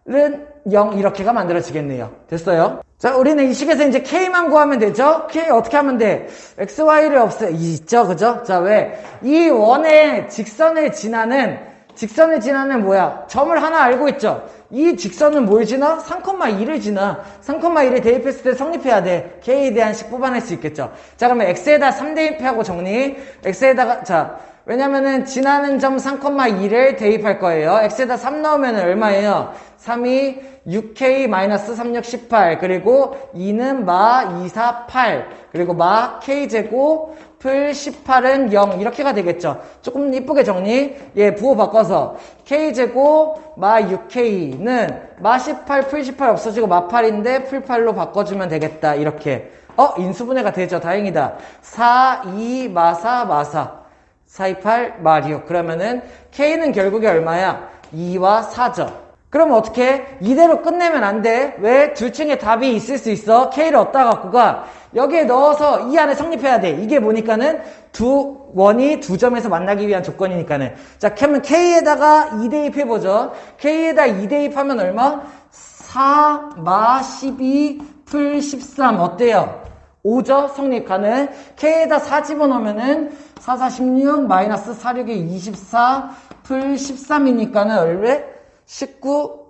18은 0 이렇게가 만들어지겠네요. 됐어요? 자, 우리는 이 식에서 이제 k만 구하면 되죠? k 어떻게 하면 돼? xy를 있죠? 그죠? 자, 왜? 이 원의 직선을 지나는 뭐야? 점을 하나 알고 있죠? 이 직선은 뭘 지나? 3,2를 지나. 3,2를 대입했을 때 성립해야 돼. K에 대한 식 뽑아낼 수 있겠죠. 자, 그러면 X에다 3 대입하고 정리. X에다가, 자, 왜냐면은 지나는 점 3,2를 대입할 거예요. X에다 3 넣으면 얼마예요? 3이 6K-36, 18. 그리고 2는 마 2, 4, 8. 그리고 마 K제곱 풀 18은 0. 이렇게가 되겠죠. 조금 이쁘게 정리. 예, 부호 바꿔서 K제곱 마 6K는 마 18, 풀 18 없어지고 마 8인데 풀 8로 바꿔주면 되겠다. 이렇게. 인수분해가 되죠. 다행이다. 4, 2, 마 4, 마 4. 4, 2, 8, 마 6. 그러면은 K는 결국에 얼마야? 2와 4죠. 그럼 어떻게? 이대로 끝내면 안 돼. 왜? 둘 중에 답이 있을 수 있어. K를 어디다 갖고 가? 여기에 넣어서 이 안에 성립해야 돼. 이게 뭐니까는 두 원이 두 점에서 만나기 위한 조건이니까는. 자, 그러면 K에다가 2 대입해보죠. K에다 2 대입하면 얼마? 4, 마 12, 풀 13. 어때요? 5죠? 성립 가능. K에다 4 집어넣으면은 4, 4, 16, 마이너스 4, 6에 24, 풀 13이니까는 얼마? 19,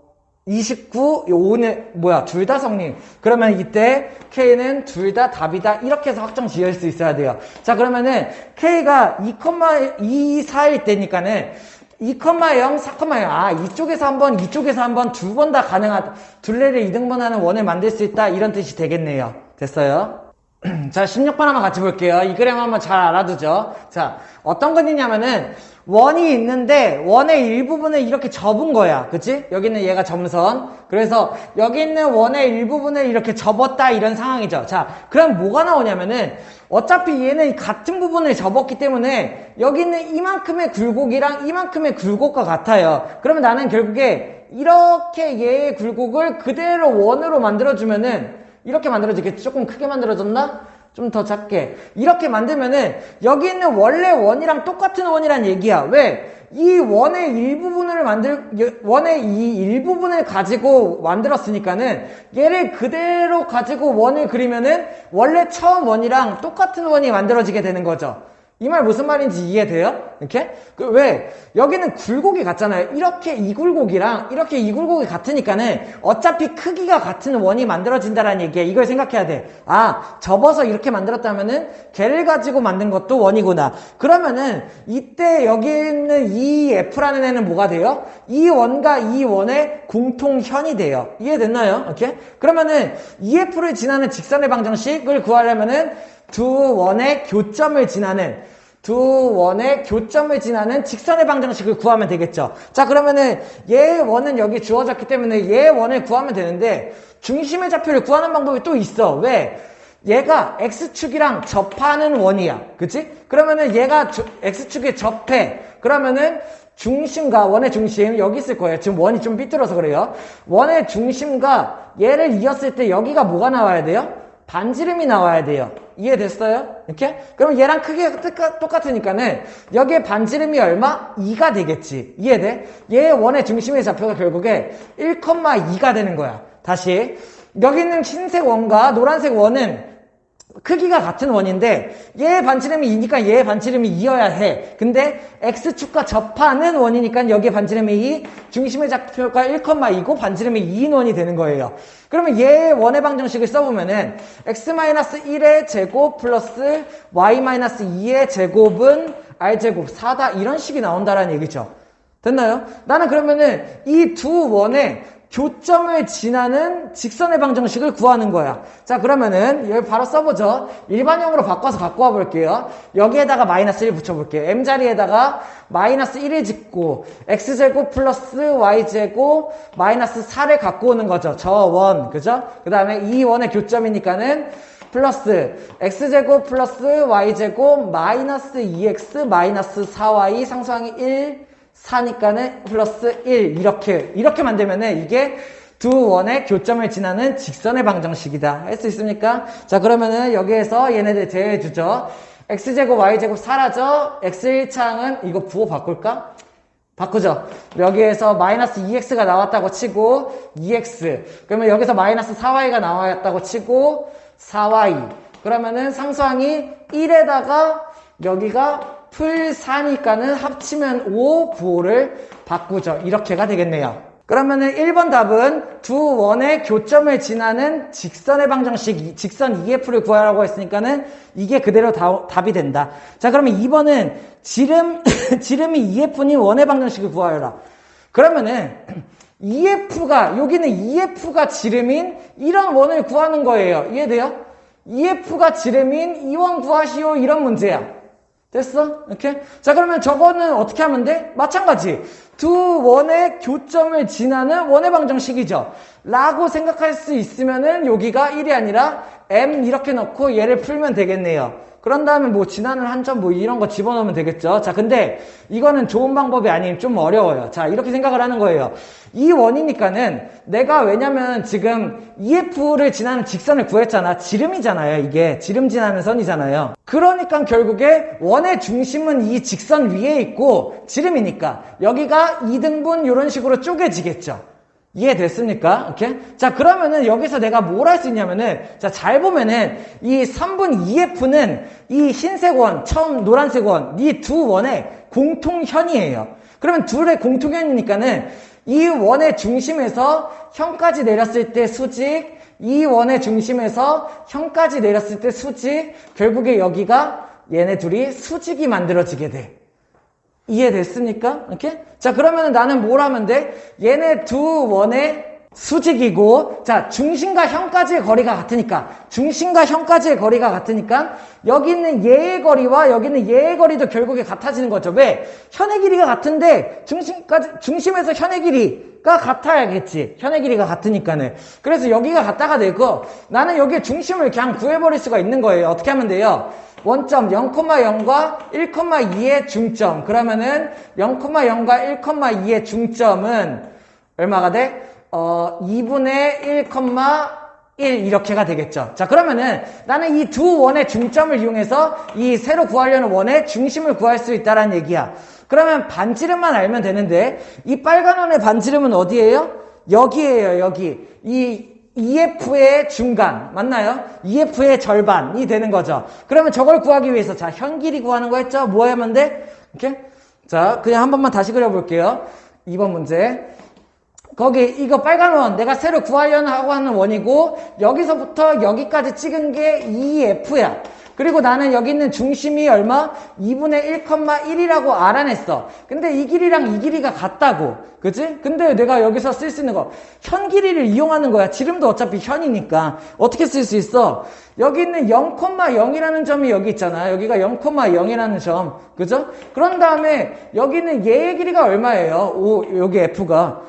29, 5는 둘 다 성립. 그러면 이때 K는 둘 다 답이다. 이렇게 해서 확정 지을 수 있어야 돼요. 자, 그러면은 K가 2,24일 때니까는 2,0, 4,0. 이쪽에서 한 번, 이쪽에서 한 번, 두 번 다 가능하다. 둘레를 이등분하는 원을 만들 수 있다. 이런 뜻이 되겠네요. 됐어요? 자, 16번 한번 같이 볼게요. 이 그램 한번 잘 알아두죠. 자, 어떤 건이냐면은 원이 있는데 원의 일부분을 이렇게 접은 거야. 그치? 여기는 얘가 점선. 그래서 여기 있는 원의 일부분을 이렇게 접었다 이런 상황이죠. 자, 그럼 뭐가 나오냐면은 어차피 얘는 같은 부분을 접었기 때문에 여기 있는 이만큼의 굴곡이랑 이만큼의 굴곡과 같아요. 그러면 나는 결국에 이렇게 얘의 굴곡을 그대로 원으로 만들어주면은 이렇게 만들어지겠지. 조금 크게 만들어졌나? 좀 더 작게. 이렇게 만들면은 여기 있는 원래 원이랑 똑같은 원이란 얘기야. 왜? 이 원의 원의 이 일부분을 가지고 만들었으니까는 얘를 그대로 가지고 원을 그리면은 원래 처음 원이랑 똑같은 원이 만들어지게 되는 거죠. 이 말 무슨 말인지 이해돼요? 이렇게? 왜? 여기는 굴곡이 같잖아요. 이렇게 이 굴곡이랑 이렇게 이 굴곡이 같으니까는 어차피 크기가 같은 원이 만들어진다라는 얘기야. 이걸 생각해야 돼. 접어서 이렇게 만들었다면은 걔를 가지고 만든 것도 원이구나. 그러면은 이때 여기 있는 이 F라는 애는 뭐가 돼요? 이 원과 이 원의 공통현이 돼요. 이해됐나요? 이렇게? 그러면은 EF를 지나는 직선의 방정식을 구하려면은 두 원의 교점을 지나는 직선의 방정식을 구하면 되겠죠. 자, 그러면은 얘 원은 여기 주어졌기 때문에 얘 원을 구하면 되는데 중심의 좌표를 구하는 방법이 또 있어. 왜? 얘가 X축이랑 접하는 원이야. 그치? 그러면은 얘가 X축에 접해. 그러면은 중심과 원의 중심 여기 있을 거예요. 지금 원이 좀 삐뚤어서 그래요. 원의 중심과 얘를 이었을 때 여기가 뭐가 나와야 돼요? 반지름이 나와야 돼요. 이해됐어요? 이렇게? 그럼 얘랑 크기가 똑같으니까는 여기에 반지름이 얼마? 2가 되겠지. 이해돼? 얘 원의 중심의 좌표가 결국에 1,2가 되는 거야. 다시. 여기 있는 흰색 원과 노란색 원은 크기가 같은 원인데 얘 반지름이 2니까 얘 반지름이 2여야 해. 근데 X축과 접하는 원이니까 여기에 반지름이 2, 중심의 좌표가 1,2고 반지름이 2인 원이 되는 거예요. 그러면 얘 원의 방정식을 써보면은 X-1의 제곱 플러스 Y-2의 제곱은 R제곱 4다 이런 식이 나온다라는 얘기죠. 됐나요? 나는 그러면은 이 두 원의 교점을 지나는 직선의 방정식을 구하는 거야. 자, 그러면은 여기 바로 써보죠. 일반형으로 바꿔서 갖고 와볼게요. 여기에다가 마이너스 1 붙여볼게요. M자리에다가 마이너스 1을 짓고 X제곱 플러스 Y제곱 마이너스 4를 갖고 오는 거죠. 저 원, 그죠? 그 다음에 이 원의 교점이니까는 플러스 X제곱 플러스 Y제곱 마이너스 2X 마이너스 4Y 상수항이 1 4니까는 플러스 1 이렇게 만들면은 이게 두 원의 교점을 지나는 직선의 방정식이다. 할 수 있습니까? 자, 그러면은 여기에서 얘네들 제외해주죠. X제곱 Y제곱 사라져. X1창은 이거 부호 바꿀까? 바꾸죠. 여기에서 마이너스 2X가 나왔다고 치고 2X. 그러면 여기서 마이너스 4Y가 나왔다고 치고 4Y. 그러면은 상수항이 1에다가 여기가 풀 4니까는 합치면 5 부호를 바꾸죠. 이렇게가 되겠네요. 그러면은 1번 답은 두 원의 교점을 지나는 직선의 방정식, 직선 EF를 구하라고 했으니까는 이게 그대로 답이 된다. 자, 그러면 2번은 지름이 EF니 원의 방정식을 구하여라. 그러면은 여기는 EF가 지름인 이런 원을 구하는 거예요. 이해돼요? EF가 지름인 이 원 구하시오, 이런 문제야. 됐어? 이렇게? 자, 그러면 저거는 어떻게 하면 돼? 마찬가지. 두 원의 교점을 지나는 원의 방정식이죠. 라고 생각할 수 있으면은 여기가 1이 아니라 m 이렇게 넣고 얘를 풀면 되겠네요. 그런 다음에 뭐 지나는 한 점 뭐 이런 거 집어넣으면 되겠죠. 자, 근데 이거는 좋은 방법이 아니면 좀 어려워요. 자, 이렇게 생각을 하는 거예요. 이 원이니까는 내가 왜냐면 지금 EF를 지나는 직선을 구했잖아. 지름이잖아요. 이게 지름 지나는 선이잖아요. 그러니까 결국에 원의 중심은 이 직선 위에 있고 지름이니까 여기가 2등분 이런 식으로 쪼개지겠죠. 이해됐습니까? 오케이? 자, 그러면은 여기서 내가 뭘 할 수 있냐면은, 자, 잘 보면은 이 3분 EF는 이 흰색 원, 처음 노란색 원, 이 두 원의 공통현이에요. 그러면 둘의 공통현이니까는 이 원의 중심에서 현까지 내렸을 때 수직, 이 원의 중심에서 현까지 내렸을 때 수직, 결국에 여기가 얘네 둘이 수직이 만들어지게 돼. 이해됐습니까? 이렇게? 자, 그러면 나는 뭘 하면 돼? 얘네 두 원의 수직이고, 자, 중심과 현까지의 거리가 같으니까, 여기 있는 얘의 거리와 여기 있는 얘의 거리도 결국에 같아지는 거죠. 왜? 현의 길이가 같은데, 중심에서 현의 길이가 같아야겠지. 현의 길이가 같으니까는. 그래서 여기가 같다가 되고, 나는 여기에 중심을 그냥 구해버릴 수가 있는 거예요. 어떻게 하면 돼요? 원점 0,0과 1,2의 중점. 그러면은 0,0과 1,2의 중점은 얼마가 돼? 2분의 1,1 이렇게가 되겠죠. 자, 그러면은 나는 이 두 원의 중점을 이용해서 이 새로 구하려는 원의 중심을 구할 수 있다는 얘기야. 그러면 반지름만 알면 되는데 이 빨간 원의 반지름은 어디예요? 여기예요. 여기. 이 EF의 중간 맞나요? EF의 절반이 되는 거죠. 그러면 저걸 구하기 위해서 자, 현 길이 구하는 거 했죠? 뭐 하면 돼? 이렇게? 자, 그냥 한 번만 다시 그려볼게요. 2번 문제. 거기 이거 빨간 원 내가 새로 구하려는 하고 하는 원이고 여기서부터 여기까지 찍은 게 EF야. 그리고 나는 여기 있는 중심이 얼마? 2분의 1,1이라고 알아냈어. 근데 이 길이랑 이 길이가 같다고. 그치? 근데 내가 여기서 쓸 수 있는 거 현 길이를 이용하는 거야. 지름도 어차피 현이니까. 어떻게 쓸 수 있어? 여기 있는 0,0이라는 점이 여기 있잖아. 여기가 0,0이라는 점. 그죠? 그런 다음에 여기 있는 얘의 길이가 얼마예요? 여기 F가.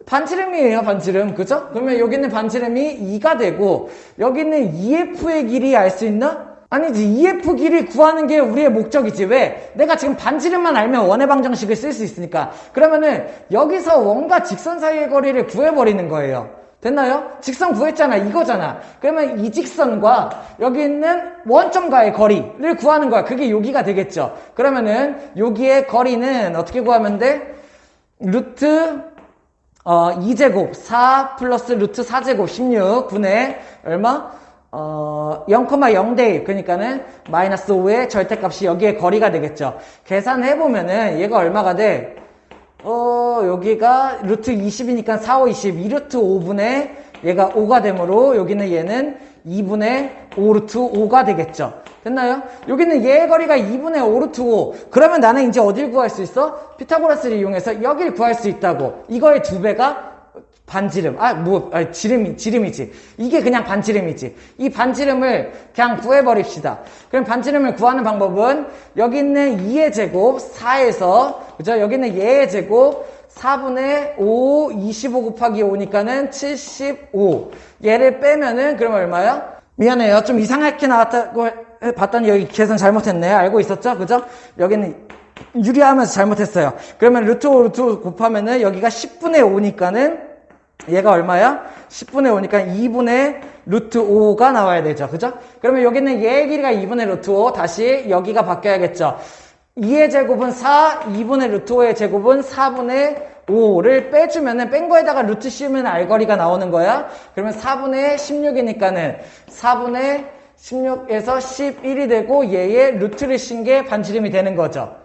반지름이에요, 반지름. 그죠? 그러면 여기 있는 반지름이 2가 되고 여기 있는 EF의 길이 알 수 있나? 아니지. EF 길이 구하는 게 우리의 목적이지. 왜? 내가 지금 반지름만 알면 원의 방정식을 쓸 수 있으니까. 그러면은 여기서 원과 직선 사이의 거리를 구해버리는 거예요. 됐나요? 직선 구했잖아. 이거잖아. 그러면 이 직선과 여기 있는 원점과의 거리를 구하는 거야. 그게 여기가 되겠죠. 그러면은 여기의 거리는 어떻게 구하면 돼? 루트 2제곱 4 플러스 루트 4제곱 16 분의 얼마? 0,0대 1 그러니까는 마이너스 5의 절대값이 여기에 거리가 되겠죠. 계산해보면은 얘가 얼마가 돼? 여기가 루트 20이니까 4, 5, 20 2루트 5분의 얘가 5가 되므로 여기는 얘는 2분의 5루트 5가 되겠죠. 됐나요? 여기는 얘의 거리가 2분의 5루트 5. 그러면 나는 이제 어딜 구할 수 있어? 피타고라스를 이용해서 여기를 구할 수 있다고. 이거의 2배가 반지름. 지름이지. 이게 그냥 반지름이지. 이 반지름을 그냥 구해버립시다. 그럼 반지름을 구하는 방법은 여기 있는 2의 제곱 4에서, 그죠? 여기 있는 얘의 제곱 4분의 5, 25 곱하기 5니까는 75. 얘를 빼면은, 그러면 얼마야? 미안해요. 좀 이상하게 나왔다고 봤더니 여기 계산 잘못했네. 알고 있었죠? 그죠? 여기는 유리하면서 잘못했어요. 그러면 루트 5, 루트 5 곱하면은 여기가 10분의 5니까는 얘가 얼마야? 10분의 5니까 2분의 루트 5가 나와야 되죠. 그죠? 그러면 여기는 얘의 길이가 2분의 루트 5. 다시 여기가 바뀌어야겠죠. 2의 제곱은 4, 2분의 루트 5의 제곱은 4분의 5를 빼주면은 뺀 거에다가 루트 씌우면 알거리가 나오는 거야. 그러면 4분의 16이니까는 4분의 16에서 11이 되고 얘의 루트를 씌운 게 반지름이 되는 거죠.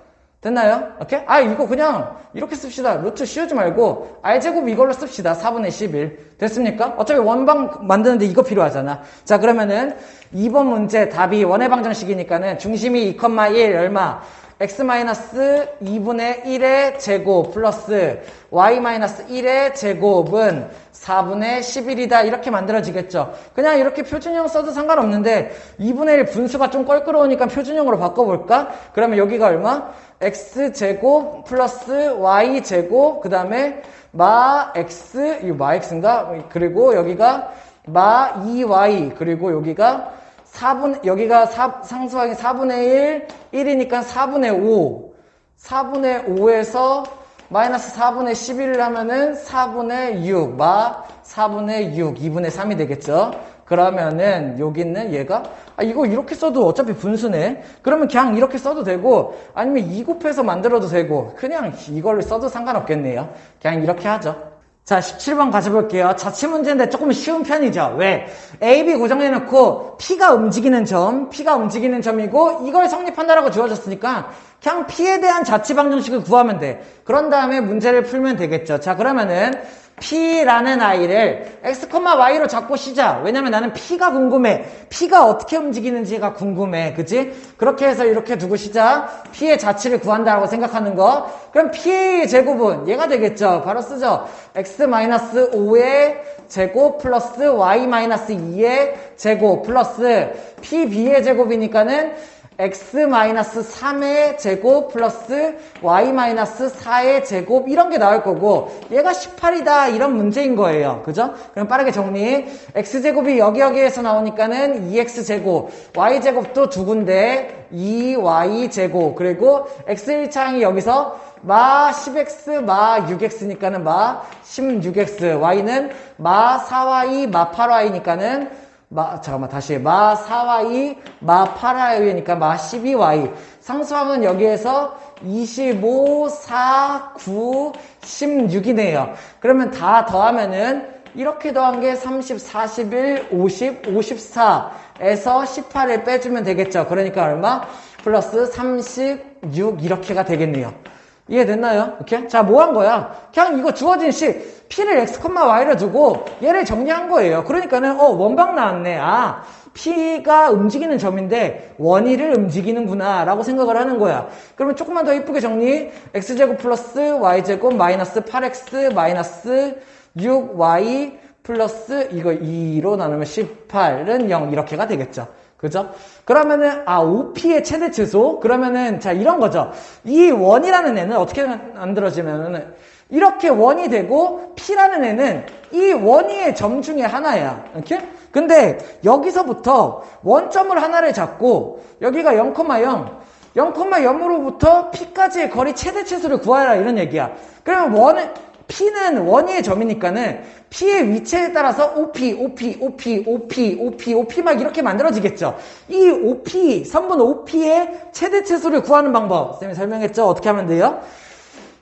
됐나요? 오케이? 이거 그냥 이렇게 씁시다. 루트 씌우지 말고 r제곱 이걸로 씁시다. 4분의 11. 됐습니까? 어차피 원방 만드는데 이거 필요하잖아. 자, 그러면은 2번 문제 답이 원의 방정식이니까는 중심이 2,1 얼마? x-2분의 1의 제곱 플러스 y-1의 제곱은 4분의 11이다. 이렇게 만들어지겠죠. 그냥 이렇게 표준형 써도 상관없는데 2분의 1 분수가 좀 껄끄러우니까 표준형으로 바꿔볼까? 그러면 여기가 얼마? x제곱 플러스 y제곱 그 다음에 마 x, 이거 마 x인가? 그리고 여기가 마 2y 그리고 여기가 여기가 상수항이 4분의 1, 1이니까 4분의 5. 4분의 5에서 마이너스 4분의 11을 하면은 4분의 6. 마 4분의 6. 2분의 3이 되겠죠. 그러면은 여기는 얘가 이거 이렇게 써도 어차피 분수네. 그러면 그냥 이렇게 써도 되고 아니면 2 곱해서 만들어도 되고 그냥 이걸로 써도 상관없겠네요. 그냥 이렇게 하죠. 자, 17번 가져볼게요. 자취문제인데 조금 쉬운 편이죠. 왜? A, B 고정해놓고 P가 움직이는 점이고 이걸 성립한다라고 주어졌으니까 그냥 P에 대한 자취방정식을 구하면 돼. 그런 다음에 문제를 풀면 되겠죠. 자, 그러면은 P라는 아이를 x, y로 잡고 쉬자. 왜냐면 나는 P가 궁금해. P가 어떻게 움직이는지가 궁금해. 그치? 그렇게 해서 이렇게 두고 쉬자. P의 자취를 구한다라고 생각하는 거. 그럼 P의 제곱은 얘가 되겠죠. 바로 쓰죠. x-5의 제곱 플러스 y-2의 제곱 플러스 PB의 제곱이니까는 x-3의 제곱 플러스 y-4의 제곱 이런 게 나올 거고 얘가 18이다 이런 문제인 거예요. 그죠? 그럼 빠르게 정리. x제곱이 여기에서 나오니까는 2x제곱 y제곱도 두 군데 2y제곱 그리고 x1창이 여기서 마 10x 마 6x니까는 마 16x y는 마 4y 마 8y니까는 다시 마 4y 마 8y니까 마 12y 상수항은 여기에서 25, 4, 9, 16이네요. 그러면 다 더하면은 이렇게 더한 게 30, 41, 50, 54에서 18을 빼주면 되겠죠. 그러니까 얼마? 플러스 36 이렇게가 되겠네요. 이해됐나요? 이렇게? 자, 뭐 한 거야? 그냥 이거 주어진 식 P를 x, y로 두고 얘를 정리한 거예요. 그러니까는 원방 나왔네. P가 움직이는 점인데 원위를 움직이는구나 라고 생각을 하는 거야. 그러면 조금만 더 이쁘게 정리. x제곱 플러스 y제곱 마이너스 8x 마이너스 6y 플러스 이거 2로 나누면 18은 0 이렇게가 되겠죠. 그죠? 그러면은 OP의 최대 치수 그러면은 자 이런 거죠. 이 원이라는 애는 어떻게 만들어지면은 이렇게 원이 되고 P라는 애는 이 원위의 점 중에 하나야. 이렇게? 근데 여기서부터 원점을 하나를 잡고 여기가 0,0 0,0으로부터 P까지의 거리 최대 치수를 구하라 이런 얘기야. 그러면 P는 원위의 점이니까는 P의 위치에 따라서 OP 막 이렇게 만들어지겠죠. 이 OP, 선분 OP의 최대 치수를 구하는 방법. 쌤이 설명했죠? 어떻게 하면 돼요?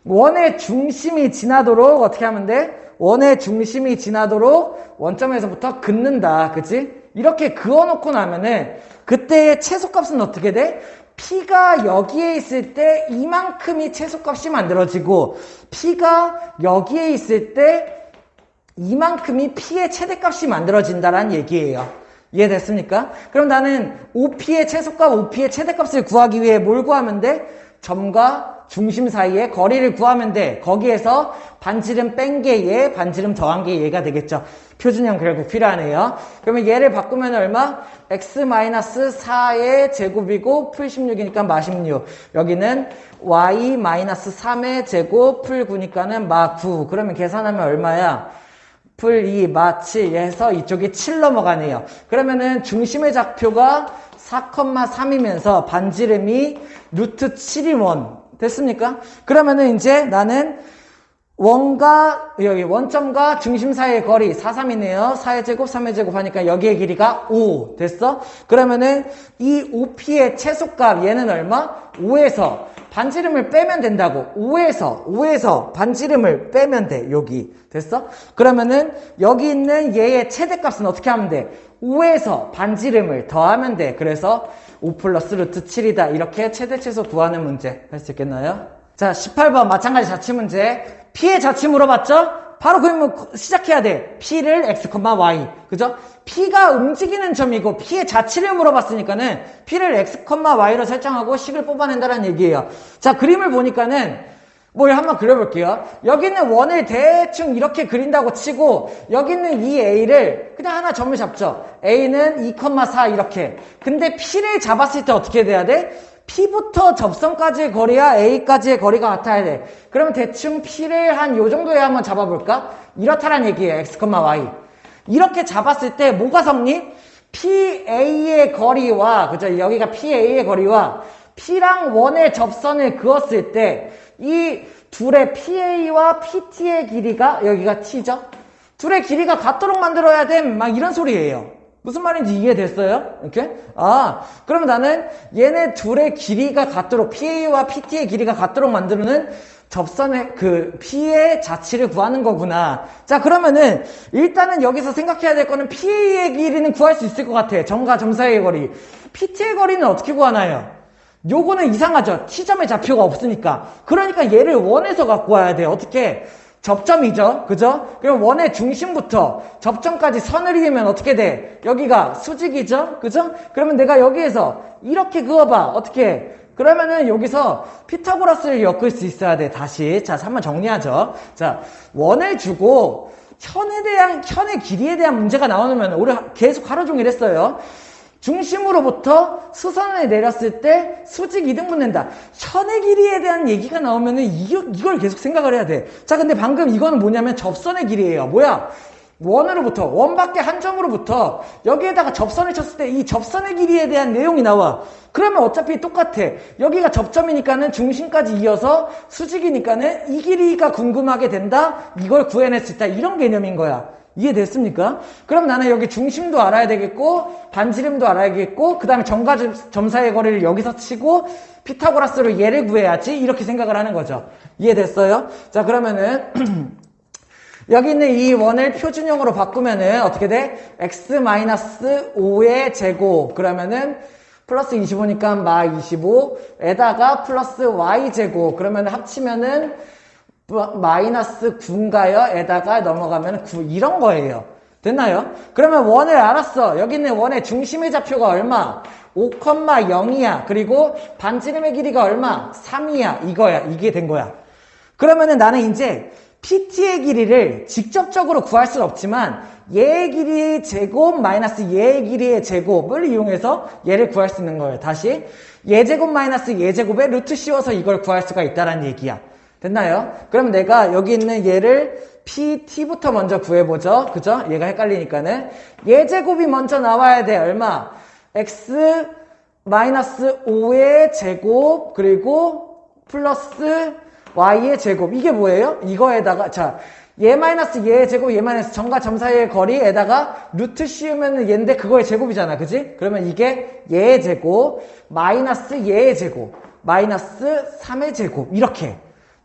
원의 중심이 지나도록 어떻게 하면 돼? 원의 중심이 지나도록 원점에서부터 긋는다. 그치? 이렇게 그어놓고 나면은 그때의 최소값은 어떻게 돼? P가 여기에 있을 때 이만큼이 최소값이 만들어지고 P가 여기에 있을 때 이만큼이 P의 최대값이 만들어진다라는 얘기예요. 이해됐습니까? 그럼 나는 OP의 최소값, OP의 최대값을 구하기 위해 뭘 구하면 돼? 점과 중심 사이의 거리를 구하면 돼. 거기에서 반지름 뺀 게 얘, 반지름 더한 게 얘가 되겠죠. 표준형 결국 필요하네요. 그러면 얘를 바꾸면 얼마? x-4의 제곱이고 풀 16이니까 마 16. 여기는 y-3의 제곱 풀 9니까는 마 9. 그러면 계산하면 얼마야? 풀 2, 마 7 해서 이쪽이 7 넘어가네요. 그러면은 중심의 좌표가 4,3이면서 반지름이 루트 7이 원. 됐습니까? 그러면은 이제 나는 여기 원점과 중심 사이의 거리 4, 3이네요. 4의 제곱, 3의 제곱 하니까 여기의 길이가 5. 됐어? 그러면은 이 OP의 최소값 얘는 얼마? 5에서 반지름을 빼면 된다고. 5에서 반지름을 빼면 돼. 여기. 됐어? 그러면은 여기 있는 얘의 최대값은 어떻게 하면 돼? 5에서 반지름을 더하면 돼. 그래서 5 플러스 루트 7이다. 이렇게 최대치수 구하는 문제 할 수 있겠나요? 자, 18번 마찬가지 자취문제. P의 자취 물어봤죠? 바로 그러면 시작해야 돼. P를 x, y. 그죠? P가 움직이는 점이고 P의 자취를 물어봤으니까는 P를 x, y로 설정하고 식을 뽑아낸다는 얘기예요. 자, 그림을 보니까는 뭘 한번 그려볼게요. 여기 있는 원을 대충 이렇게 그린다고 치고 여기 있는 이 A를 그냥 하나 점을 잡죠. A는 2,4 이렇게. 근데 P를 잡았을 때 어떻게 돼야 돼? P부터 접선까지의 거리와 A까지의 거리가 같아야 돼. 그러면 대충 P를 한 요 정도에 한번 잡아볼까? 이렇다란 얘기예요. x, y. 이렇게 잡았을 때 뭐가 성립? PA의 거리와 그죠? 여기가 PA의 거리와 P랑 원의 접선을 그었을 때 이 둘의 PA와 PT의 길이가 여기가 T죠? 둘의 길이가 같도록 만들어야 돼. 막 이런 소리예요. 무슨 말인지 이해됐어요? 이렇게? 그러면 나는 얘네 둘의 길이가 같도록 PA와 PT의 길이가 같도록 만드는 접선의 그 P의 자취를 구하는 거구나. 자, 그러면은 일단은 여기서 생각해야 될 거는 PA의 길이는 구할 수 있을 것 같아. 점과 점 사이의 거리. PT의 거리는 어떻게 구하나요? 요거는 이상하죠. T점의 좌표가 없으니까. 그러니까 얘를 원에서 갖고 와야 돼. 어떻게? 접점이죠. 그죠? 그럼 원의 중심부터 접점까지 선을 이으면 어떻게 돼? 여기가 수직이죠? 그죠? 그러면 내가 여기에서 이렇게 그어봐. 어떻게? 그러면은 여기서 피타고라스를 엮을 수 있어야 돼. 다시. 자, 한번 정리하죠. 자, 원을 주고 현의 길이에 대한 문제가 나오면 우리 계속 하루 종일 했어요. 중심으로부터 수선을 내렸을 때 수직 이등분 낸다. 현의 길이에 대한 얘기가 나오면은 이걸 계속 생각을 해야 돼. 자, 근데 방금 이거는 뭐냐면 접선의 길이에요. 뭐야? 원으로부터, 원밖에 한 점으로부터 여기에다가 접선을 쳤을 때 이 접선의 길이에 대한 내용이 나와. 그러면 어차피 똑같아. 여기가 접점이니까는 중심까지 이어서 수직이니까는 이 길이가 궁금하게 된다. 이걸 구해낼 수 있다. 이런 개념인 거야. 이해됐습니까? 그럼 나는 여기 중심도 알아야 되겠고 반지름도 알아야겠고 그 다음에 점과 점 사이의 거리를 여기서 치고 피타고라스로 얘를 구해야지 이렇게 생각을 하는 거죠. 이해됐어요? 자, 그러면은 여기 있는 이 원을 표준형으로 바꾸면은 어떻게 돼? x-5의 제곱 그러면은 플러스 25니까 마 25에다가 플러스 y제곱 그러면 합치면은 마이너스 9인가요? 에다가 넘어가면 9 이런 거예요. 됐나요? 그러면 원을 알았어. 여기 있는 원의 중심의 좌표가 얼마? 5,0이야. 그리고 반지름의 길이가 얼마? 3이야. 이거야. 이게 된 거야. 그러면은 나는 이제 PT의 길이를 직접적으로 구할 수는 없지만 얘의 길이의 제곱 마이너스 얘의 길이의 제곱을 이용해서 얘를 구할 수 있는 거예요. 다시 얘 제곱 마이너스 얘 제곱에 루트 씌워서 이걸 구할 수가 있다는 얘기야. 됐나요? 그럼 내가 여기 있는 얘를 PT부터 먼저 구해보죠. 그죠? 얘가 헷갈리니까는. 얘 제곱이 먼저 나와야 돼. 얼마? x-5의 제곱, 그리고 플러스 y의 제곱. 이게 뭐예요? 이거에다가, 자, 얘 마이너스 얘의 제곱, 얘 마이너스 점과 점 사이의 거리에다가 루트 씌우면 얘인데 그거의 제곱이잖아. 그지? 그러면 이게 얘의 제곱, 마이너스 얘의 제곱, 마이너스 3의 제곱. 이렇게.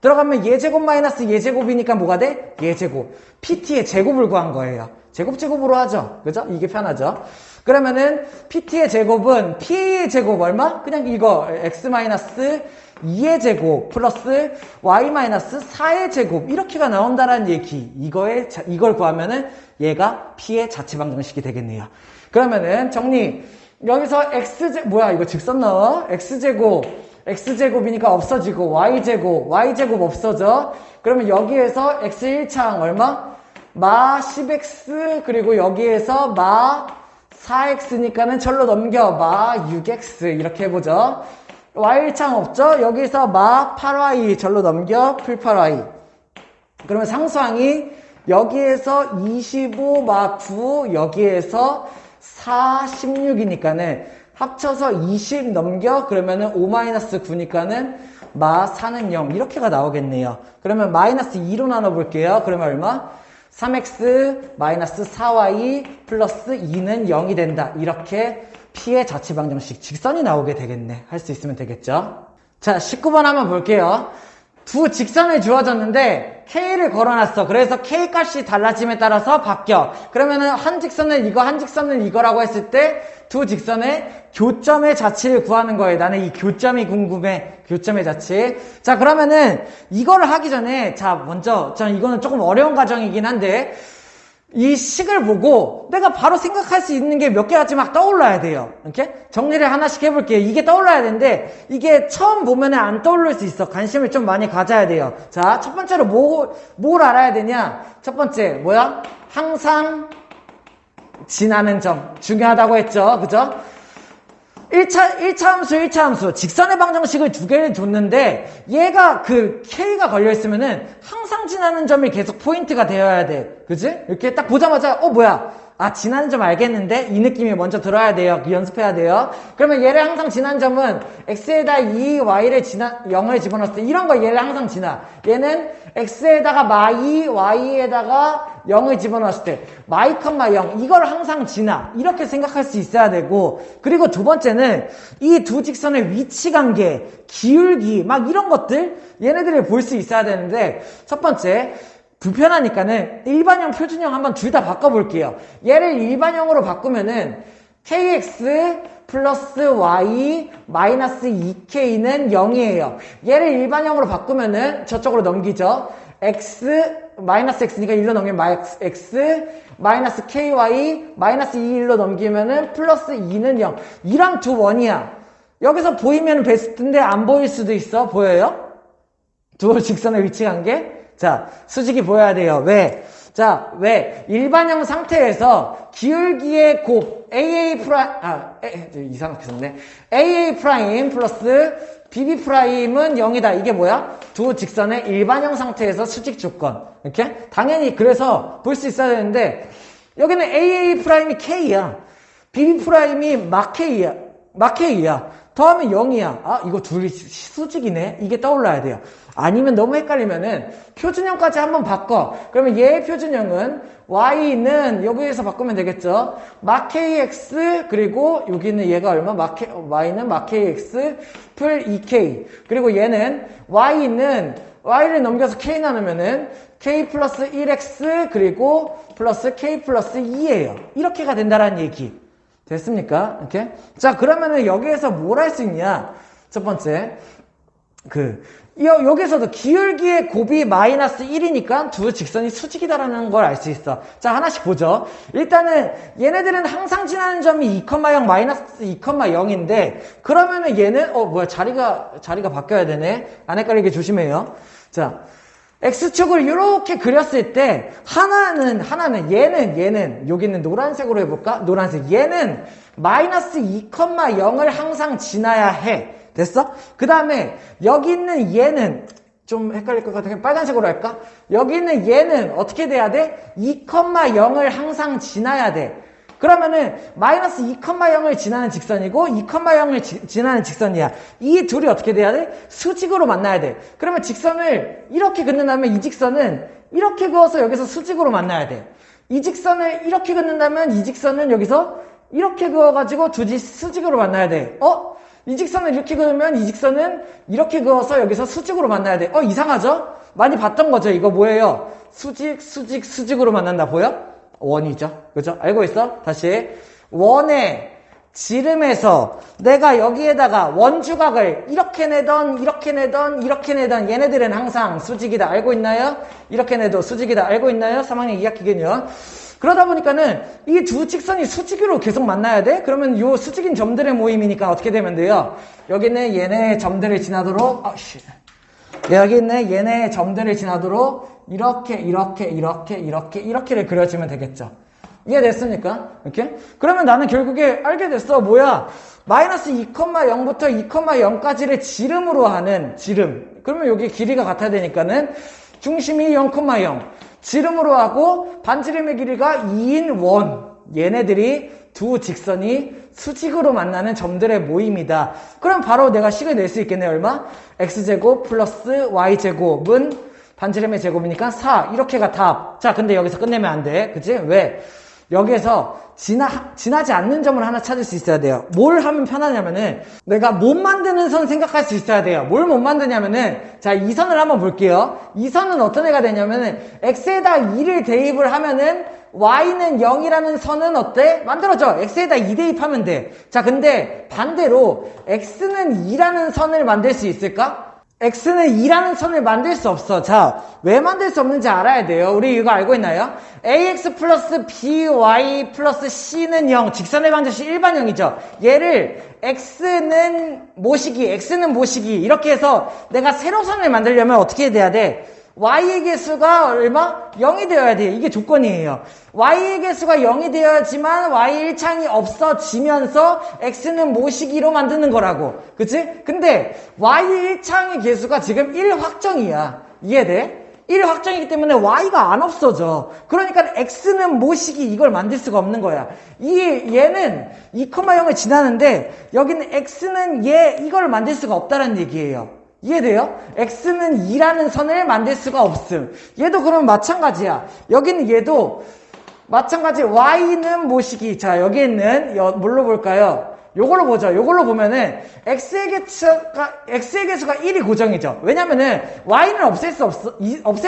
들어가면 예제곱 마이너스 예제곱이니까 뭐가 돼? 예제곱. PT의 제곱을 구한 거예요. 제곱으로 하죠. 그죠? 이게 편하죠. 그러면은 PT의 제곱은 PA의 제곱 얼마? 그냥 이거 x 마이너스 2의 제곱 플러스 y 마이너스 4의 제곱 이렇게가 나온다는 얘기. 이걸 구하면은 얘가 P의 자취 방정식이 되겠네요. 그러면은 정리. 여기서 뭐야 이거 직선 넣어? x제곱이니까 없어지고 y제곱 없어져. 그러면 여기에서 x1창 얼마? 마 10x 그리고 여기에서 마 4x니까는 절로 넘겨 마 6x 이렇게 해보죠. y1창 없죠? 여기서 마 8y 절로 넘겨 풀 8y. 그러면 상수항이 여기에서 25 마 9 여기에서 4 16이니까는 합쳐서 20 넘겨 그러면은 5-9니까는 마 4는 0 이렇게가 나오겠네요. 그러면 마이너스 2로 나눠볼게요. 그러면 얼마? 3x 마이너스 4y 플러스 2는 0이 된다. 이렇게 P의 자취방정식 직선이 나오게 되겠네. 할 수 있으면 되겠죠. 자, 19번 한번 볼게요. 두 직선을 주어졌는데 K를 걸어놨어. 그래서 K 값이 달라짐에 따라서 바뀌어. 그러면은 한 직선은 이거, 한 직선은 이거라고 했을 때 두 직선의 교점의 자치를 구하는 거예요. 나는 이 교점이 궁금해. 교점의 자치. 자, 그러면은 이거를 하기 전에 자, 먼저 이거는 조금 어려운 과정이긴 한데 이 식을 보고 내가 바로 생각할 수 있는 게 몇 개같이 막 떠올라야 돼요. 이렇게 정리를 하나씩 해볼게요. 이게 떠올라야 되는데 이게 처음 보면은 안 떠오를 수 있어. 관심을 좀 많이 가져야 돼요. 자, 첫 번째로 뭘 알아야 되냐? 첫 번째 뭐야? 항상 지나는 점 중요하다고 했죠. 그죠? 1차 함수, 1차 함수. 직선의 방정식을 두 개를 줬는데, 얘가 K가 걸려있으면은 항상 지나는 점이 계속 포인트가 되어야 돼. 그지? 이렇게 딱 보자마자, 뭐야. 아, 지나는 점 알겠는데? 이 느낌이 먼저 들어야 돼요. 연습해야 돼요. 그러면 얘를 항상 지나는 점은 x에다 2, y를 0을 집어넣었을 때 이런 거 얘를 항상 지나. 얘는 x에다가 마이, y에다가 0을 집어넣었을 때 마이, 0 이걸 항상 지나. 이렇게 생각할 수 있어야 되고, 그리고 두 번째는 이 두 직선의 위치 관계, 기울기 막 이런 것들 얘네들을 볼 수 있어야 되는데, 첫 번째 불편하니까는 일반형, 표준형 한번 둘 다 바꿔볼게요. 얘를 일반형으로 바꾸면은 kx 플러스 y 마이너스 2k는 0이에요. 얘를 일반형으로 바꾸면은 저쪽으로 넘기죠. x 마이너스 x니까 1로 넘기면 x 마이너스 ky 마이너스 2 1로 넘기면은 플러스 2는 0. 이랑 두 원이야. 여기서 보이면 베스트인데 안 보일 수도 있어. 보여요? 두 직선의 위치 관계? 자, 수직이 보여야 돼요. 왜? 자, 왜? 일반형 상태에서 기울기의 곱 AA 프라임, 이상하게 썼네. AA 프라임 플러스 BB 프라임은 0이다. 이게 뭐야? 두 직선의 일반형 상태에서 수직 조건. 이렇게? 당연히 그래서 볼 수 있어야 되는데, 여기는 AA 프라임이 K야. BB 프라임이 막 K야. 더하면 0이야. 아, 이거 둘이 수직이네? 이게 떠올라야 돼요. 아니면 너무 헷갈리면은 표준형까지 한번 바꿔. 그러면 얘의 표준형은 y는 여기에서 바꾸면 되겠죠. 막 kx 그리고 여기는 얘가 얼마? y는 막 kx 풀 2k. 그리고 얘는 y를 넘겨서 k 나누면은 k 플러스 1x 그리고 플러스 k 플러스 2예요. 이렇게가 된다라는 얘기. 됐습니까? 이렇게? 자, 그러면은 여기에서 뭘 할 수 있냐? 첫 번째, 여기서도 기울기의 곱이 마이너스 1이니까 두 직선이 수직이다라는 걸 알 수 있어. 자, 하나씩 보죠. 일단은 얘네들은 항상 지나는 점이 2,0 마이너스 2,0인데 그러면은 얘는 자리가 바뀌어야 되네. 안 헷갈리게 조심해요. 자, x축을 이렇게 그렸을 때 하나는 얘는 여기는 노란색으로 해볼까? 노란색. 얘는 마이너스 2,0을 항상 지나야 해. 됐어? 그 다음에 여기 있는 얘는 좀 헷갈릴 것 같으니까 빨간색으로 할까? 여기 있는 얘는 어떻게 돼야 돼? 2,0을 항상 지나야 돼. 그러면은 마이너스 2,0을 지나는 직선이고 2,0을 지나는 직선이야. 이 둘이 어떻게 돼야 돼? 수직으로 만나야 돼. 그러면 직선을 이렇게 긋는다면 이 직선은 이렇게 그어서 여기서 수직으로 만나야 돼. 이 직선을 이렇게 긋는다면 이 직선은 여기서 이렇게 그어가지고 수직으로 만나야 돼. 이 직선을 이렇게 그으면 이 직선은 이렇게 그어서 여기서 수직으로 만나야 돼. 이상하죠? 많이 봤던 거죠? 이거 뭐예요? 수직으로 만난다. 보여? 원이죠. 그죠? 알고 있어? 다시. 원의 지름에서 내가 여기에다가 원주각을 이렇게 내던 얘네들은 항상 수직이다. 알고 있나요? 이렇게 내도 수직이다. 알고 있나요? 3학년 2학기 개념. 그러다 보니까는 이 두 직선이 수직으로 계속 만나야 돼? 그러면 요 수직인 점들의 모임이니까 어떻게 되면 돼요? 여기는 얘네 점들을 지나도록, 여기 있는 얘네 점들을 지나도록 이렇게를 그려지면 되겠죠. 이해됐습니까? 이렇게? 그러면 나는 결국에 알게 됐어. 뭐야? 마이너스 2,0부터 2,0까지를 지름으로 하는 지름. 그러면 여기 길이가 같아야 되니까는 중심이 0,0. 지름으로 하고 반지름의 길이가 2인 원. 얘네들이 두 직선이 수직으로 만나는 점들의 모임이다. 그럼 바로 내가 식을 낼 수 있겠네. 얼마? x제곱 플러스 y제곱은 반지름의 제곱이니까 4. 이렇게가 답. 자, 근데 여기서 끝내면 안 돼. 그치? 왜? 여기에서 지나지 않는 점을 하나 찾을 수 있어야 돼요. 뭘 하면 편하냐면은 내가 못 만드는 선 생각할 수 있어야 돼요. 뭘 못 만드냐면은 자, 이 선을 한번 볼게요. 이 선은 어떤 애가 되냐면은 x에다 2를 대입을 하면은 y는 0이라는 선은 어때? 만들어져. x에다 2 대입하면 돼. 자, 근데 반대로 x는 2라는 선을 만들 수 있을까? x는 2라는 선을 만들 수 없어. 자, 왜 만들 수 없는지 알아야 돼요. 우리 이거 알고 있나요? ax 플러스 by 플러스 c는 0. 직선의 방정식 일반형이죠. 얘를 x는 모시기 이렇게 해서 내가 세로선을 만들려면 어떻게 돼야 돼? y의 개수가 얼마? 0이 되어야 돼요. 이게 조건이에요. y의 개수가 0이 되어야지만 y 1창이 없어지면서 x는 모시기로 만드는 거라고. 그치? 근데 y 1창의 개수가 지금 1 확정이야. 이해돼? 1 확정이기 때문에 y가 안 없어져. 그러니까 x는 모시기 이걸 만들 수가 없는 거야. 얘는 2,0을 지나는데 여기는 x는 얘 이걸 만들 수가 없다는 얘기예요. 이해돼요? x는 2라는 선을 만들 수가 없음. 얘도 그러면 마찬가지야. 여기는 얘도 마찬가지 y는 모시기. 자, 여기 있는 뭘로 볼까요? 요걸로 보죠. 요걸로 보면은 x의 개수가 1이 고정이죠. 왜냐면은 y는 없앨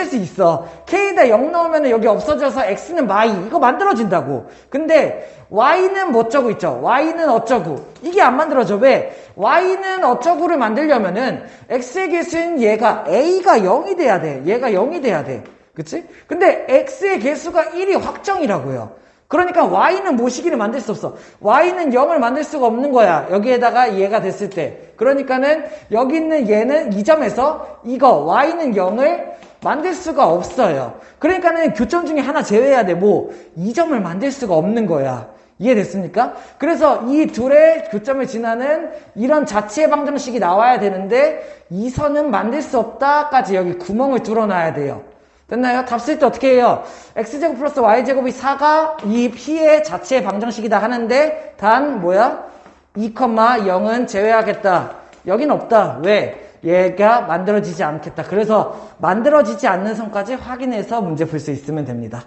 수 있어. k에다 0 넣으면은 여기 없어져서 x는 마이 이거 만들어진다고. 근데 y는 뭐 어쩌고 있죠. y는 어쩌고 이게 안 만들어져. 왜? y는 어쩌고를 만들려면은 x의 개수인 얘가 a가 0이 돼야 돼. 얘가 0이 돼야 돼. 그치? 근데 x의 개수가 1이 확정이라고요. 그러니까 y는 모시기를 만들 수 없어. y는 0을 만들 수가 없는 거야. 여기에다가 얘가 됐을 때. 그러니까는 여기 있는 얘는 이 점에서 이거 y는 0을 만들 수가 없어요. 그러니까는 교점 중에 하나 제외해야 돼. 뭐? 이 점을 만들 수가 없는 거야. 이해됐습니까? 그래서 이 둘의 교점을 지나는 이런 자체의 방정식이 나와야 되는데 이 선은 만들 수 없다까지 여기 구멍을 뚫어놔야 돼요. 됐나요? 답 쓸 때 어떻게 해요? x제곱 플러스 y제곱이 4가 이 p의 자체의 방정식이다 하는데 단 뭐야? 2,0은 제외하겠다. 여긴 없다. 왜? 얘가 만들어지지 않겠다. 그래서 만들어지지 않는 선까지 확인해서 문제 풀 수 있으면 됩니다.